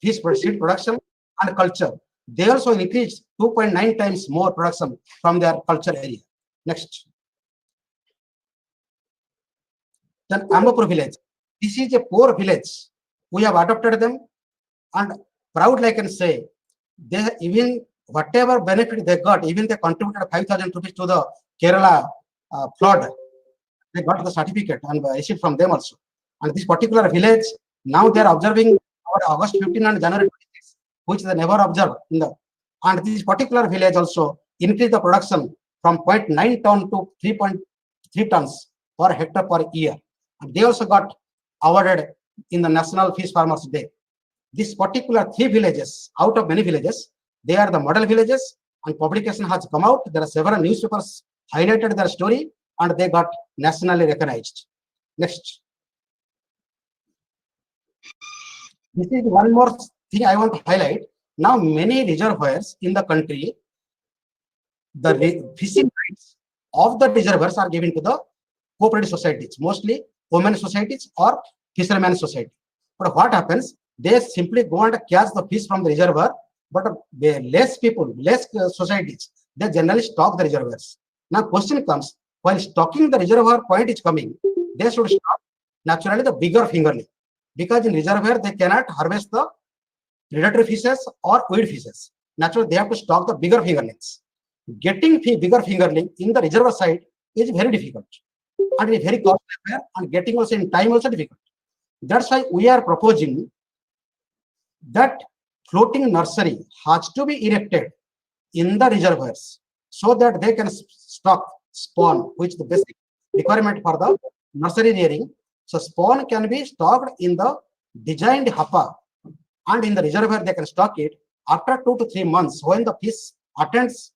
S8: fish seed production and culture. They also increased 2.9 times more production from their culture area. Next. Then Ambapur village. This is a poor village. We have adopted them, and proudly I can say, they even whatever benefit they got, even they contributed 5,000 rupees to the Kerala flood. They got the certificate and received from them also. And this particular village, now they are observing our August 15 and January 26, which they never observed in the. And this particular village also increased the production from 0.9 ton to 3.3 tons per hectare per year. And they also got awarded in the National Fish Farmers Day. This particular 3 villages, out of many villages, they are the model villages, and publication has come out. There are several newspapers highlighted their story, and they got nationally recognized. Next. This is one more thing I want to highlight. Now, many reservoirs in the country, the fishing rights of the reservoirs are given to the cooperative societies, mostly women societies or fishermen society. But what happens? They simply go and catch the fish from the reservoir, but less people, less societies, they generally stock the reservoirs. Now, question comes, while stocking the reservoir point is coming, they should stock naturally the bigger fingerling, because in reservoir they cannot harvest the predatory fishes or weed fishes. Naturally, they have to stock the bigger fingerlings. Getting bigger fingerling in the reservoir side is very difficult, and it is very costly, and getting also in time also difficult. That's why we are proposing that floating nursery has to be erected in the reservoirs so that they can stock spawn, which is the basic requirement for the nursery rearing. So spawn can be stocked in the designed hopper, and in the reservoir they can stock it. After 2 to 3 months, when the fish attains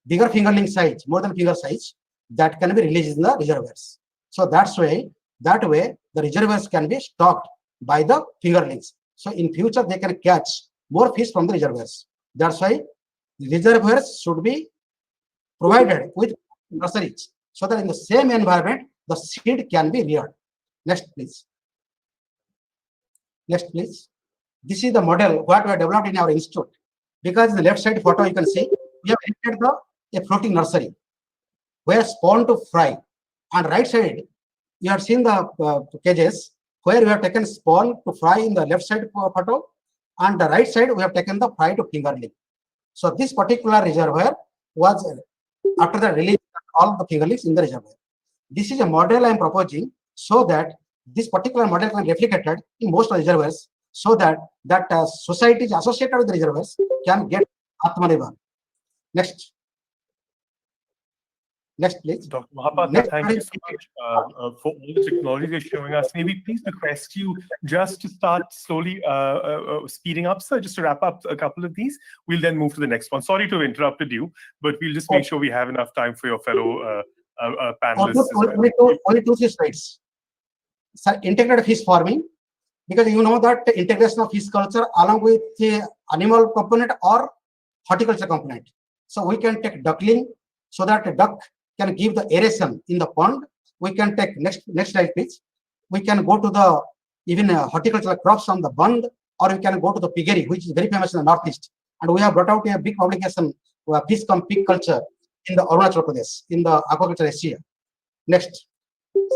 S8: bigger fingerling size, more than finger size, that can be released in the reservoirs. So that way the reservoirs can be stocked by the fingerlings. So in future they can catch more fish from the reservoirs. That's why reservoirs should be provided with nurseries, so that in the same environment the seed can be reared. Next, please. Next, please. This is the model what we have developed in our institute. Because in the left side photo you can see we have created a floating nursery where spawn to fry, and right side you have seen the cages where we have taken spawn to fry in the left side photo, and the right side we have taken the fry to fingerling. So this particular reservoir was after the release all the fingerlings in the reservoir. This is a model I am proposing, so that this particular model can be replicated in most reservoirs, so that societies associated with the reservoirs can get Atma Nirbhar. Next. Next, please.
S7: Dr. Mahapatra, thank you so much for all the technology you're showing us. May we please request you just to start slowly speeding up, sir, just to wrap up a couple of these. We'll then move to the next one. Sorry to have interrupted you, but we'll just make sure we have enough time for your fellow panelists.
S8: Only 2-3 slides. So, integrated fish farming, because you know that integration of fish culture along with the animal component or horticulture component. So we can take duckling so that the duck can give the aeration in the pond. We can take next slide, please. We can go to the even horticultural crops on the bund, or we can go to the piggery, which is very famous in the Northeast. And we have brought out a big publication, fish cum pig culture in the Arunachal Pradesh, in the aquaculture STI. Next,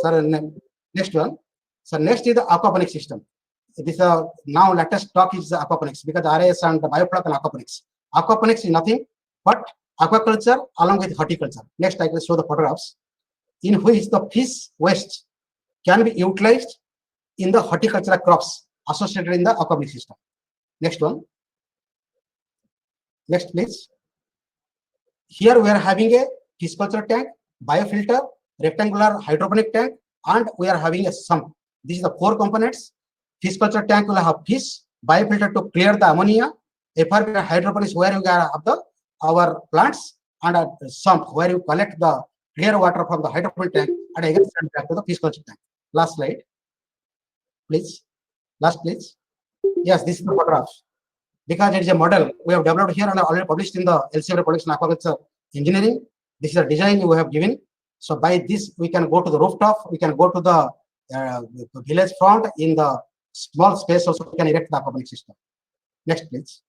S8: sir, next one. So next is the aquaponics system. This now latest talk is the aquaponics, because RAS and the biofloc and aquaponics. Aquaponics is nothing but aquaculture along with horticulture. Next, I will show the photographs in which the fish waste can be utilized in the horticultural crops associated in the aquaponics system. Next one. Next, please. Here we are having a fish culture tank, biofilter, rectangular hydroponic tank, and we are having a sump. These are the 4 components. Fish culture tank will have fish, biofilter to clear the ammonia, FRP hydroponics where you have our plants, and a sump where you collect the clear water from the hydroponic tank and again send back to the fish culture tank. Last slide, please. Last, please. Yes, this is the photographs. Because it is a model we have developed here and already published in the LCA Production Aquaculture Engineering. This is a design we have given. So by this, we can go to the rooftop, we can go to the village front in the small space, also we can erect the aquaponics system. Next, please.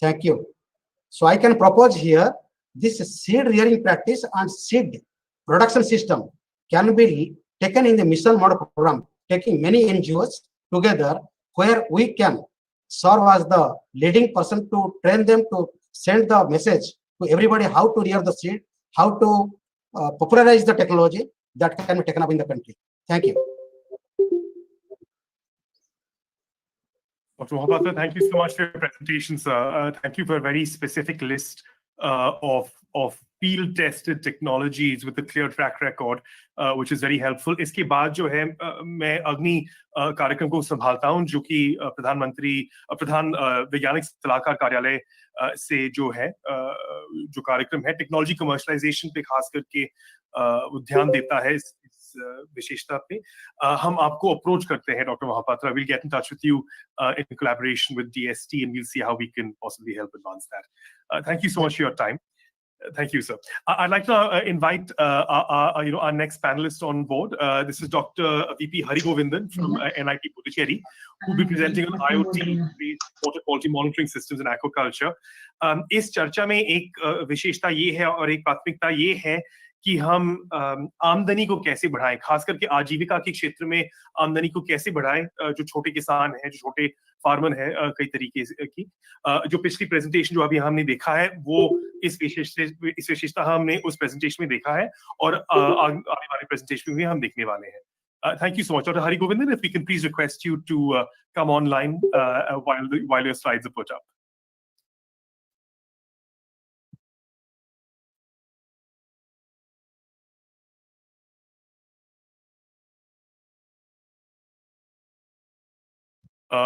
S8: Thank you. So I can propose here this seed rearing practice and seed production system can be taken in the mission model program, taking many NGOs together, where we can serve as the leading person to train them to send the message to everybody how to rear the seed, how to popularize the technology that can be taken up in the country. Thank you.
S7: Dr. Mohapatra, thank you so much for your presentation, sir. Thank you for a very specific list of field-tested technologies with a clear track record, which is very helpful. इसके बाद जो है मैं अग्नि कार्यक्रम को संभालता हूँ, जो कि प्रधान वैज्ञानिक सलाहकार कार्यालय से जो है जो कार्यक्रम है टेक्नोलॉजी कमर्शलाइजेशन पे खास करके ध्यान देता है इस विशेषता पे हम आपको अप्रोच करते हैं doctor Mahapatra. We'll get in touch with you in collaboration with DST and we'll see how we can possibly help advance that. Thank you so much for your time. Thank you, sir. I'd like to invite our next panelist on board. This is Dr. VP Harigovindan from NIT Puducherry, who will be presenting on IoT-based water quality monitoring systems in aquaculture. इस चर्चा में एक विशेषता ये है और एक प्राथमिकता ये है कि हम आमदनी को कैसे बढ़ाएं, खास करके आजीविका के क्षेत्र में आमदनी को कैसे बढ़ाएं. जो छोटे किसान हैं, जो छोटे फार्मर हैं, कई तरीके की जो पिछली प्रेजेंटेशन जो अभी हमने देखा है वो इस विशेषता हमने उस प्रेजेंटेशन में देखा है और आने वाले प्रेजेंटेशन में हम देखने वाले हैं. Thank you so much, Dr. Harigovindan. If we can please request you to come online while your slides are put up.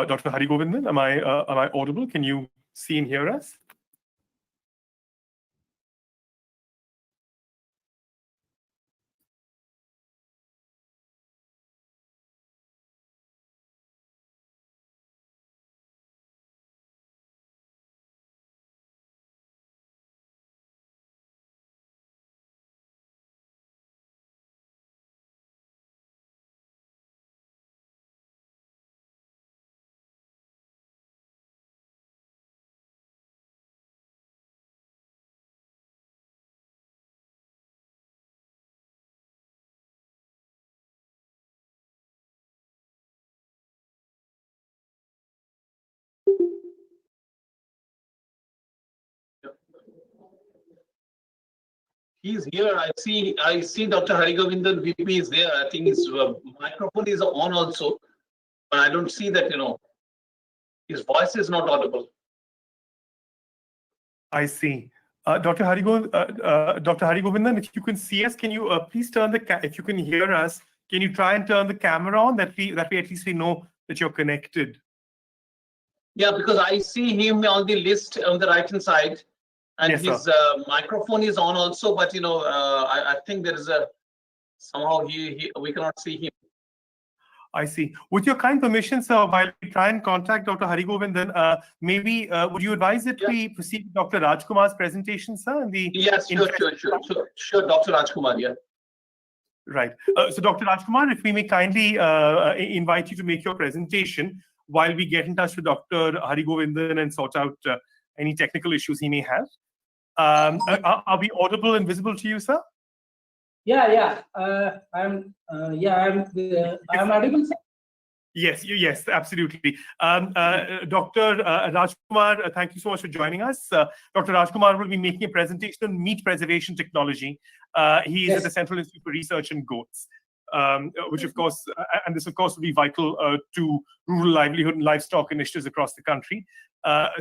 S7: Dr. Harigovindan, am I audible? Can you see and hear us?
S2: He's here. I see Dr. Harigovindan VP is there. I think his microphone is on also, but I don't see that, his voice is not audible.
S7: I see. Dr. Harigovindan, if you can see us, can you please turn if you can hear us, can you try and turn the camera on that we at least we know that you're connected?
S2: Yeah, because I see him on the list on the right hand side. And yes, his microphone is on also, but I think there is somehow we cannot see him.
S7: I see. With your kind permission, sir, while we try and contact Dr. Harigovindan, maybe would you advise that we proceed with Dr. Rajkumar's presentation, sir? In the
S2: Yes, sure, Dr. Rajkumar, yeah.
S7: Right. So, Dr. Rajkumar, if we may kindly invite you to make your presentation while we get in touch with Dr. Harigovindan and sort out any technical issues he may have. Are we audible and visible to you, sir?
S9: Yeah. I'm audible, sir.
S7: Yes, absolutely. Dr. Rajkumar, thank you so much for joining us. Dr. Rajkumar will be making a presentation on meat preservation technology. He is at the Central Institute for Research in Goats, which of course, and this of course will be vital to rural livelihood and livestock initiatives across the country.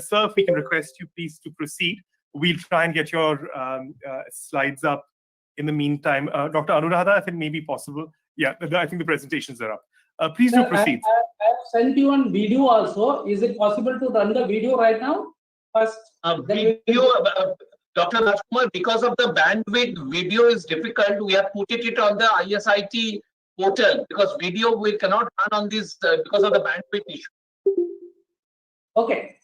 S7: Sir, if we can request you please to proceed. We'll try and get your slides up in the meantime. Dr. Anuradha, if it may be possible. Yeah, I think the presentations are up. Please do proceed.
S9: I have sent you on video also. Is it possible to run the video right now? First,
S2: video, Dr. Rajkumar, because of the bandwidth, video is difficult. We have put it on the ISIT portal because video we cannot run on this because of the bandwidth issue.
S9: Okay,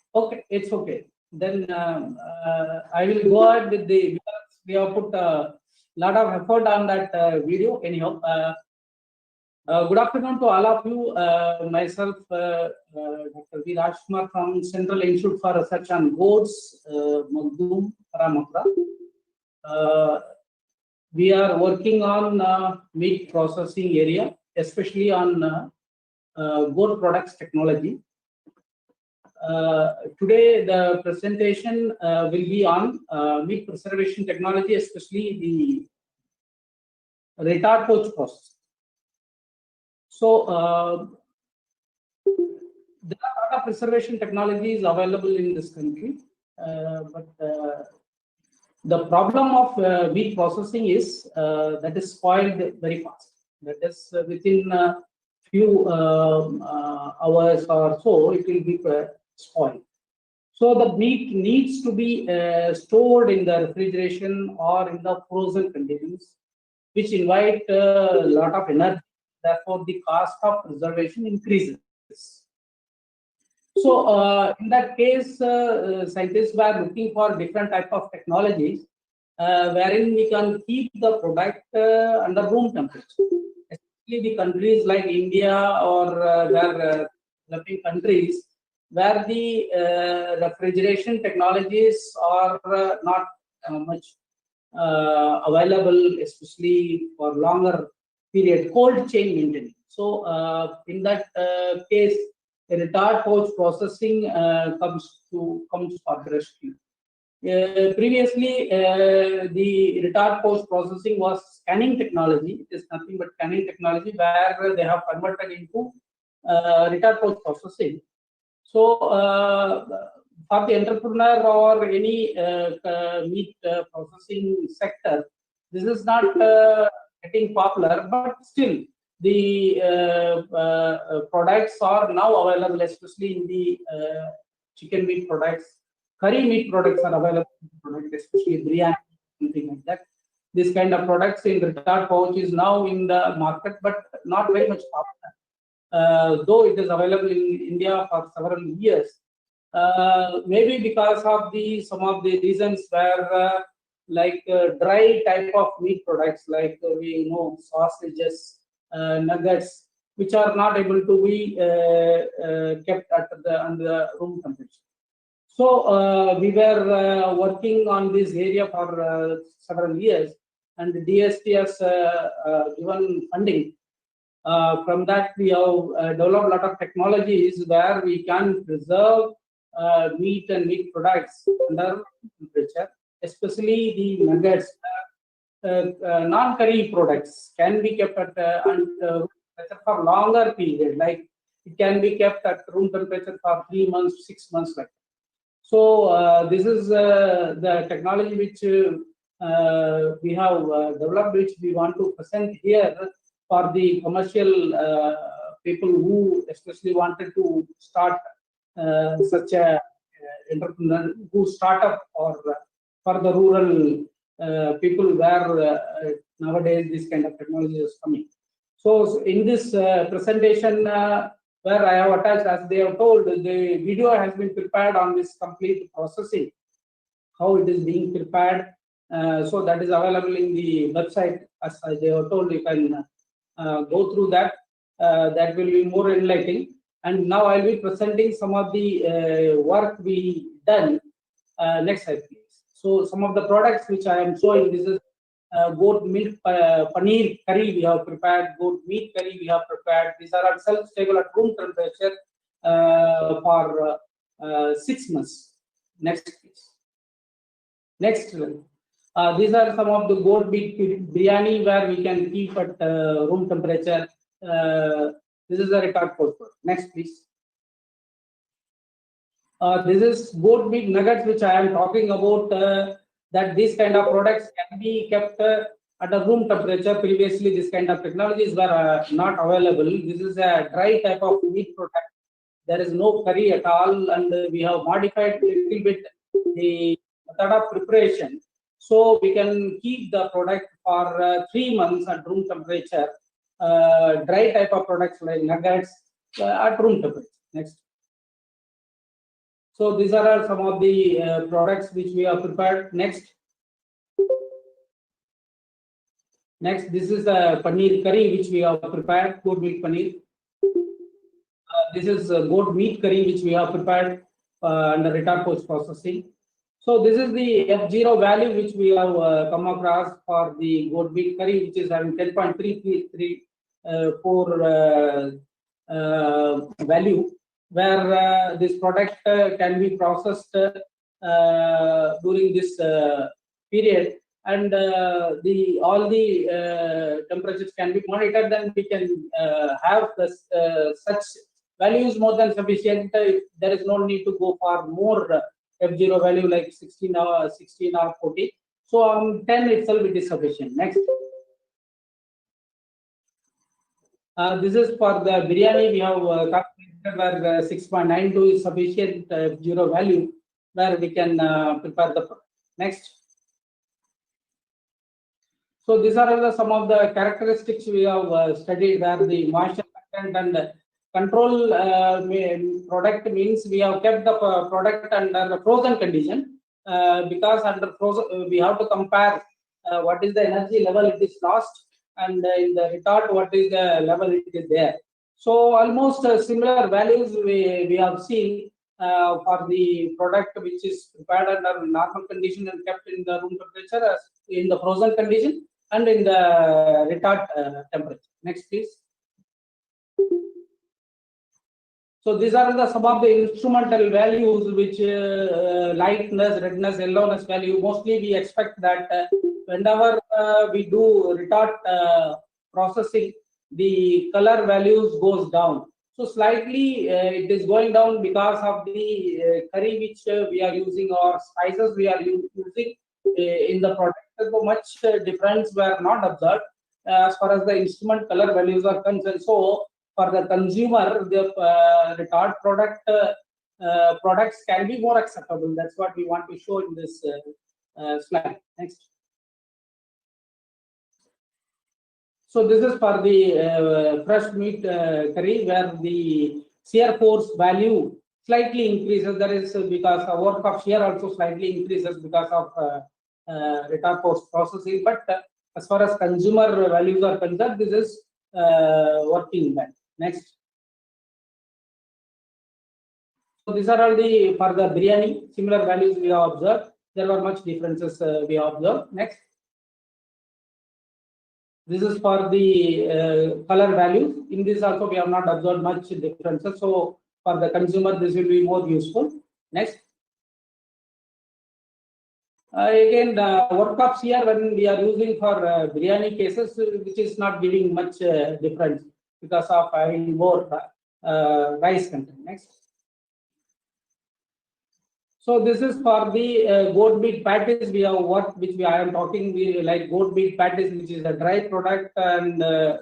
S9: it's okay. Then I will go ahead with the, because we have put a lot of effort on that video. Anyhow, good afternoon to all of you. Myself, Dr. V. Rajkumar from Central Institute for Research on Goats, Magdoom, Paramapura. We are working on meat processing area, especially on goat products technology. Today, the presentation will be on meat preservation technology, especially the retard pouch process. So, there are a lot of preservation technologies available in this country, but the problem of meat processing is that is spoiled very fast. That is within a few hours or so, it will be spoiled. So the meat needs to be stored in the refrigeration or in the frozen conditions, which invite a lot of energy. Therefore, the cost of preservation increases. So, in that case, scientists were looking for different type of technologies wherein we can keep the product under room temperature. Especially the countries like India or where developing countries where the refrigeration technologies are not much available, especially for longer period, cold chain maintenance. So in that case, the retard pouch processing comes for the rescue. Previously, the retard pouch processing was scanning technology. It is nothing but scanning technology where they have converted into retard pouch processing. So for the entrepreneur or any meat processing sector, this is not getting popular, but still the products are now available, especially in the chicken meat products. Curry meat products are available, especially biryani, something like that. This kind of products in retard pouch is now in the market, but not very much popular. Though it is available in India for several years, maybe because of some of the reasons where like dry type of meat products, like we know sausages, nuggets, which are not able to be kept under room temperature. So we were working on this area for several years, and the DST has given funding. From that, we have developed a lot of technologies where we can preserve meat and meat products under temperature, especially the nuggets. Non-curry products can be kept at room temperature for longer period, like it can be kept at room temperature for 3 months, 6 months, like that. So this is the technology which we have developed, which we want to present here for the commercial people who especially wanted to start such a entrepreneur who start up, or for the rural people where nowadays this kind of technology is coming. So in this presentation, where I have attached, as they have told, the video has been prepared on this complete processing, how it is being prepared. So that is available in the website. As they have told, you can go through that. That will be more enlightening. And now I'll be presenting some of the work we done. Next slide, please. So some of the products which I am showing, this is goat milk paneer curry we have prepared, goat meat curry we have prepared. These are self-stable at room temperature for 6 months. Next, please. Next, these are some of the goat meat biryani where we can keep at room temperature. This is a record code. Next, please. This is goat meat nuggets, which I am talking about. That these kind of products can be kept at a room temperature. Previously, this kind of technologies were not available. This is a dry type of meat product. There is no curry at all, and we have modified a little bit the method of preparation, so we can keep the product for 3 months at room temperature. Dry type of products like nuggets at room temperature. Next. So these are some of the products which we have prepared. Next. Next, this is the paneer curry which we have prepared, goat meat paneer. This is goat meat curry which we have prepared under retard post processing. So this is the F0 value which we have come across for the goat meat curry, which is having 10.334 value, where this product can be processed during this period, and all the temperatures can be monitored. Then we can have this, such values more than sufficient. There is no need to go for more F0 value like 16 or 14. So 10 itself it is sufficient. Next. This is for the biryani. We have calculated where 6.92 is sufficient F0 value, where we can prepare the product. Next. So these are some of the characteristics we have studied, where the moisture content and control product means we have kept the product under the frozen condition, because under frozen we have to compare what is the energy level it is lost, and in the retard what is the level it is there. So almost similar values we have seen for the product which is prepared under normal condition and kept in the room temperature, as in the frozen condition and in the retard temperature. Next, please. So these are some of the instrumental values which lightness, redness, yellowness value. Mostly we expect that whenever we do retard processing, the color values goes down. So slightly it is going down because of the curry which we are using, or spices we are using in the product. So much difference were not observed as far as the instrument color values are concerned. So for the consumer, the retard products can be more acceptable. That's what we want to show in this slide. Next. So this is for the fresh meat curry, where the shear force value slightly increases. That is because the work of shear also slightly increases because of retard post processing. But as far as consumer values are concerned, this is working well. Next. So these are all the for the biryani. Similar values we have observed. There were much differences we have observed. Next. This is for the color values. In this also we have not observed much differences. So for the consumer, this will be more useful. Next. Again, the work of shear when we are using for biryani cases, which is not giving much difference because of having more rice content. Next. So this is for the goat meat patties. We have worked, which I am talking, we like goat meat patties, which is a dry product, and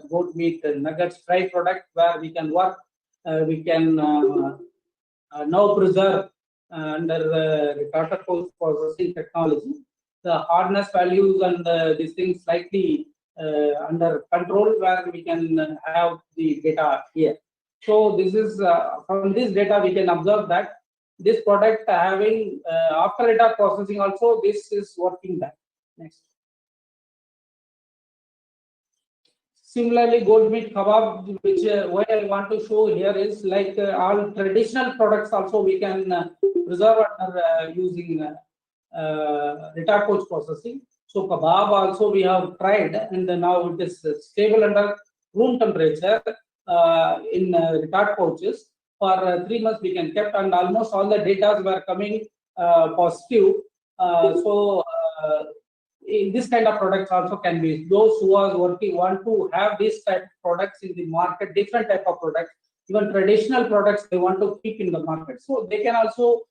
S9: goat meat nuggets dry product, where we can work. We can now preserve under the retarded post processing technology. The hardness values and these things slightly under control, where we can have the data here. So this is from this data we can observe that this product having after data processing also this is working back. Next. Similarly, gold meat kebab, which what I want to show here is like all traditional products also we can preserve under using retard pouch processing. So kebab also we have tried, and now it is stable under room temperature in retard pouches. For 3 months we can kept, and almost all the data were coming positive. This kind of products also can be, those who are working want to have this type of products in the market, different type of products, even traditional products they want to keep in the market. So they can also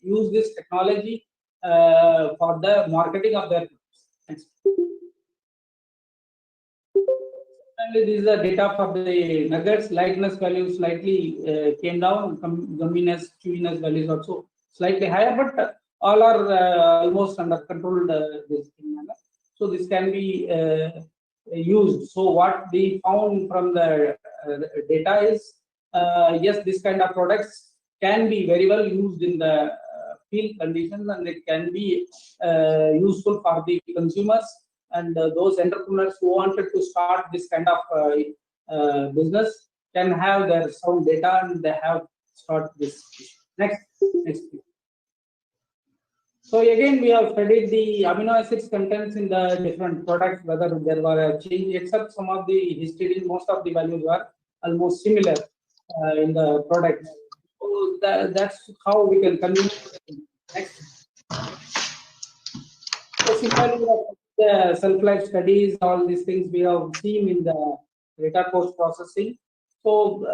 S9: use this technology for the marketing of their products. Thanks. This is the data for the nuggets. Lightness value slightly came down, gumminess, chewiness values also slightly higher, but all are almost under controlled this thing. So this can be used. So what we found from the data is yes, this kind of products can be very well used in the field conditions, and it can be useful for the consumers and those entrepreneurs who wanted to start this kind of business can have their sound data and they have start this. Next please. So again, we have studied the amino acids contents in the different products, whether there were a change, except some of the histidine, most of the values were almost similar in the product. So that's how we can convince. Next. So similarly, the self-life studies, all these things we have seen in the data post processing. So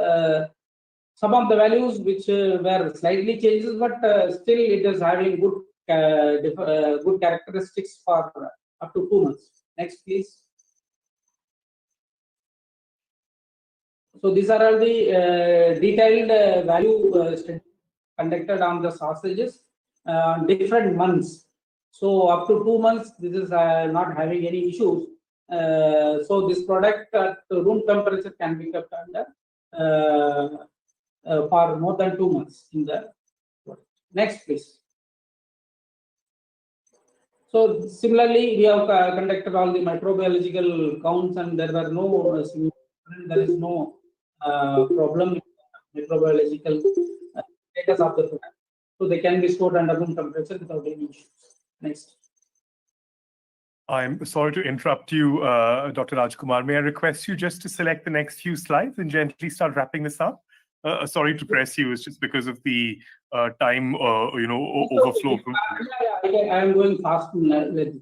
S9: some of the values which were slightly changes, but still it is having good good characteristics for up to 2 months. Next, please. So these are all the detailed value studies conducted on the sausages different months. So up to 2 months, this is not having any issues. So this product at room temperature can be kept under for more than 2 months in the product. Next, please. So similarly, we have conducted all the microbiological counts, and there were no there is no problem with microbiological status of the product. So they can be stored under room temperature without any issues. Next.
S7: I'm sorry to interrupt you, Dr. Rajkumar. May I request you just to select the next few slides and gently start wrapping this up? Sorry to press you. It's just because of the time, overflow.
S9: Yeah, I am going fast with this.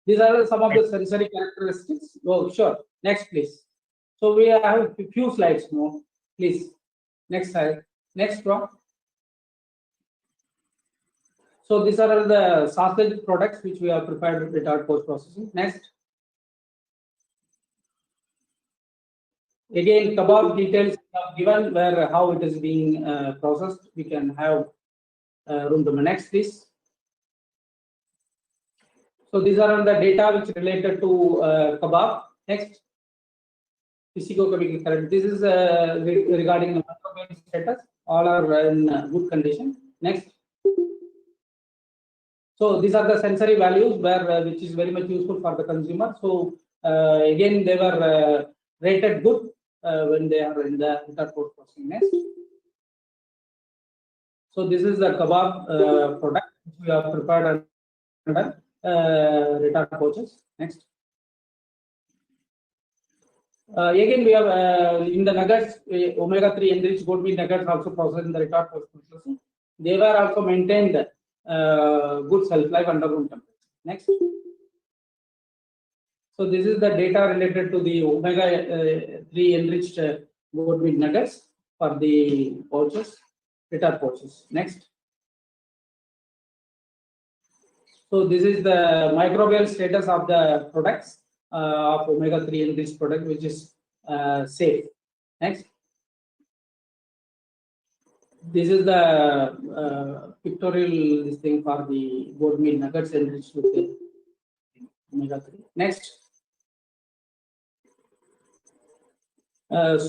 S9: These are some of the sensory characteristics. Oh, sure. Next, please. So we have a few slides more. Please. Next slide. Next one. So these are all the sausage products which we have prepared with our post processing. Next. Again, kebab details are given where how it is being processed. We can have room to the next, please. So these are all the data which related to kebab. Next. Physicochemical current. This is regarding the microbial status. All are in good condition. Next. So these are the sensory values where which is very much useful for the consumer. So again, they were rated good when they are in the post processing. Next. So this is the kebab product which we have prepared under retard pouches. Next. Again, we have in the nuggets, omega-3 enriched goat meat nuggets also processed in the retard pouch processing. They were also maintained good shelf life under room temperature. Next. So this is the data related to the omega-3 enriched goat meat nuggets for the pouches, retard pouches. Next. So this is the microbial status of the products of omega-3 enriched product, which is safe. Next. This is the pictorial this thing for the goat meat nuggets enriched with the omega-3. Next.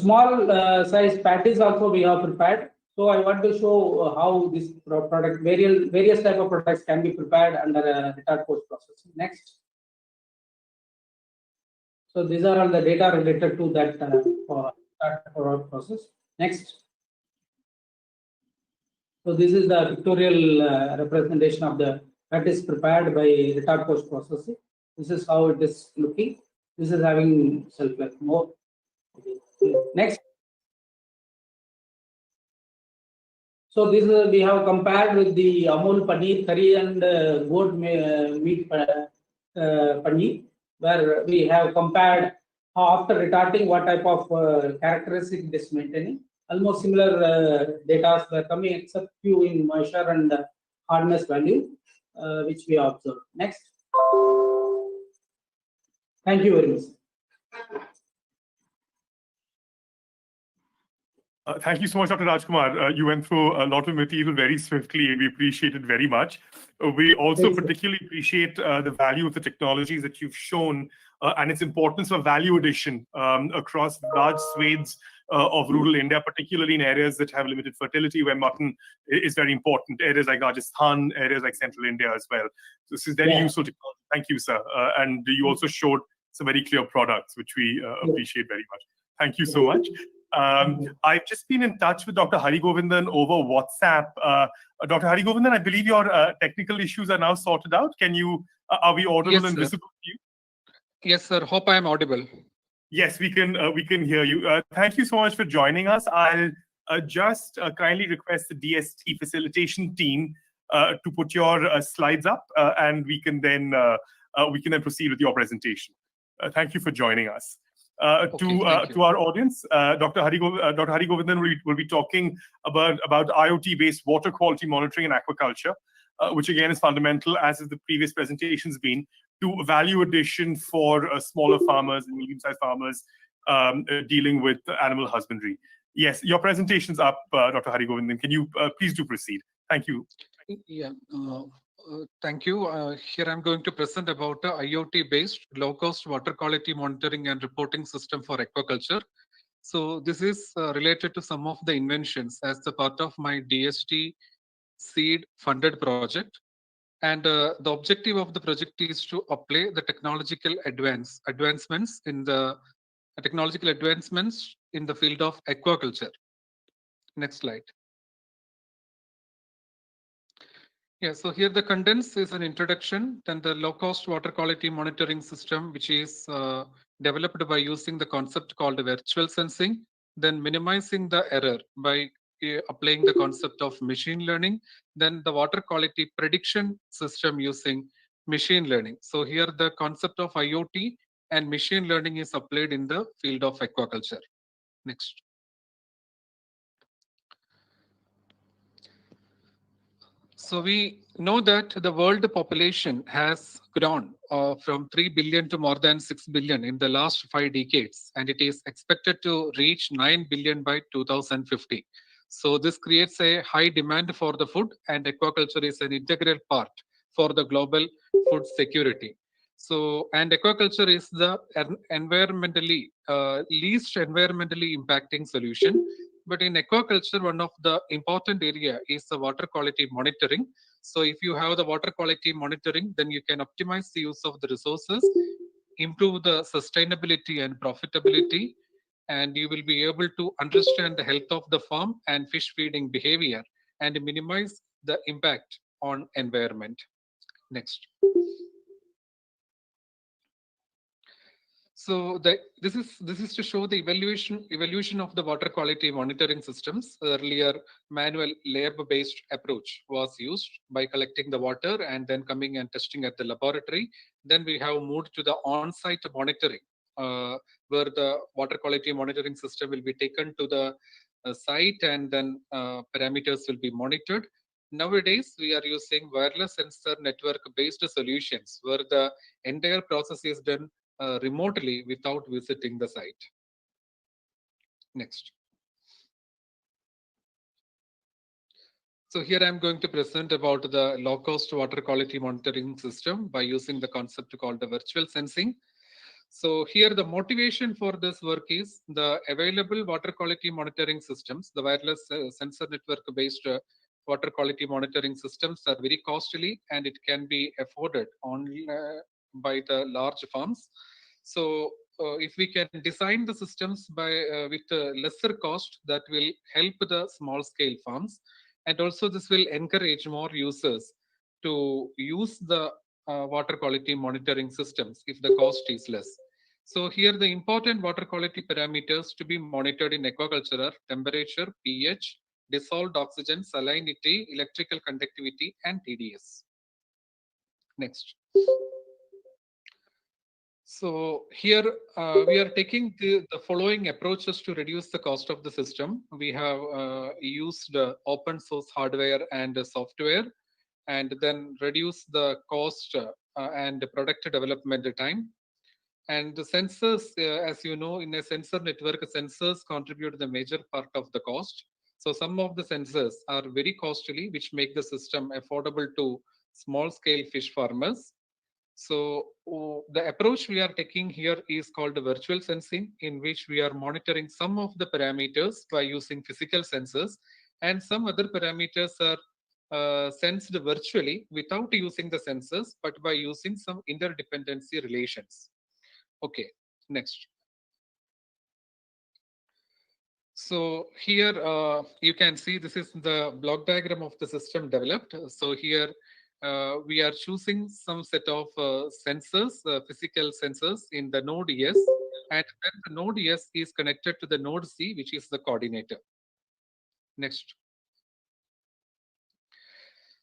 S9: Small size patties also we have prepared. So I want to show how this product, various type of products can be prepared under a retard post processing. Next. So these are all the data related to that retard process. Next. So this is the pictorial representation of the that is prepared by retard post processing. This is how it is looking. This is having self-like more. Okay. Next. So this we have compared with the Amul paneer curry and goat meat paneer, where we have compared after retarding what type of characteristic it is maintaining. Almost similar data were coming except few in moisture and hardness value, which we observed. Next. Thank you very much.
S7: Thank you so much, Dr. Rajkumar. You went through a lot of material very swiftly, and we appreciate it very much. We also particularly appreciate the value of the technologies that you've shown and its importance of value addition across large swathes of rural India, particularly in areas that have limited fertility, where mutton is very important, areas like Rajasthan, areas like central India as well. So this is very useful technology. Thank you, sir. And you also showed some very clear products, which we appreciate very much. Thank you so much. I've just been in touch with Dr. Hari Govindan over WhatsApp. Dr. Hari Govindan, I believe your technical issues are now sorted out. Can you, are we audible and visible to you?
S10: Yes, sir. Hope I am audible.
S7: Yes, we can hear you. Thank you so much for joining us. I'll just kindly request the DST facilitation team to put your slides up, and we can then proceed with your presentation. Thank you for joining us. To our audience, Dr. Hari Govindan will be talking about IoT-based water quality monitoring in aquaculture, which again is fundamental, as is the previous presentations been, to value addition for smaller farmers and medium-sized farmers dealing with animal husbandry. Yes, your presentation's up, Dr. Hari Govindan. Can you please do proceed? Thank you.
S10: Yeah. Thank you. Here I'm going to present about a IoT-based low-cost water quality monitoring and reporting system for aquaculture. So this is related to some of the inventions as the part of my DST seed funded project. And the objective of the project is to apply the technological advancements in the field of aquaculture. Next slide. Yeah, so here the contents is an introduction, then the low-cost water quality monitoring system, which is developed by using the concept called virtual sensing, then minimizing the error by applying the concept of machine learning, then the water quality prediction system using machine learning. So here the concept of IoT and machine learning is applied in the field of aquaculture. Next. So we know that the world population has grown from 3 billion to more than 6 billion in the last 5 decades, and it is expected to reach 9 billion by 2050. So this creates a high demand for the food, and aquaculture is an integral part for the global food security. So, and aquaculture is the least environmentally impacting solution. But in aquaculture, one of the important area is the water quality monitoring. So if you have the water quality monitoring, then you can optimize the use of the resources, improve the sustainability and profitability, and you will be able to understand the health of the farm and fish feeding behavior and minimize the impact on environment. Next. So this is to show the evaluation of the water quality monitoring systems. Earlier, manual lab-based approach was used by collecting the water and then coming and testing at the laboratory. Then we have moved to the on-site monitoring, where the water quality monitoring system will be taken to the site, and then parameters will be monitored. Nowadays, we are using wireless sensor network-based solutions, where the entire process is done remotely without visiting the site. Next. So here I'm going to present about the low-cost water quality monitoring system by using the concept called the virtual sensing. So here the motivation for this work is the available water quality monitoring systems, the wireless sensor network based water quality monitoring systems are very costly and it can be afforded only by the large farms. So if we can design the systems by with lesser cost, that will help the small scale farms, and also this will encourage more users to use the water quality monitoring systems if the cost is less. So here the important water quality parameters to be monitored in aquaculture are temperature, pH, dissolved oxygen, salinity, electrical conductivity, and TDS. Next. So here we are taking the following approaches to reduce the cost of the system. We have used open source hardware and software, and then reduce the cost and product development time. And the sensors, as you know, in a sensor network, sensors contribute the major part of the cost. So some of the sensors are very costly, which make the system affordable to small scale fish farmers. So the approach we are taking here is called virtual sensing, in which we are monitoring some of the parameters by using physical sensors, and some other parameters are sensed virtually without using the sensors, but by using some interdependency relations. Okay, next. So here you can see this is the block diagram of the system developed. So here we are choosing some set of sensors, physical sensors in the node S, and then the node S is connected to the node C, which is the coordinator. Next.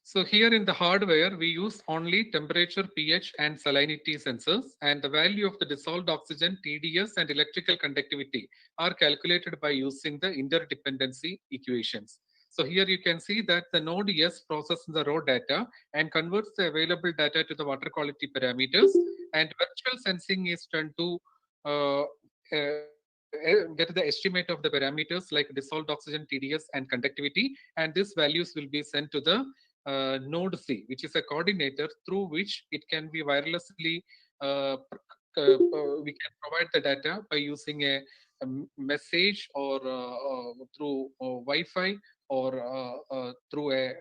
S10: So here in the hardware, we use only temperature, pH, and salinity sensors, and the value of the dissolved oxygen, TDS, and electrical conductivity are calculated by using the interdependency equations. So here you can see that the node S processes the raw data and converts the available data to the water quality parameters, and virtual sensing is done to get the estimate of the parameters like dissolved oxygen, TDS, and conductivity, and these values will be sent to the node C, which is a coordinator through which it can be wirelessly we can provide the data by using a message or through Wi-Fi or through a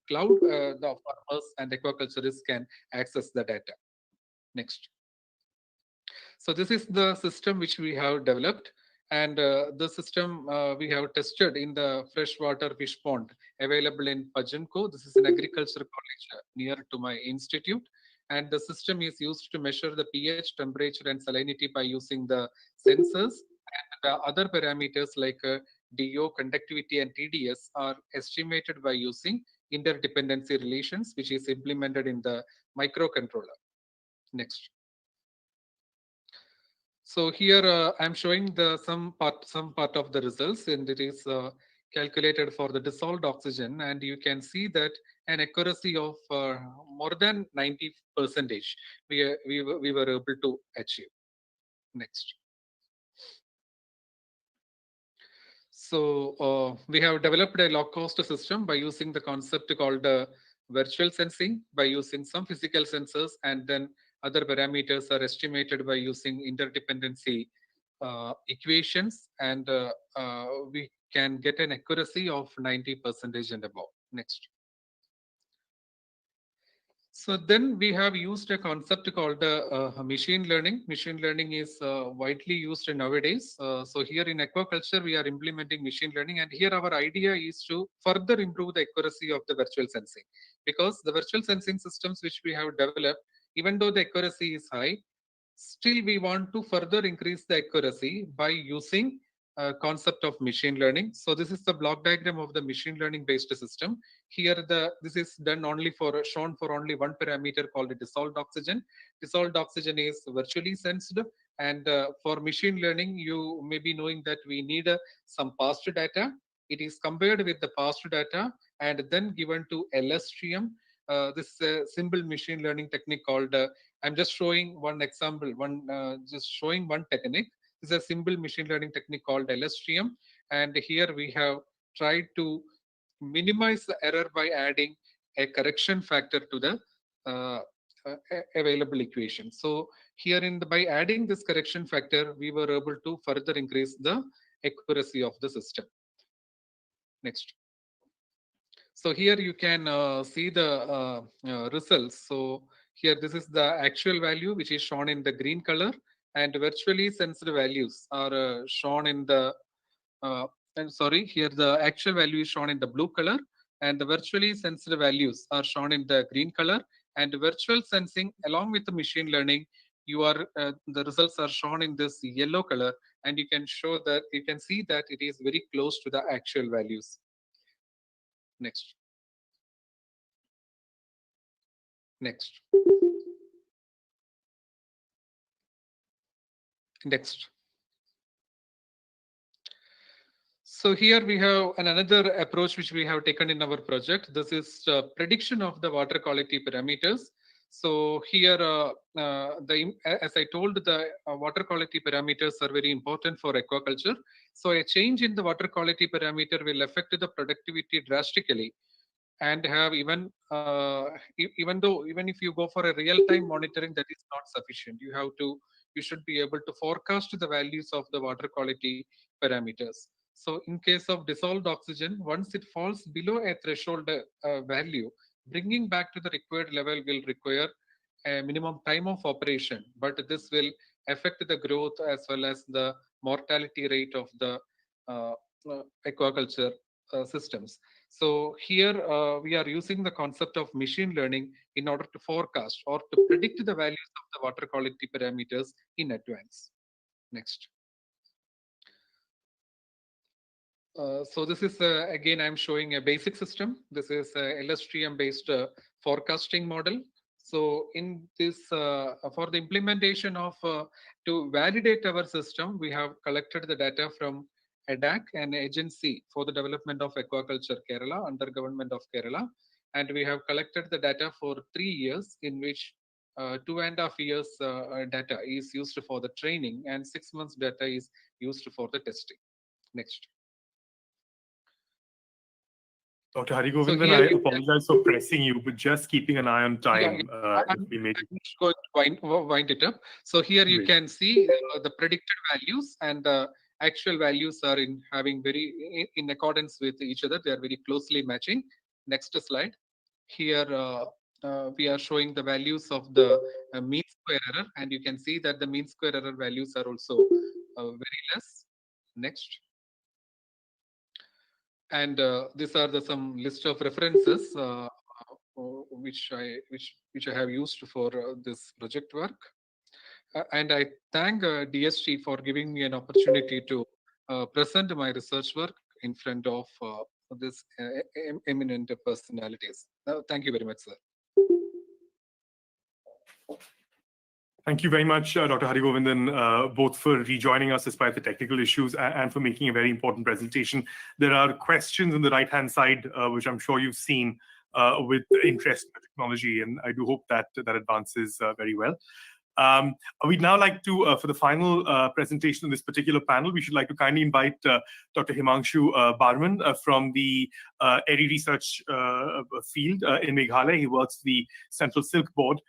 S10: cloud. The farmers and aquaculturists can access the data. Next. So this is the system which we have developed, and the system we have tested in the freshwater fish pond available in Pajanko. This is an agriculture college near to my institute, and the system is used to measure the pH, temperature, and salinity by using the sensors, and the other parameters like DO, conductivity, and TDS are estimated by using interdependency relations, which is implemented in the microcontroller. Next. So here I'm showing the some part of the results, and it is calculated for the dissolved oxygen, and you can see that an accuracy of more than 90% we were able to achieve. Next. So we have developed a low-cost system by using the concept called virtual sensing, by using some physical sensors, and then other parameters are estimated by using interdependency equations, and we can get an accuracy of 90% and above. Next. So then we have used a concept called machine learning. Machine learning is widely used nowadays. So here in aquaculture, we are implementing machine learning, and here our idea is to further improve the accuracy of the virtual sensing, because the virtual sensing systems which we have developed, even though the accuracy is high, still we want to further increase the accuracy by using concept of machine learning. So this is the block diagram of the machine learning based system. Here this is done only for shown for only one parameter called dissolved oxygen. Dissolved oxygen is virtually sensed, and for machine learning you may be knowing that we need some past data. It is compared with the past data and then given to LSTM. This is a simple machine learning technique called I'm just showing one example, just showing one technique. This is a simple machine learning technique called LSTM, and here we have tried to minimize the error by adding a correction factor to the available equation. So here by adding this correction factor, we were able to further increase the accuracy of the system. Next. So here you can see the results. So here this is the actual value which is shown in the green color, and virtually sensed values are shown in the here the actual value is shown in the blue color, and the virtually sensed values are shown in the green color. And virtual sensing along with the machine learning, the results are shown in this yellow color, and you can see that it is very close to the actual values. Next. Next. Next. So here we have another approach which we have taken in our project. This is prediction of the water quality parameters. So here, as I told, the water quality parameters are very important for aquaculture. So a change in the water quality parameter will affect the productivity drastically, and have even if you go for a real-time monitoring, that is not sufficient. You should be able to forecast the values of the water quality parameters. So in case of dissolved oxygen, once it falls below a threshold value, bringing back to the required level will require a minimum time of operation, but this will affect the growth as well as the mortality rate of the aquaculture systems. So here we are using the concept of machine learning in order to forecast or to predict the values of the water quality parameters in advance. Next. So this is again, I'm showing a basic system. This is a LSTM based forecasting model. So in this, for the implementation of to validate our system, we have collected the data from ADAC, an agency for the development of aquaculture Kerala, under Government of Kerala, and we have collected the data for 3 years, in which 2.5 years data is used for the training and 6 months data is used for the testing. Next.
S7: Dr. Harigovindan, I apologize for pressing you, but just keeping an eye on time.
S10: I'm going to wind it up. So here you can see the predicted values and the actual values are having in accordance with each other. They are very closely matching. Next slide. Here we are showing the values of the mean square error, and you can see that the mean square error values are also very less. Next. And these are some list of references which I have used for this project work. And I thank DST for giving me an opportunity to present my research work in front of this eminent personalities. Thank you very much, sir.
S7: Thank you very much, Dr. Harigovindan, both for rejoining us despite the technical issues and for making a very important presentation. There are questions on the right-hand side, which I'm sure you've seen with interest in technology, and I do hope that advances very well. We'd now like to, for the final presentation of this particular panel, we should like to kindly invite Dr. Himanshu Barman from the AIRI research field in Meghalaya. He works for the Central Silk Board.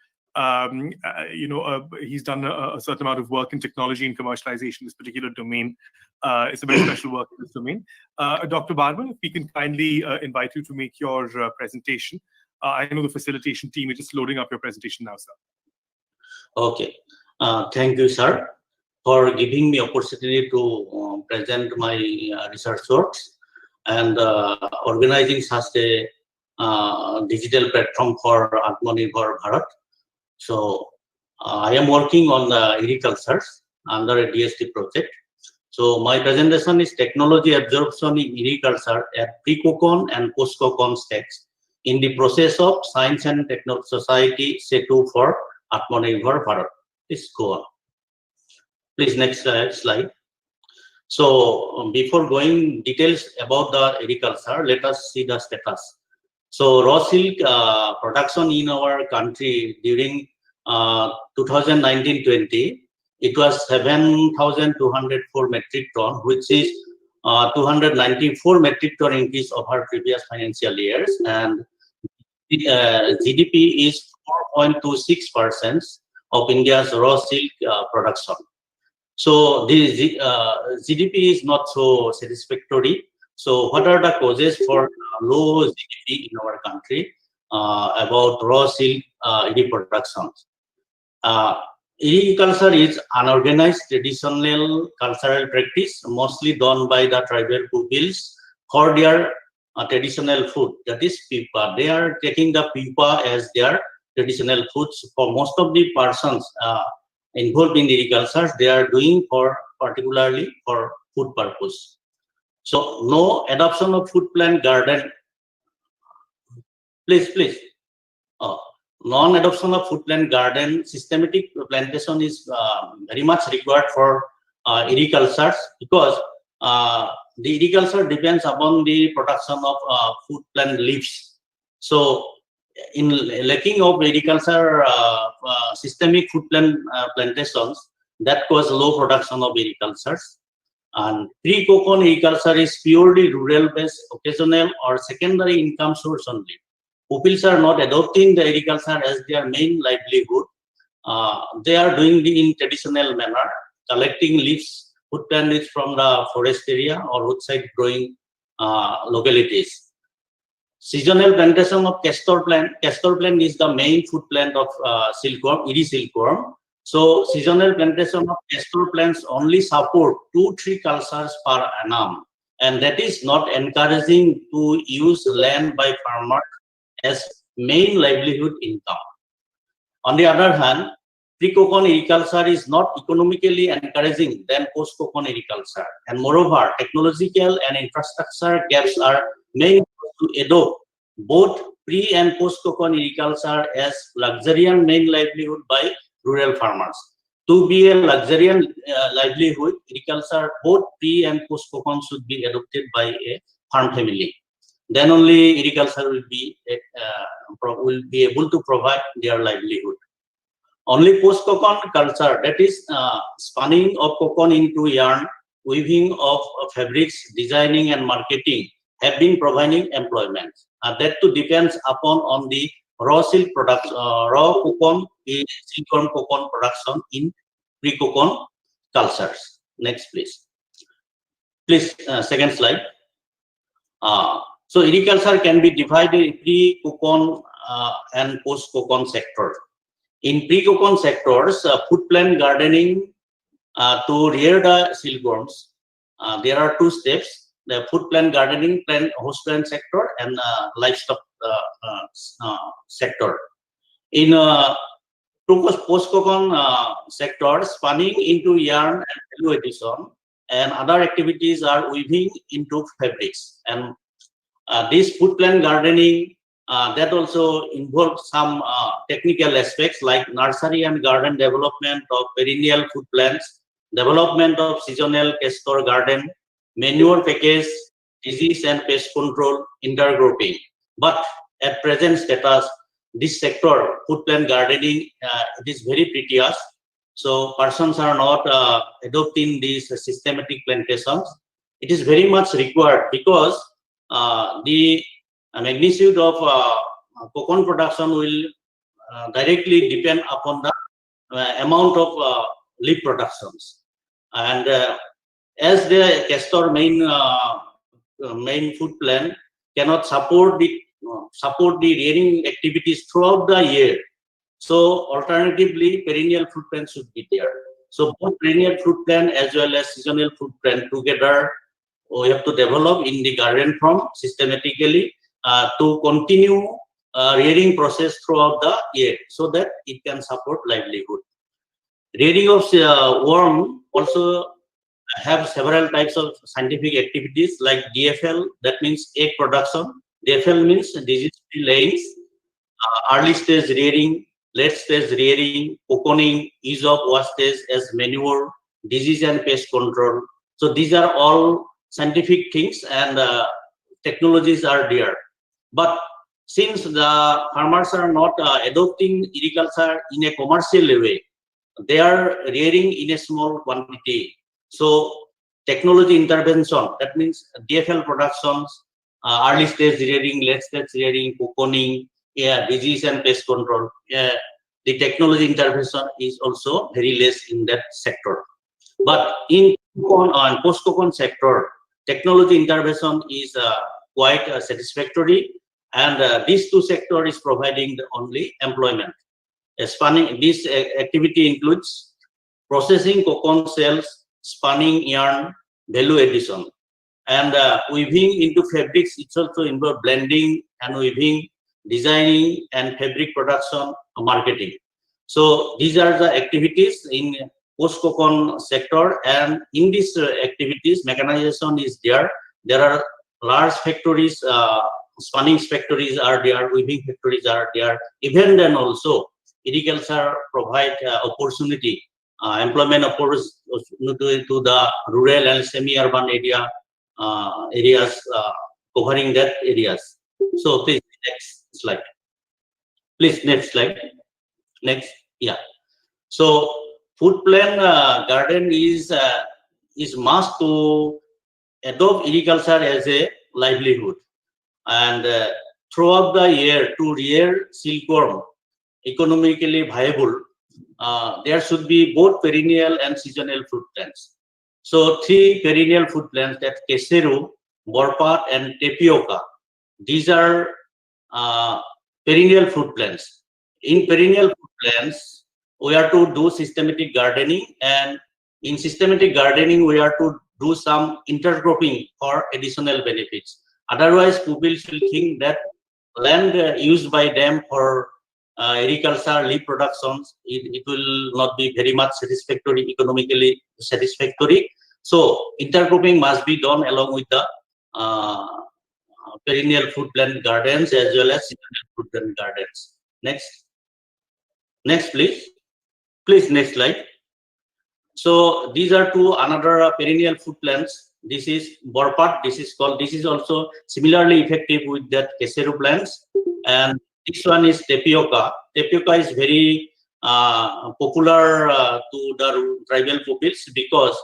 S7: He's done a certain amount of work in technology and commercialization in this particular domain. It's a very special work in this domain. Dr. Barman, if we can kindly invite you to make your presentation. I know the facilitation team is just loading up your presentation now, sir.
S11: Okay. Thank you, sir, for giving me opportunity to present my research works and organizing such a digital platform for Atma Nirbhar Bharat. So I am working on agriculture under a DST project. So my presentation is technology absorption in agriculture at pre-cocon and post-cocon stage in the process of Science and Society-Setu for Atma Nirbhar Bharat. Please go on. Please next slide. So before going details about the agriculture, let us see the status. So raw silk production in our country during 2019-20, it was 7,204 metric ton, which is 294 metric ton increase over previous financial years, and GDP is 4.26% of India's raw silk production. So the GDP is not so satisfactory. So what are the causes for low GDP in our country about raw silk production? Agriculture is unorganized traditional cultural practice, mostly done by the tribal peoples for their traditional food. That is pipa. They are taking the pipa as their traditional foods. For most of the persons involved in agriculture, they are doing for particularly for food purpose. So no adoption of food plant garden. Please. Non-adoption of food plant garden, systematic plantation is very much required for agriculture, because the agriculture depends upon the production of food plant leaves. So in lacking of agriculture systemic food plant plantations, that cause low production of agriculture. And pre-cocoa agriculture is purely rural based, occasional or secondary income source only. Pupils are not adopting the agriculture as their main livelihood. They are doing it in traditional manner, collecting leaves, food plant leaves from the forest area or roadside growing localities. Seasonal plantation of castor plant. Castor plant is the main food plant of silkworm, silkworm. So seasonal plantation of castor plants only support 2-3 cultures per annum, and that is not encouraging to use land by farmers as main livelihood income. On the other hand, pre-cocoa agriculture is not economically encouraging than post-cocoa agriculture, and moreover, technological and infrastructure gaps are made to adopt both pre and post-cocoa agriculture as luxuriant main livelihood by rural farmers. To be a luxuriant livelihood, agriculture both pre and post-cocoa should be adopted by a farm family. Then only agriculture will be able to provide their livelihood. Only post-cocoon culture, that is spinning of cocoon into yarn, weaving of fabrics, designing and marketing, have been providing employment. That too depends upon on the raw silk production, raw cocoon, silkworm cocoon production in pre-cocoon cultures. Next, please. Please, second slide. So agriculture can be divided in pre-cocoon and post-cocoon sector. In pre-cocoon sectors, food plant gardening to rear the silkworms, there are 2 steps: the food plant gardening, host plant sector, and livestock sector. In post-cocoon sector, spinning into yarn and value addition, and other activities are weaving into fabrics. And this food plant gardening that also involves some technical aspects like nursery and garden development of perennial food plants, development of seasonal castor garden, manure package, disease and pest control, intercropping. But at present status, this sector, food plant gardening, it is very precarious. So persons are not adopting these systematic plantations. It is very much required because the magnitude of cocoon production will directly depend upon the amount of leaf productions. And as the castor main food plant cannot support the rearing activities throughout the year, so alternatively perennial food plant should be there. So both perennial food plant as well as seasonal food plant together we have to develop in the garden form systematically to continue rearing process throughout the year so that it can support livelihood. Rearing of worm also have several types of scientific activities like DFL, that means egg production. DFL means disease-free layings, early stage rearing, late stage rearing, cocooning, use of wastage as manure, disease and pest control. So these are all scientific things and technologies are there. But since the farmers are not adopting agriculture in a commercial way, they are rearing in a small quantity. So technology intervention, that means DFL productions, early stage rearing, late stage rearing, cocooning, disease and pest control. The technology intervention is also very less in that sector. But in post-cocon sector, technology intervention is quite satisfactory, and these two sectors is providing the only employment. Spinning, this activity includes processing cocon cells, spinning yarn, value addition, and weaving into fabrics. It's also involved blending and weaving, designing and fabric production, marketing. So these are the activities in post-cocon sector, and in these activities, mechanization is there. There are large factories, spinning factories are there, weaving factories are there. Even then also, agriculture provide opportunity, employment opportunity to the rural and semi-urban areas covering that areas. So please next slide. Please next slide. Next, yeah. So food plan garden is must to adopt agriculture as a livelihood, and throughout the year to rear silkworm economically viable, there should be both perennial and seasonal food plants. So 3 perennial food plants, that keseru, borpat, and tapioca. These are perennial food plants. In perennial food plants, we are to do systematic gardening, and in systematic gardening, we are to do some intercropping for additional benefits. Otherwise, people will think that land used by them for agriculture, leaf productions, it will not be very much satisfactory, economically satisfactory. So intercropping must be done along with the perennial food plant gardens as well as seasonal food plant gardens. Next, please. Please, next slide. So these are two another perennial food plants. This is borpat. This is also similarly effective with that keseru plants, and this one is tapioca. Tapioca is very popular to the tribal peoples because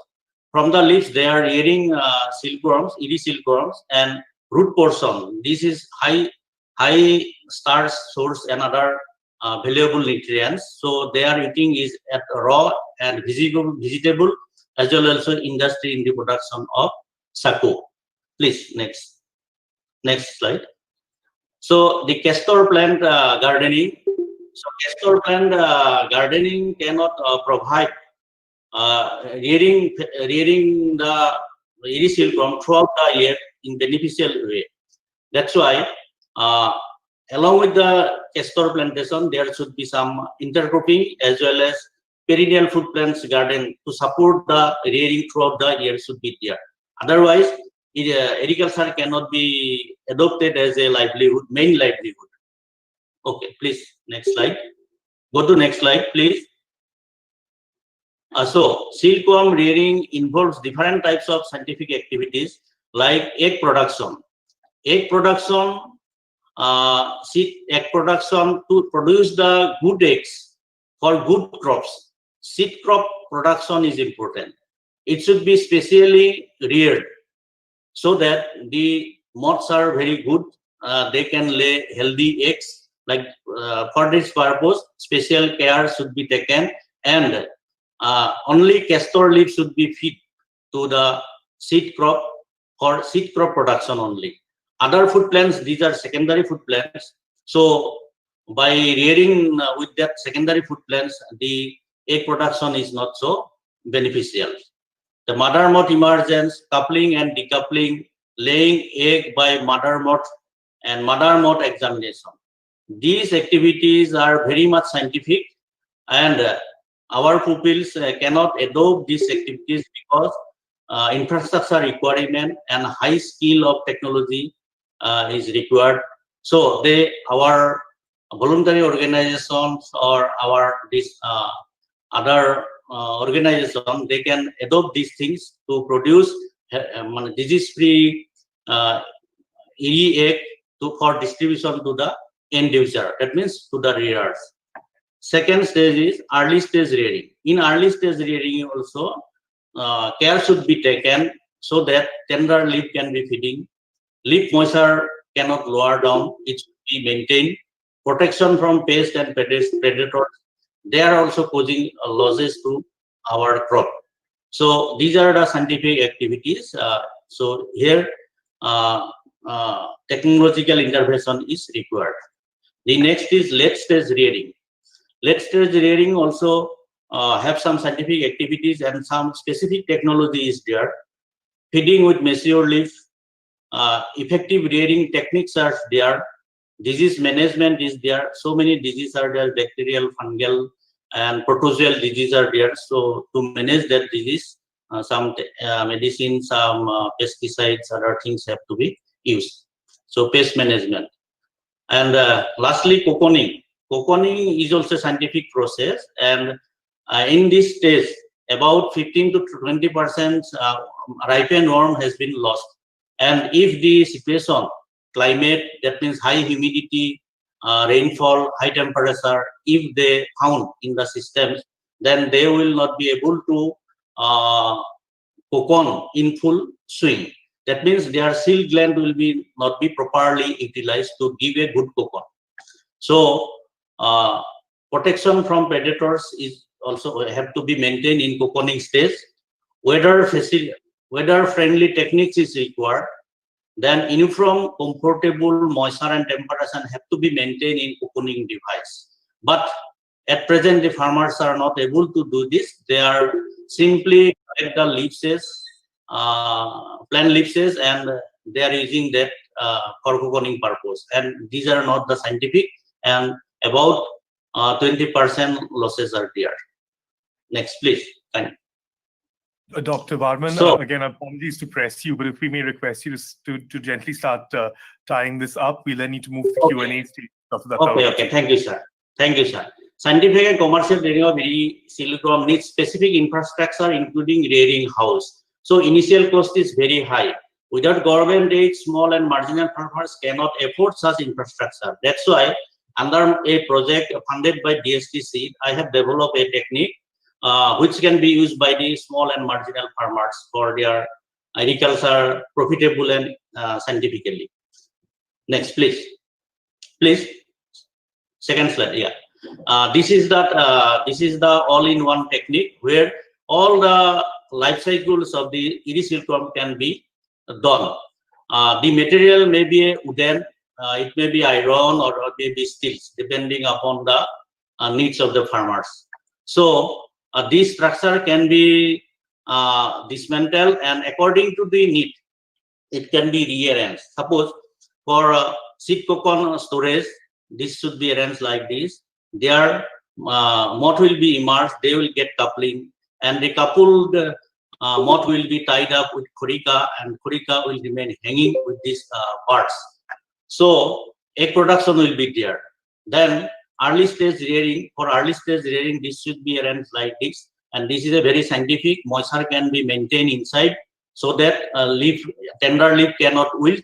S11: from the leaves they are rearing silkworms, iri silkworms, and root portion. This is high starch source and other valuable nutrients. So they are eating is at raw and vegetable as well as also industry in the production of sako. Please next slide. So the castor plant gardening. So castor plant gardening cannot provide rearing the iri silkworm throughout the year in beneficial way. That's why along with the castor plantation, there should be some intercropping as well as perennial food plants garden to support the rearing throughout the year should be there. Otherwise, agriculture cannot be adopted as a livelihood, main livelihood. Okay, please next slide. Go to next slide, please. So silkworm rearing involves different types of scientific activities like egg production. Egg production, egg production to produce the good eggs for good crops. Seed crop production is important. It should be specially reared so that the moths are very good. They can lay healthy eggs. Like for this purpose, special care should be taken, and only castor leaf should be fed to the seed crop for seed crop production only. Other food plants, these are secondary food plants. So by rearing with that secondary food plants, the egg production is not so beneficial. The mother moth emergence, coupling and decoupling, laying egg by mother moth, and mother moth examination. These activities are very much scientific, and our pupils cannot adopt these activities because infrastructure requirement and high skill of technology is required. So our voluntary organizations or our other organization, they can adopt these things to produce disease-free egg for distribution to the end user. That means to the rearers. Second stage is early stage rearing. In early stage rearing also, care should be taken so that tender leaf can be feeding. Leaf moisture cannot lower down, it should be maintained. Protection from pests and predators, they are also causing losses to our crop. So these are the scientific activities. So here technological intervention is required. The next is late stage rearing. Late stage rearing also have some scientific activities and some specific technology is there. Feeding with mature leaf, effective rearing techniques are there. Disease management is there. So many diseases are there, bacterial, fungal, and protozoal disease are there. So to manage that disease, some medicine, some pesticides, other things have to be used. So pest management. And lastly, cocooning. Cocooning is also a scientific process, and in this stage, about 15 to 20% ripened worm has been lost. And if the situation, climate, that means high humidity, rainfall, high temperature, if they found in the systems, then they will not be able to cocoon in full swing. That means their silk gland will not be properly utilized to give a good cocoon. So protection from predators is also have to be maintained in cocooning stage. Weather-friendly techniques is required. Then uniform, comfortable moisture and temperature have to be maintained in cocooning device. But at present, the farmers are not able to do this. They are simply collect the leaves, plant leaves, and they are using that for cocooning purpose. And these are not the scientific, and about 20% losses are there. Next, please. Thank you.
S7: Dr. Varman,
S11: So,
S7: again, apologies to press you, but if we may request you to gently start tying this up, we'll then need to move to the Q&A stage.
S11: Okay. Thank you, sir. Thank you, sir. Scientific and commercial rearing of silkworm needs specific infrastructure, including rearing house. So initial cost is very high. Without government aid, small and marginal farmers cannot afford such infrastructure. That's why under a project funded by DST, I have developed a technique which can be used by the small and marginal farmers for their agriculture profitable and scientifically. Next, please. Please. Second slide. Yeah. This is the all-in-one technique where all the life cycles of the silkworm can be done. The material may be a wooden, it may be iron, or maybe steels, depending upon the needs of the farmers. So this structure can be dismantled, and according to the need, it can be rearranged. Suppose for seed cocoon storage, this should be arranged like this. Their moth will be immersed, they will get coupling, and the coupled moth will be tied up with corica, and corica will remain hanging with these parts. So egg production will be there. Then early stage rearing, for early stage rearing, this should be arranged like this, and this is a very scientific. Moisture can be maintained inside so that tender leaf cannot wilt,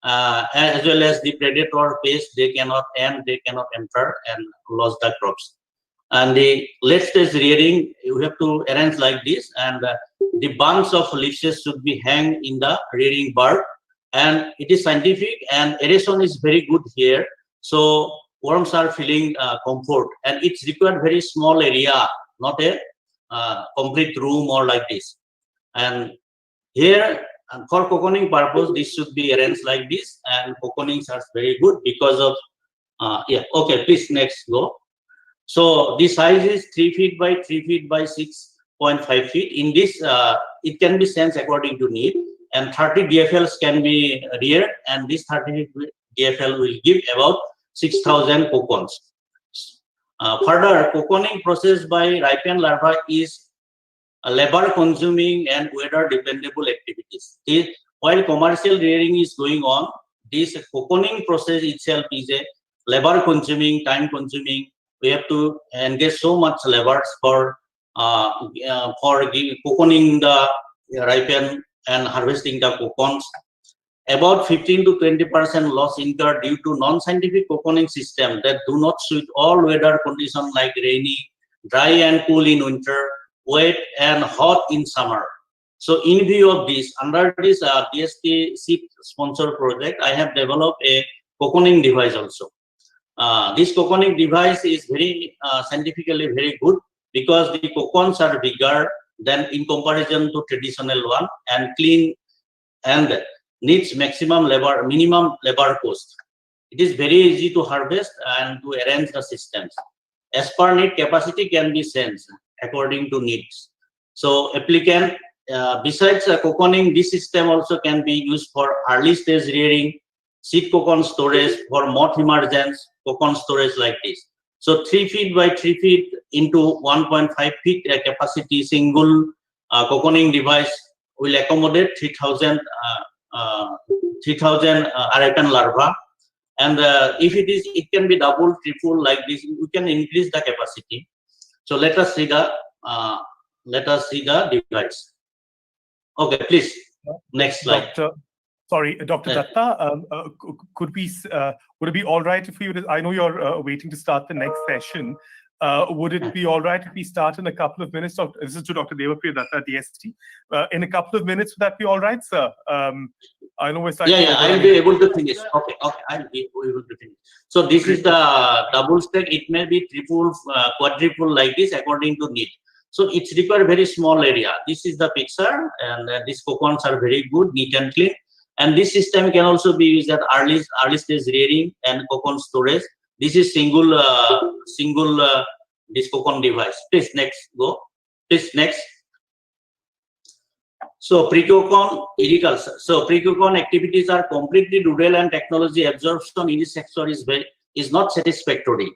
S11: as well as the predator pest, they cannot enter and lose the crops. And the late stage rearing, you have to arrange like this, and the bunch of leaves should be hang in the rearing bird, and it is scientific, and aeration is very good here, so worms are feeling comfort, and it's required very small area, not a complete room or like this. And here, for cocooning purpose, this should be arranged like this, and cocooning are very good because of yeah. Okay, please next go. So the size is 3 feet by 3 feet by 6.5 feet. In this, it can be sensed according to need, and 30 DFLs can be reared, and this 30 DFL will give about 6,000 cocoons. Further, cocooning process by ripened larvae is labor-consuming and weather-dependable activities. While commercial rearing is going on, this cocooning process itself is a labor-consuming, time-consuming. We have to engage so much labor for cocooning the ripen and harvesting the cocoons. About 15 to 20% loss incurred due to non-scientific cocooning system that do not suit all weather conditions like rainy, dry and cool in winter, wet and hot in summer. So in view of this, under this DST seed sponsor project, I have developed a cocooning device also. This cocooning device is very scientifically very good because the cocoons are bigger than in comparison to traditional one and clean and needs minimum labor cost. It is very easy to harvest and to arrange the systems. As per need, capacity can be changed according to needs. So applicant, besides cocooning, this system also can be used for early stage rearing, seed cocoon storage, for moth emergence, cocoon storage like this. So 3 feet by 3 feet into 1.5 feet capacity single cocooning device will accommodate 3,000 Arakan larvae. And if it can be double, triple like this, we can increase the capacity. So let us see the device. Okay, please. Next slide.
S7: Dr. Datta, would it be all right if we? I know you're waiting to start the next session. Would it be all right if we start in a couple of minutes? This is to Dr. Devapriya Datta, DST. In a couple of minutes, would that be all right, sir? I know we're starting.
S11: Yeah, I'll be able to finish. Okay, I'll be able to finish. So this is the double stack. It may be triple, quadruple like this according to need. So it's require very small area. This is the picture, and these cocoons are very good, neat and clean. And this system can also be used at early stage rearing and cocoon storage. This is single this cocoon device. Please next go. Please next. So pre-cocoon agriculture. So pre-cocoon activities are completely rural and technology absorption in this sector is not satisfactory.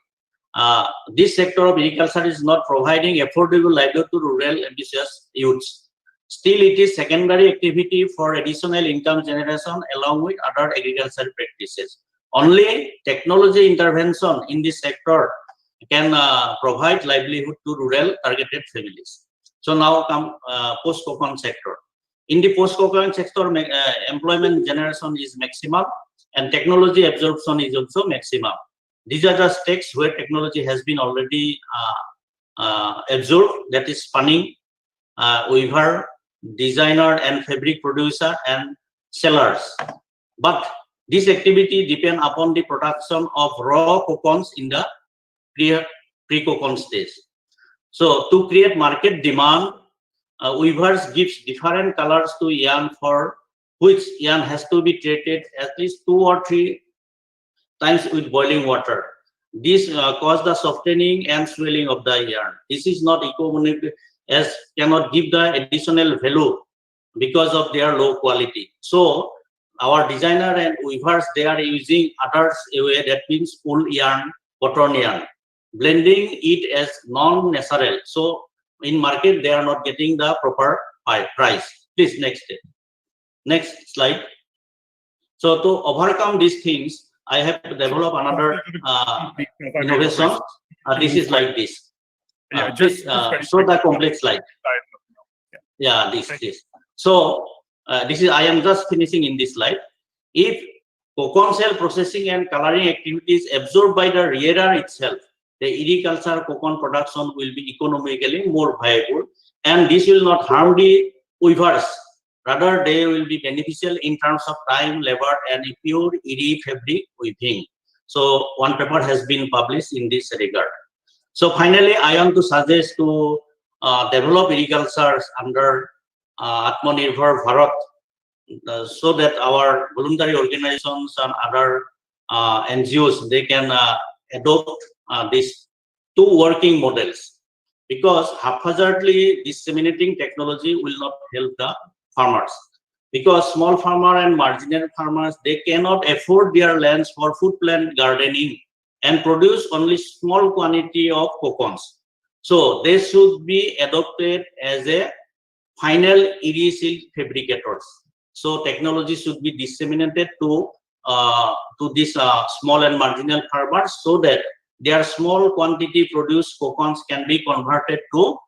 S11: This sector of agriculture is not providing affordable livelihood to rural ambitious youths. Still, it is secondary activity for additional income generation along with other agricultural practices. Only technology intervention in this sector can provide livelihood to rural targeted families. So now come post-cocoon sector. In the post-cocoon sector, employment generation is maximum and technology absorption is also maximum. These are the stakes where technology has been already absorbed, that is spinning, weaver, designer and fabric producer and sellers. But this activity depends upon the production of raw cocoons in the pre-cocoon stage. So to create market demand, weavers gives different colors to yarn, for which yarn has to be treated at least 2 or 3 times with boiling water. This causes the softening and swelling of the yarn. This is not economic, as cannot give the additional value because of their low quality. So our designer and weavers, they are using others way, that means wool yarn, cotton yarn, blending it as non-natural. So in market, they are not getting the proper price. Please next slide. So to overcome these things, I have to develop another innovation. This is like this. Show the complete slide. Yeah, this. So this is, I am just finishing in this slide. If cocoon cell processing and coloring activities absorbed by the rearer itself, the agriculture cocoon production will be economically more viable, and this will not harm the weavers. Rather, they will be beneficial in terms of time, labor, and pure eri fabric weaving. So one paper has been published in this regard. So finally, I want to suggest to develop agriculture under Atma Nirbhar Bharat, so that our voluntary organizations and other NGOs, they can adopt these 2 working models, because haphazardly disseminating technology will not help the farmers, because small farmer and marginal farmers, they cannot afford their lands for food plant gardening and produce only small quantity of cocoons. So they should be adopted as a final eri silk fabricators. So technology should be disseminated to these small and marginal farmers, so that their small quantity produced cocoons can be converted to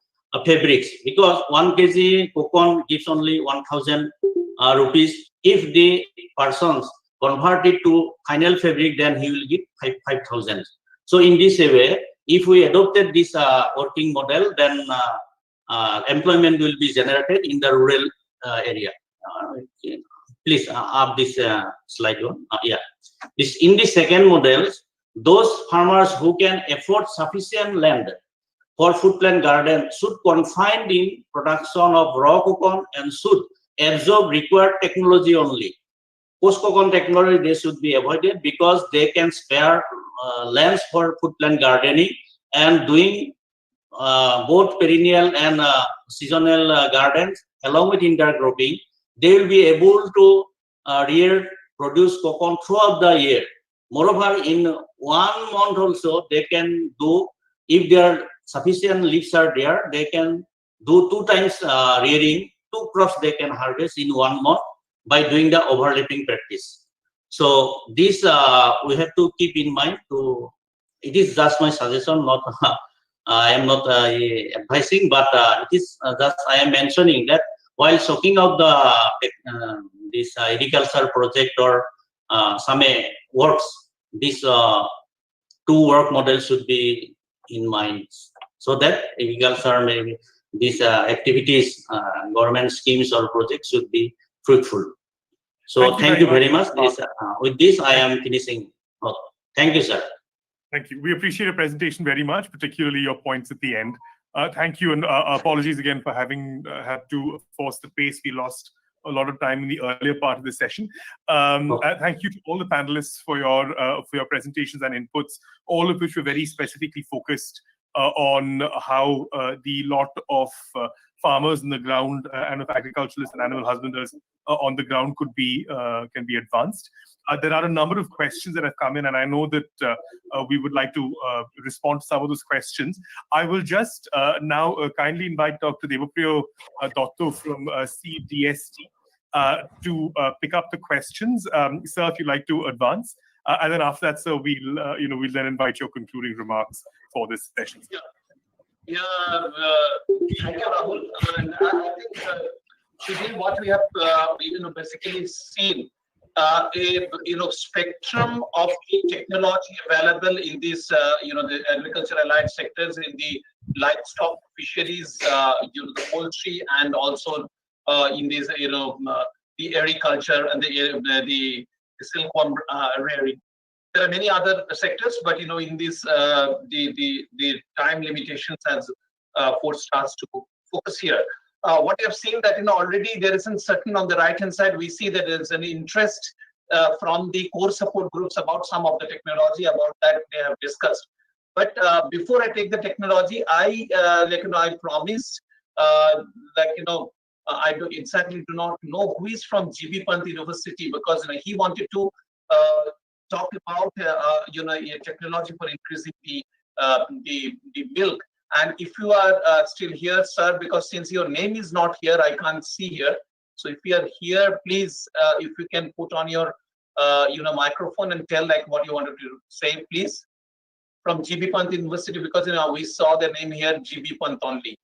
S11: fabrics, because 1 kg cocoon gives only 1,000 rupees. If the persons convert it to final fabric, then he will get 5,000. So in this way, if we adopted this working model, then employment will be generated in the rural area. Please up this slide one. Yeah, this in the second model, those farmers who can afford sufficient land for food plant garden should confine in production of raw cocoa and should absorb required technology only. Post cocoa technology they should be avoided because they can spare lands for food plant gardening and doing both perennial and seasonal gardens along with intercropping. They will be able to produce cocoa throughout the year. Moreover, in 1 month also they can do, if there sufficient leaves are there, they can do 2 times rearing, 2 crops they can harvest in 1 month by doing the overlapping practice. So this we have to keep in mind. To it is just my suggestion, not I am not advising, but it is just I am mentioning that while talking of the this agriculture project or some works, this 2 work models should be in mind, so that agriculture, maybe these activities, government schemes or projects should be fruitful. So thank you very much. With this, I am finishing. Thank you, sir.
S7: Thank you. We appreciate your presentation very much, particularly your points at the end. Thank you, and apologies again for having had to force the pace. We lost a lot of time in the earlier part of the session. Thank you to all the panelists for your presentations and inputs, all of which were very specifically focused on how the lot of farmers on the ground and of agriculturalists and animal husbanders on the ground can be advanced. There are a number of questions that have come in, and I know that we would like to respond to some of those questions. I will just now kindly invite Dr. Devapriyo Dotto from CDST to pick up the questions. Sir, if you'd like to advance. And then after that, sir, we'll then invite your concluding remarks for this session.
S2: Yeah, thank you, Rahul. And I think today what we have basically seen a spectrum of technology available in this the agriculture allied sectors, in the livestock fisheries, the poultry, and also in this the agriculture and the silkworm rearing. There are many other sectors, but in this the time limitations has forced us to focus here. What we have seen that already there isn't certain on the right hand side. We see that there is an interest from the core support groups about some of the technology about that they have discussed. But before I take the technology, I I promised I exactly do not know who is from GB Pant University, because he wanted to talk about a technology for increasing the milk. And if you are still here, sir, because since your name is not here, I can't see here. So if you are here, please, if you can put on your microphone and tell what you wanted to say, please, from GB Pant University, because we saw the name here, GB Pant only.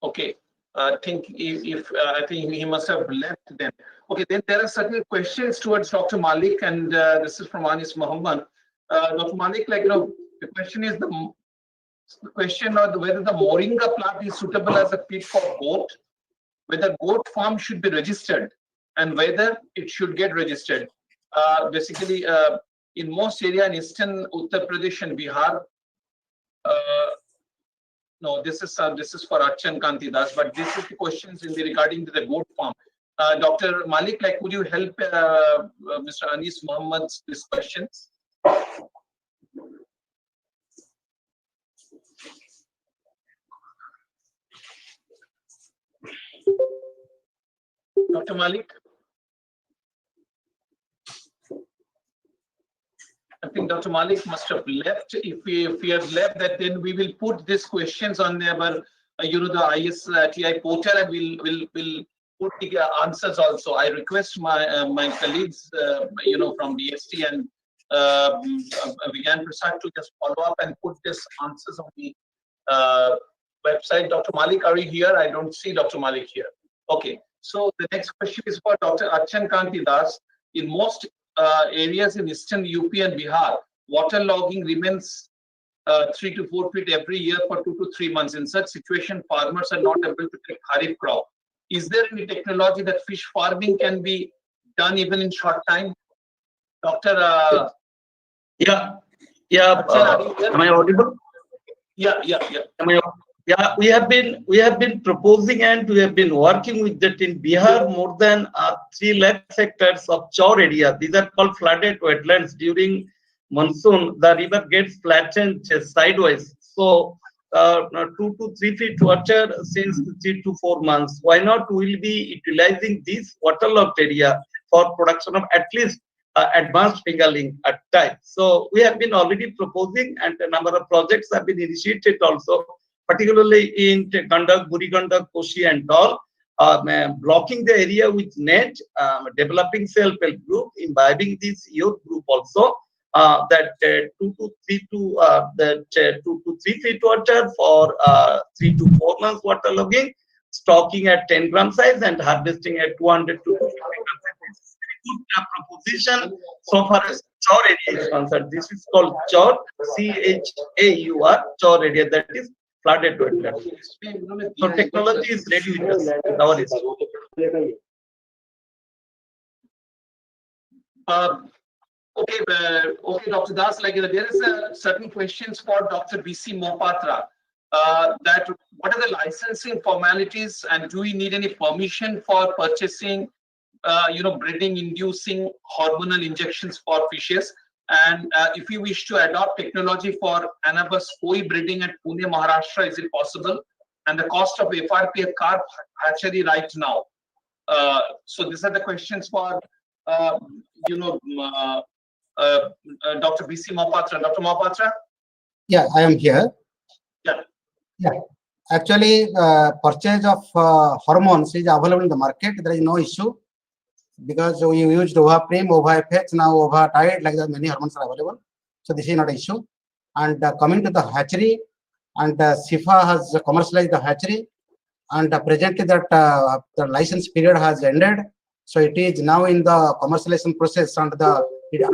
S2: Okay. I think I think he must have left then. Okay, then there are certain questions towards Dr. Malik, and this is from Anis Muhammad. Dr. Malik, the question is the question of whether the moringa plant is suitable as a feed for goat, whether goat farm should be registered, and whether it should get registered. Basically, in most area in eastern Uttar Pradesh and Bihar. No, this is for Archan Kanti Das, but this is the questions regarding the goat farm. Dr. Malik, could you help Mr. Anis Muhammad's these questions? Dr. Malik? I think Dr. Malik must have left. If he had left, that then we will put these questions on our the STI portal, and we'll put the answers also. I request my colleagues from DST and Vigyan Prasad to just follow up and put these answers on the website. Dr. Malik, are you here? I don't see Dr. Malik here. Okay. So the next question is for Dr. Archan Kanti Das. In most areas in eastern UP and Bihar, waterlogging remains 3 to 4 feet every year for 2 to 3 months. In such situation, farmers are not able to take kharif crop. Is there any technology that fish farming can be done even in short time? Doctor?
S4: Yeah.
S2: Am
S4: I audible?
S2: Yeah.
S4: Yeah, we have been proposing and we have been working with that in Bihar. More than 3 lakh hectares of chor area. These are called flooded wetlands. During monsoon, the river gets flattened sideways. So 2 to 3 feet water since 3 to 4 months. Why not? We will be utilizing this waterlogged area for production of at least advanced fingerling at times. So we have been already proposing, and a number of projects have been initiated also, particularly in Gandak, Buri Gandak, Koshi and all, blocking the area with net, developing self-help group, imbibing this youth group also, that 2 to 3 feet water for 3 to 4 months water logging, stocking at 10 gram size and harvesting at 200 to 250 gram size. Good proposition so far as chor area is concerned. This is called chor, CHAUR, chor area, that is flooded wetland. So technology is ready with us, with our institute.
S2: Okay, Dr. Das, like there is certain questions for Dr. B.C. Mohapatra. That what are the licensing formalities, and do we need any permission for purchasing breeding inducing hormonal injections for fishes? And if we wish to adopt technology for anabas koi breeding at Pune, Maharashtra, is it possible? And the cost of FRP at carp hatchery right now. So these are the questions for Dr. B.C. Mohapatra. Dr. Mohapatra?
S8: Yeah, I am here.
S2: Yeah.
S8: Actually, purchase of hormones is available in the market. There is no issue, because we used OVA Prim, OVA FX, now OVA Tide, like that, many hormones are available. So this is not an issue. And coming to the hatchery, and SIFA has commercialized the hatchery, and presently that the license period has ended. So it is now in the commercialization process, and the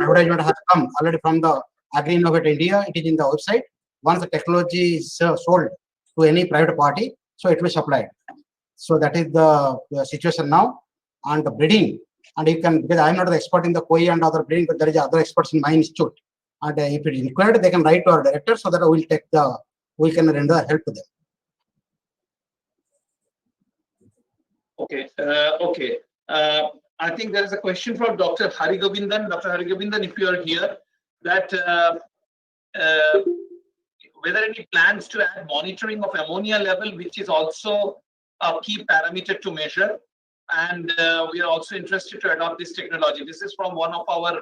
S8: advertisement has come already from the Agri Innovate India. It is in the website. Once the technology is sold to any private party, so it will be supplied. So that is the situation now. And the breeding, and you can, because I am not the expert in the koi and other breeding, but there is other experts in my institute. And if it is required, they can write to our director so that we can render help to them.
S2: Okay. I think there is a question from Dr. Harigovindan. Dr. Harigovindan, if you are here, that whether any plans to add monitoring of ammonia level, which is also a key parameter to measure. And we are also interested to adopt this technology. This is from one of our,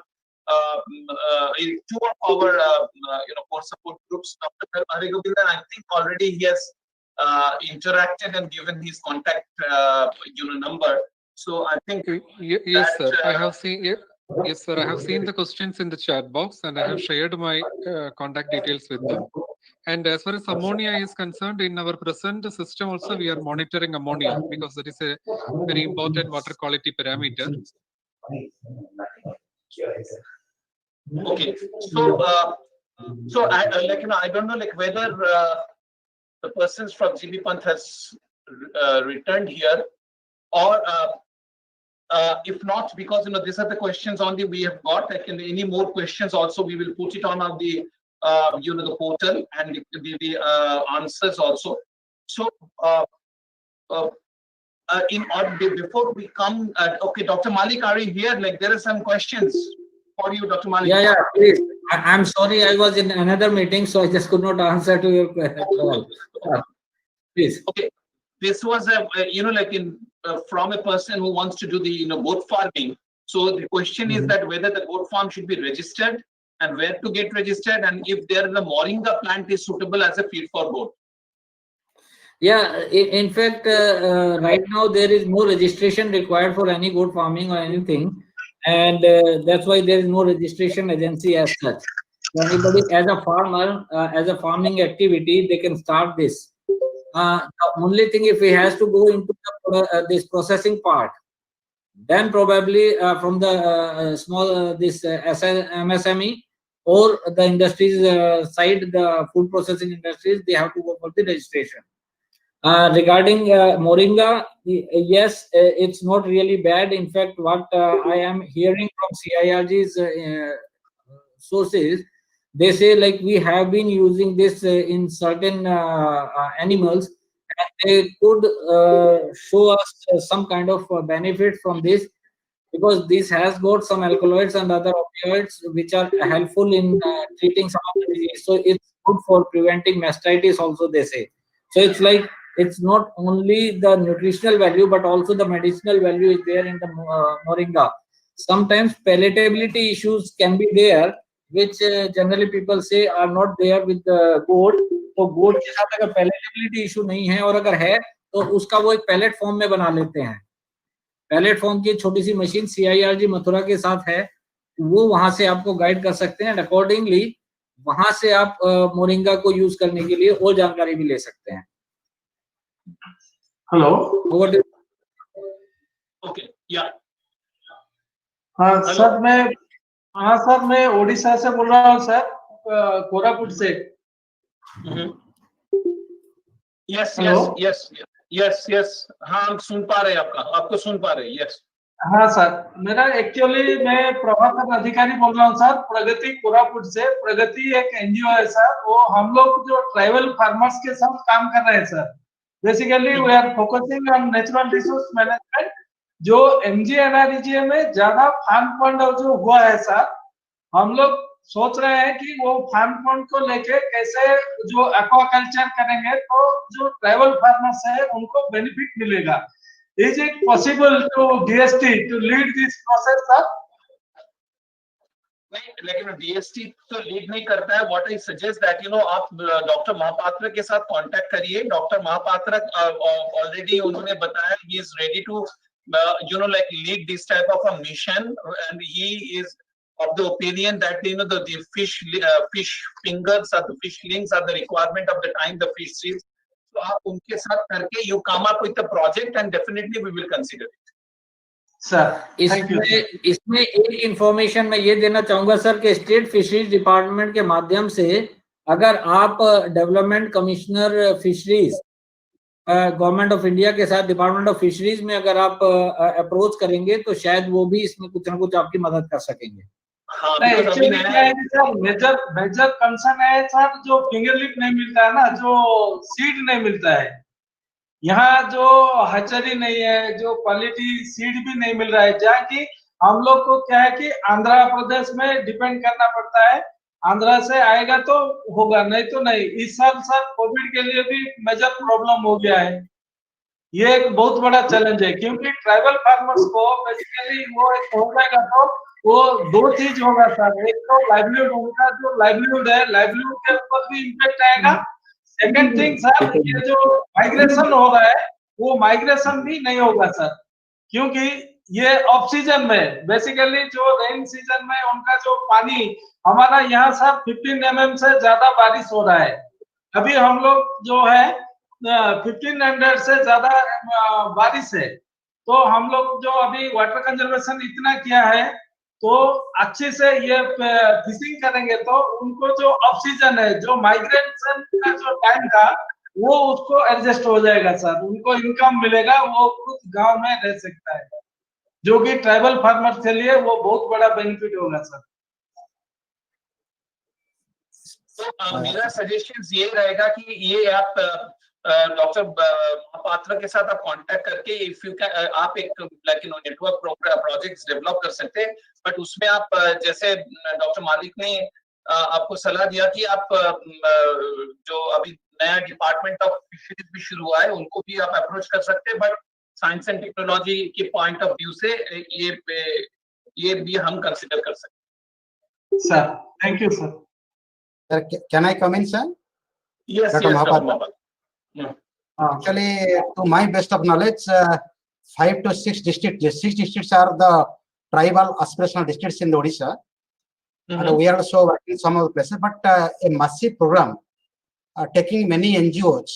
S2: two of our, core support groups. Dr. Harigovindan, I think already he has interacted and given his contact, number. So I think
S10: yes, sir. I have seen. Yes, sir. I have seen the questions in the chat box, and I have shared my contact details with them. And as far as ammonia is concerned, in our present system also we are monitoring ammonia, because that is a very important water quality parameter.
S2: Okay, so I I don't know whether the persons from GB Panth has returned here, or if not, because these are the questions only we have got. Any more questions also we will put it on the the portal, and the answers also. So before we come, okay, Dr. Malik, are you here? There are some questions for you, Dr. Malik.
S3: Yeah, please. I'm sorry, I was in another meeting, so I just could not answer to your question. Please.
S2: Okay, this was from a person who wants to do the goat farming. So the question is that whether the goat farm should be registered, and where to get registered, and if there the moringa plant is suitable as a feed for goat.
S3: Yeah, in fact, right now there is no registration required for any goat farming or anything, and that's why there is no registration agency as such. Anybody as a farmer, as a farming activity, they can start this. The only thing, if he has to go into this processing part, Then probably from the small MSME or the industries side, the food processing industries, they have to go for the registration. Regarding Moringa, yes, it's not really bad. In fact, what I am hearing from CIRG's sources, they say like we have been using this in certain animals, and they could show us some kind of benefit from this, because this has got some alkaloids and other opioids which are helpful in treating some of the disease. So it's good for preventing mastitis also, they say. So it's like, it's not only the nutritional value, but also the medicinal value is there in the moringa. Sometimes palatability issues can be there, which generally people say are not there with the goat. तो goat के साथ अगर palatability issue नहीं है, और अगर है तो उसका वो एक pellet form में बना लेते हैं. पैलेट फॉर्म की छोटी सी मशीन CIRG मथुरा के साथ है, वो वहां से आपको गाइड कर सकते हैं. अकॉर्डिंगली वहां से आप मोरिंगा को यूज करने के लिए और जानकारी भी ले सकते हैं.
S12: हेलो.
S2: ओके, या.
S12: हाँ सर, मैं ओडिशा से बोल रहा हूँ सर, कोरापुट से.
S2: यस, हाँ, हम सुन पा रहे हैं आपको सुन पा रहे हैं. यस.
S12: हाँ सर, मेरा एक्चुअली मैं प्रभाकर अधिकारी बोल रहा हूँ सर, प्रगति कोरापुट से. प्रगति एक NGO है सर, वो हम लोग जो ट्राइबल फार्मर्स के साथ काम कर रहे हैं sir. Basically we are focusing on natural resource management. जो MGNREGA में ज्यादा फार्म फंड जो हुआ है सर, हम लोग सोच रहे हैं कि वो फार्म फंड को लेके कैसे जो एक्वाकल्चर करेंगे तो जो ट्राइबल फार्मर्स है उनको बेनिफिट मिलेगा. Is it possible to DST to lead this process, sir?
S2: नहीं, लेकिन DST तो लीड नहीं करता है. What I suggest that आप डॉक्टर महापात्र के साथ कांटेक्ट करिए. डॉक्टर महापात्र ऑलरेडी उन्होंने बताया he is ready to like lead this type of a mission, and he is of the opinion that the fish fingers or the fish links are the requirement of the time the fish seals. So आप उनके साथ करके you come up with a project and definitely we will consider it.
S12: Sir,
S3: इसमें एक information मैं ये देना चाहूंगा सर कि स्टेट फिशरीज डिपार्टमेंट के माध्यम से अगर आप development commissioner fisheries government of India के साथ डिपार्टमेंट ऑफ फिशरीज में अगर आप अप्रोच करेंगे तो शायद वो भी इसमें कुछ ना कुछ आपकी मदद कर सकेंगे.
S2: हाँ,
S12: एक्चुअली क्या है सर, मेजर कंसर्न है सर, जो फिंगर लिप नहीं मिलता है ना, जो सीड नहीं मिलता है यहाँ, जो हैचरी नहीं है, जो क्वालिटी सीड भी नहीं मिल रहा है. जहाँ की हम लोग को क्या है कि आंध्र प्रदेश में डिपेंड करना पड़ता है. आंध्रा से आएगा तो होगा, नहीं तो नहीं. इस साल सर कोविड के लिए भी मेजर प्रॉब्लम हो गया है. ये एक बहुत बड़ा चैलेंज है, क्योंकि ट्राइबल फार्मर्स को बेसिकली वो हो जाएगा तो वो दो चीज होगा सर. एक तो लाइवलीहुड, उनका जो लाइवलीहुड है, लाइवलीहुड के ऊपर भी इम्पैक्ट आएगा. सेकंड थिंग सर, ये जो माइग्रेशन हो रहा है वो माइग्रेशन भी नहीं होगा सर, क्योंकि ये ऑफ सीजन में बेसिकली जो रेन सीजन में उनका जो पानी, हमारा यहाँ सर 15 mm से ज्यादा बारिश हो रहा है. अभी हम लोग जो है 1500 से ज्यादा बारिश है. तो हम लोग जो अभी वाटर कंजर्वेशन इतना किया है तो अच्छे से ये फिशिंग करेंगे तो उनको जो ऑफ सीजन है, जो माइग्रेशन का जो टाइम था, वो उसको एडजस्ट हो जाएगा सर. उनको इनकम मिलेगा, वो खुद गांव में रह सकता है, जो कि ट्राइबल फार्मर के लिए वो बहुत बड़ा बेनिफिट होगा सर.
S2: तो मेरा सजेशन ये रहेगा कि ये आप डॉक्टर महापात्र के साथ आप कांटेक्ट करके इफ यू कैन आप एक नेटवर्क प्रोजेक्ट्स डेवलप कर सकते हैं. बट उसमें आप जैसे डॉक्टर मालिक ने आपको सलाह दिया कि आप जो अभी नया डिपार्टमेंट ऑफ फिशरीज भी शुरू हुआ है उनको भी आप अप्रोच कर सकते हैं. बट साइंस एंड टेक्नोलॉजी के पॉइंट ऑफ व्यू से ये भी हम कंसिडर कर सकते हैं.
S12: Sir, thank you sir.
S8: Sir, can I come in, sir?
S2: Yes,
S8: Dr.
S2: yes,
S8: Mahapatra.
S2: Dr. Mahapatra. Yeah.
S8: Actually, to my best of knowledge, 5 to 6 districts. 6 districts are the tribal aspirational districts in Odisha, and we are also working some of the places. But a massive program taking many NGOs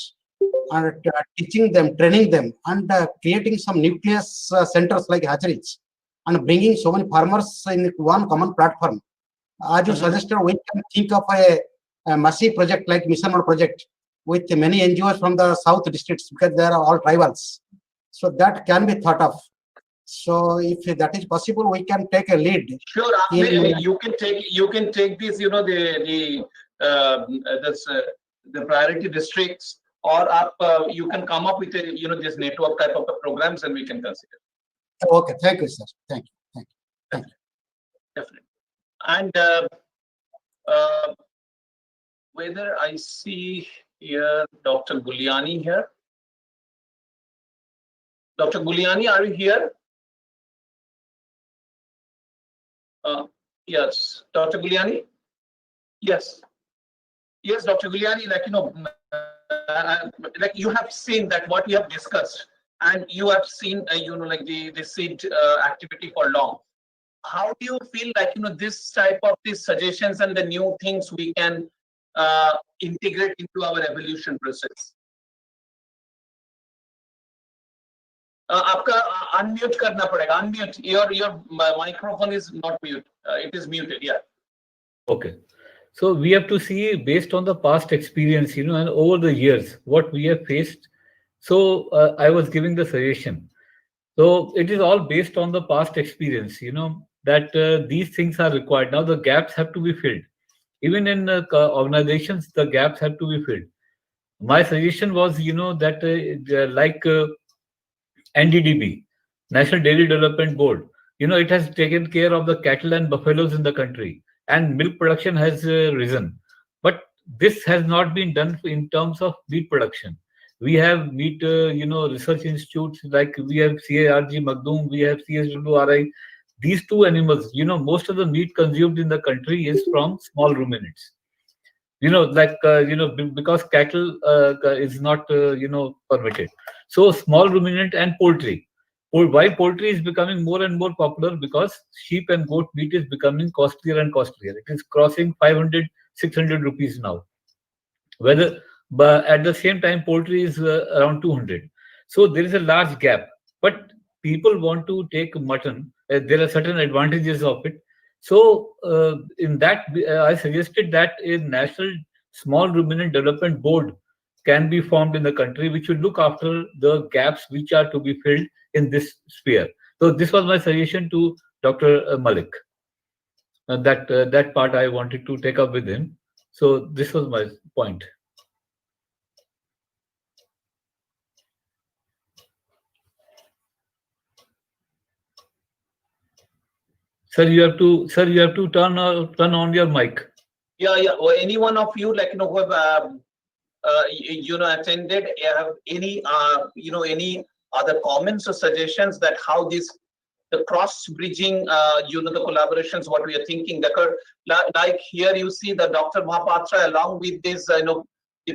S8: and teaching them, training them, and creating some nucleus centers like hatcheries, and bringing so many farmers in one common platform. As you suggested, we can think of a massive project like Mission Mode project with many NGOs from the south districts, because they are all tribals. So that can be thought of. So if that is possible, we can take a lead.
S2: Sure, you can take these, the priority districts, or you can come up with this network type of programs, and we can consider.
S8: Okay, thank you, sir. Thank you.
S2: Definitely. And whether I see here Dr. Guliani here. Dr. Guliani, are you here? Yes, Dr. Guliani. Yes, Dr. Guliani. Like you have seen that what we have discussed, and you have seen like the seed activity for long. How do you feel like this type of these suggestions and the new things we can integrate into our evolution process? आपका unmute करना पड़ेगा. Unmute. Your microphone is not mute. It is muted. Yeah.
S13: Okay. So we have to see based on the past experience, and over the years what we have faced. So I was giving the suggestion. So it is all based on the past experience, that these things are required. Now the gaps have to be filled. Even in organizations, the gaps have to be filled. My suggestion was, that like NDDB, National Dairy Development Board, it has taken care of the cattle and buffaloes in the country, and milk production has risen. But this has not been done in terms of meat production. We have meat, research institutes, like we have CARG Magdoum, we have CSWRI. These two animals, most of the meat consumed in the country is from small ruminants. Because cattle is not, permitted. So small ruminant and poultry. Why poultry is becoming more and more popular? Because sheep and goat meat is becoming costlier and costlier. It is crossing 500, 600 rupees now. But at the same time, poultry is around 200. So there is a large gap. But people want to take mutton. There are certain advantages of it. So in that, I suggested that a national small ruminant development board can be formed in the country, which will look after the gaps which are to be filled in this sphere. So this was my suggestion to Dr. Malik. That part I wanted to take up with him. So this was my point. Sir, you have to turn on your mic.
S2: Yeah. Or any one of you, who have attended, have any any other comments or suggestions that how the cross bridging, the collaborations, what we are thinking. Like here you see the Dr. Mahapatra along with this, the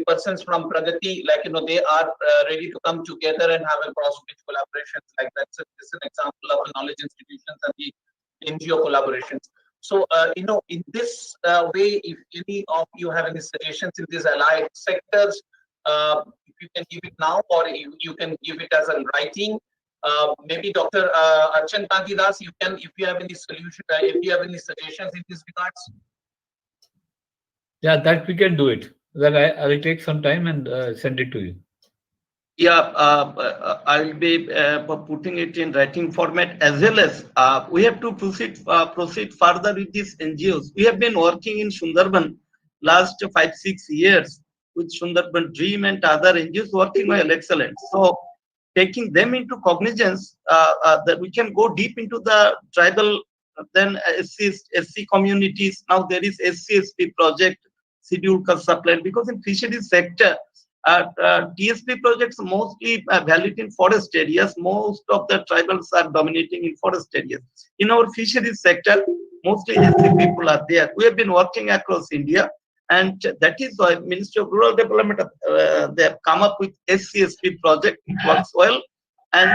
S2: persons from Pragati, they are ready to come together and have a cross bridge collaborations like that. So this is an example of a knowledge institutions and the NGO collaborations. So, in this way, if any of you have any suggestions in these allied sectors, if you can give it now, or you can give it as a writing. Maybe Dr. Archan Kanti Das, you can, if you have any solution, if you have any suggestions in this regards.
S13: Yeah, that we can do it. That I will take some time and send it to you.
S4: Yeah, I will be putting it in writing format, as well as we have to proceed further with these NGOs. We have been working in Sundarban last 5-6 years with Sundarban Dream and other NGOs working well, excellent. So taking them into cognizance, that we can go deep into the tribal, then SC communities. Now there is SCSP project, scheduled caste supply, because in fisheries sector, TSP projects mostly valid in forest areas. Most of the tribals are dominating in forest areas. In our fisheries sector, mostly SC people are there. We have been working across India, and that is why Ministry of Rural Development, they have come up with SCSP project. It works well. And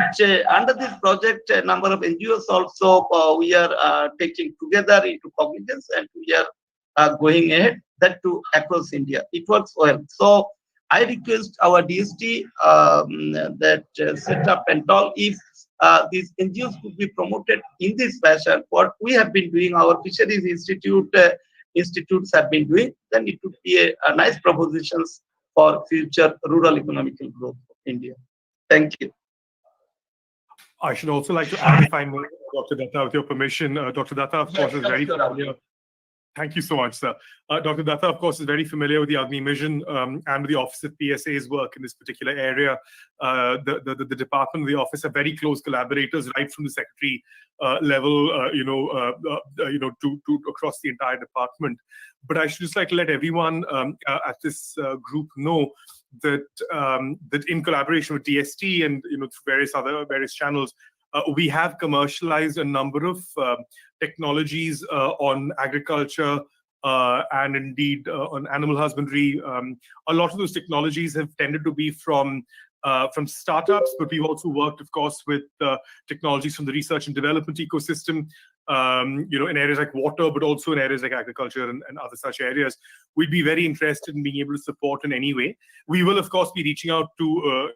S4: under this project, a number of NGOs also we are taking together into cognizance, and we are going ahead, that too across India. It works well. So I request our DST that set up and all, if these NGOs could be promoted in this fashion, what we have been doing, our fisheries institutes have been doing, then it would be a nice propositions for future rural economical growth of India. Thank you.
S7: I should also like to add, if I may, Dr. Datta, with your permission, Dr. Datta, of course, is very familiar. Thank you so much, sir. Dr. Datta, of course, is very familiar with the Agni mission and with the Office of PSA's work in this particular area. The department, the office are very close collaborators, right from the secretary level, to across the entire department. But I should just like to let everyone at this group know that that in collaboration with DST and through various channels, we have commercialized a number of technologies on agriculture and indeed on animal husbandry. A lot of those technologies have tended to be from startups, but we've also worked, of course, with technologies from the research and development ecosystem, in areas like water, but also in areas like agriculture and other such areas. We'd be very interested in being able to support in any way. We will, of course, be reaching out to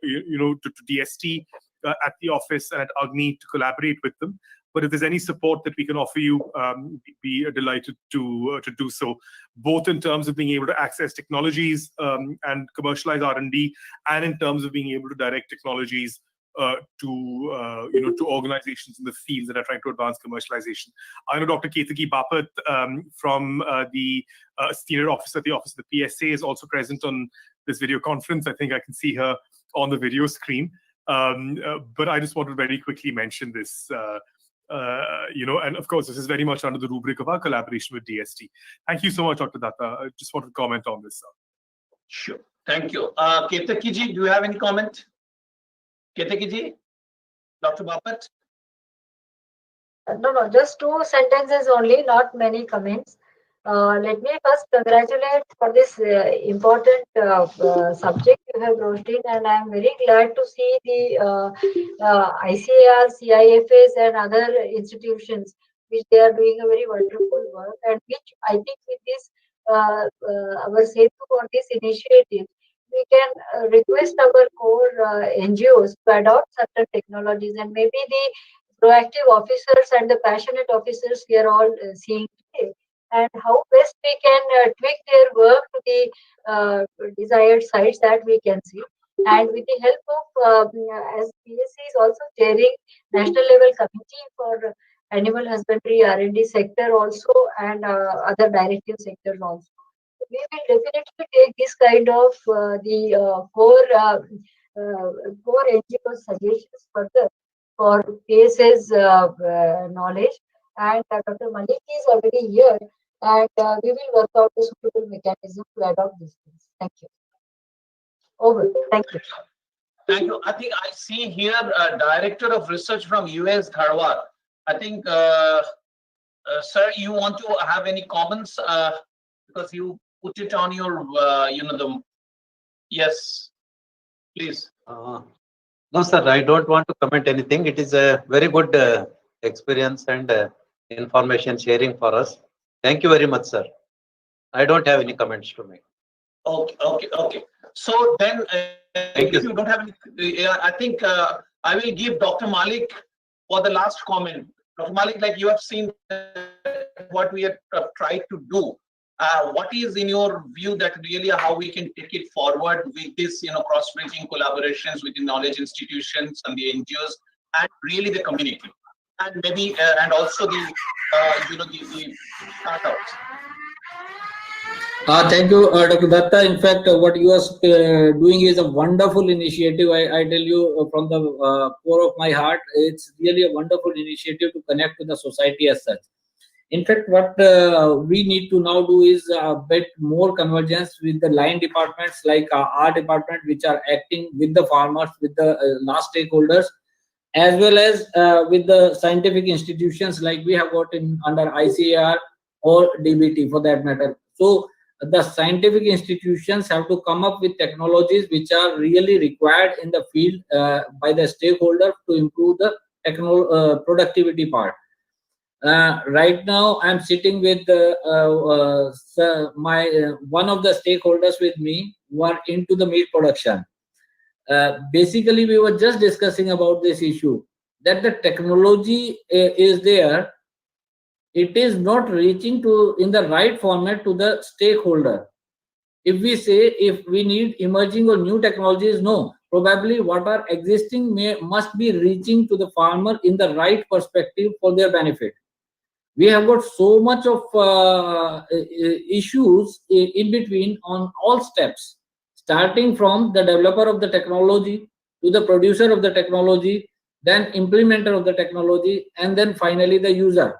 S7: DST at the office and at Agni to collaborate with them. But if there's any support that we can offer you, we'd be delighted to do so, both in terms of being able to access technologies and commercialize R&D, and in terms of being able to direct technologies to organizations in the field that are trying to advance commercialization. I know Dr. Ketaki Bapat from the senior officer at the Office of the PSA is also present on this video conference. I think I can see her on the video screen. But I just want to very quickly mention this, and of course, this is very much under the rubric of our collaboration with DST. Thank you so much, Dr. Datta. I just want to comment on this.
S2: Sure. Thank you. Ketaki ji, do you have any comment? Ketaki ji? Dr. Bapat?
S14: No, just 2 sentences only, not many comments. Let me first congratulate for this important subject you have brought in, and I am very glad to see the ICAR, CIFAs and other institutions which they are doing a very wonderful work, and which I think with this our SETU for this initiative, we can request our core NGOs to adopt certain technologies, and maybe the proactive officers and the passionate officers we are all seeing today, and how best we can tweak their work to the desired sites that we can see. And with the help of, as PSC is also chairing national level committee for animal husbandry, R&D sector also, and other directive sectors also. We will definitely take this kind of the core NGO suggestions further for PSA's knowledge. And Dr. Malik is already here, and we will work out a suitable mechanism to adopt these things. Thank you. Over. Thank you.
S2: Thank you. I think I see here a director of research from US, Dharwad. I think, sir, you want to have any comments because you put it on your, yes, please.
S15: No, sir, I don't want to comment anything. It is a very good experience and information sharing for us. Thank you very much, sir. I don't have any comments to make.
S2: Okay. So then, if you don't have any, I think I will give Dr. Malik for the last comment. Dr. Malik, like you have seen what we have tried to do. What is in your view that really how we can take it forward with this, cross-bridging collaborations with the knowledge institutions and the NGOs and really the community, and maybe and also the the startups.
S3: Thank you, Dr. Datta. In fact, what you are doing is a wonderful initiative. I tell you from the core of my heart, it's really a wonderful initiative to connect with the society as such. In fact, what we need to now do is a bit more convergence with the line departments like our department, which are acting with the farmers, with the last stakeholders, as well as with the scientific institutions like we have got in under ICAR or DBT for that matter. So the scientific institutions have to come up with technologies which are really required in the field by the stakeholder to improve the productivity part. Right now, I'm sitting with one of the stakeholders with me who are into the meat production. Basically, we were just discussing about this issue that the technology is there. It is not reaching to in the right format to the stakeholder. If we say if we need emerging or new technologies, no, probably what are existing must be reaching to the farmer in the right perspective for their benefit. We have got so much of issues in between on all steps, starting from the developer of the technology to the producer of the technology, then implementer of the technology, and then finally the user.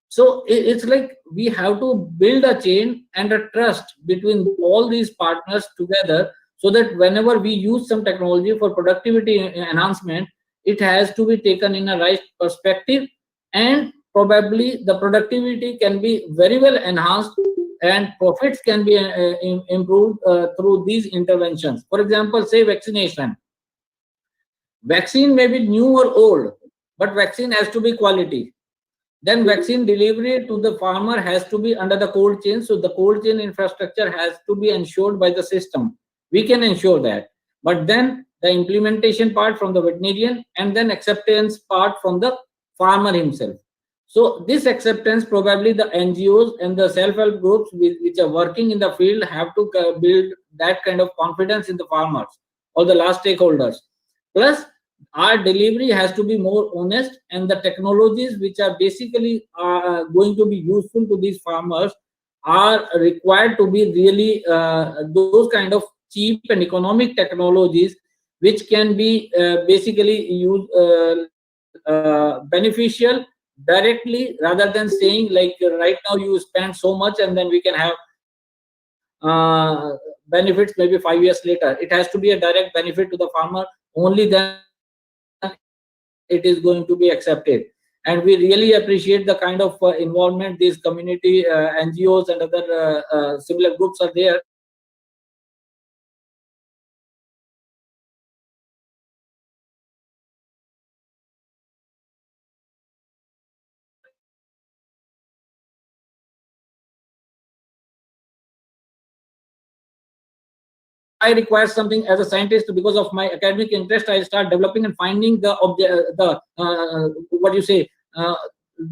S3: So it's like we have to build a chain and a trust between all these partners together, so that whenever we use some technology for productivity enhancement, it has to be taken in a right perspective, and probably the productivity can be very well enhanced and profits can be improved through these interventions. For example, say vaccination. Vaccine may be new or old, but vaccine has to be quality. Then vaccine delivery to the farmer has to be under the cold chain. So the cold chain infrastructure has to be ensured by the system. We can ensure that. But then the implementation part from the veterinarian, and then acceptance part from the farmer himself. So this acceptance, probably the NGOs and the self-help groups which are working in the field have to build that kind of confidence in the farmers or the last stakeholders. Plus, our delivery has to be more honest, and the technologies which are basically going to be useful to these farmers are required to be really those kind of cheap and economic technologies which can be basically used beneficial directly, rather than saying like right now you spend so much and then we can have benefits maybe 5 years later. It has to be a direct benefit to the farmer, only then it is going to be accepted. And we really appreciate the kind of involvement these community NGOs and other similar groups are there. I require something as a scientist, because of my academic interest, I start developing and finding the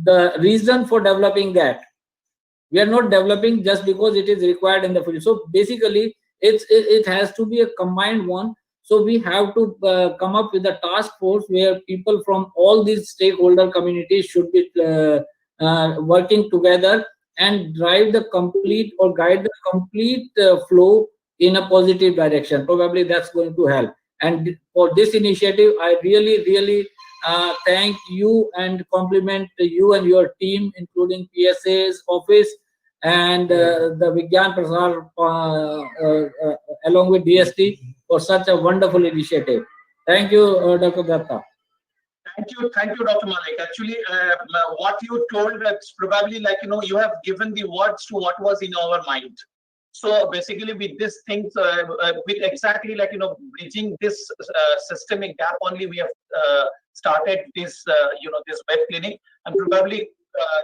S3: the reason for developing that. We are not developing just because it is required in the field. So basically, it has to be a combined one. So we have to come up with a task force where people from all these stakeholder communities should be working together and drive the complete or guide the complete flow in a positive direction. Probably that's going to help. And for this initiative, I really thank you and compliment you and your team, including PSA's office and the Vigyan Prasar along with DST for such a wonderful initiative. Thank you, Dr. Datta.
S2: Thank you, Dr. Malik. Actually, what you told, that's probably like, you have given the words to what was in our mind. So basically with this thing, with exactly like, bridging this systemic gap only, we have started this, this web clinic, and probably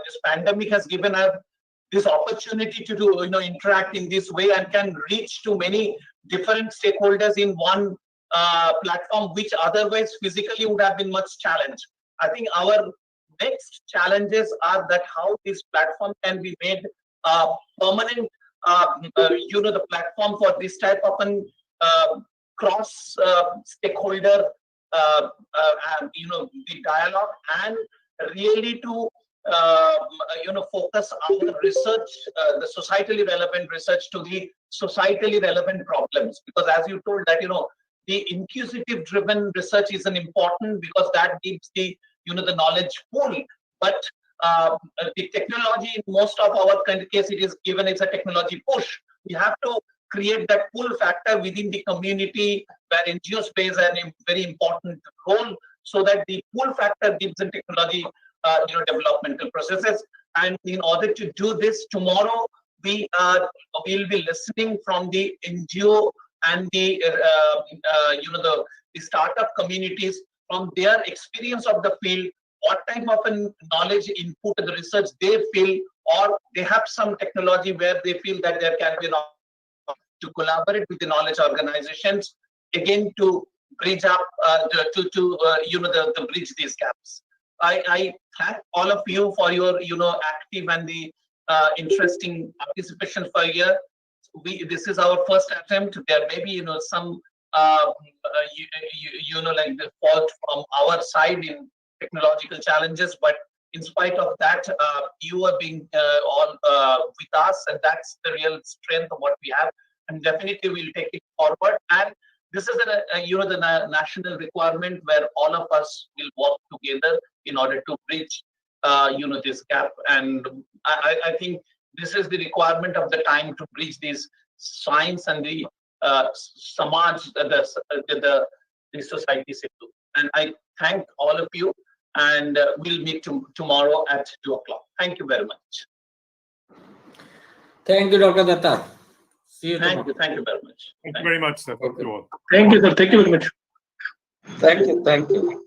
S2: this pandemic has given us this opportunity to do, interact in this way and can reach to many different stakeholders in one platform, which otherwise physically would have been much challenged. I think our next challenges are that how this platform can be made permanent, the platform for this type of an cross stakeholder, the dialogue, and really to focus our research, the societally relevant research to the societally relevant problems. Because as you told that, the inquisitive driven research is an important, because that gives the, the knowledge pool. But the technology, in most of our case, it is given it's a technology push. We have to create that pull factor within the community where NGOs plays a very important role, so that the pull factor gives the technology, developmental processes. And in order to do this, tomorrow we will be listening from the NGO and the the startup communities from their experience of the field, what type of a knowledge input to the research they feel, or they have some technology where they feel that there can be an to collaborate with the knowledge organizations, again to bridge up, to bridge these gaps. I thank all of you for your active and the interesting participation for a year. This is our first attempt. There may be some like the fault from our side in technological challenges, but in spite of that, you are being all with us, and that's the real strength of what we have. And definitely we'll take it forward. And this is the national requirement where all of us will work together in order to bridge this gap. And I think this is the requirement of the time to bridge this science and the samaj, the society-Setu. And I thank all of you, and we'll meet tomorrow at 2 o'clock. Thank you very much.
S3: Thank you, Dr. Datta. See you tomorrow.
S2: Thank you very much.
S7: Thank you very much, sir.
S4: Thank you, sir. Thank you very much. Thank you.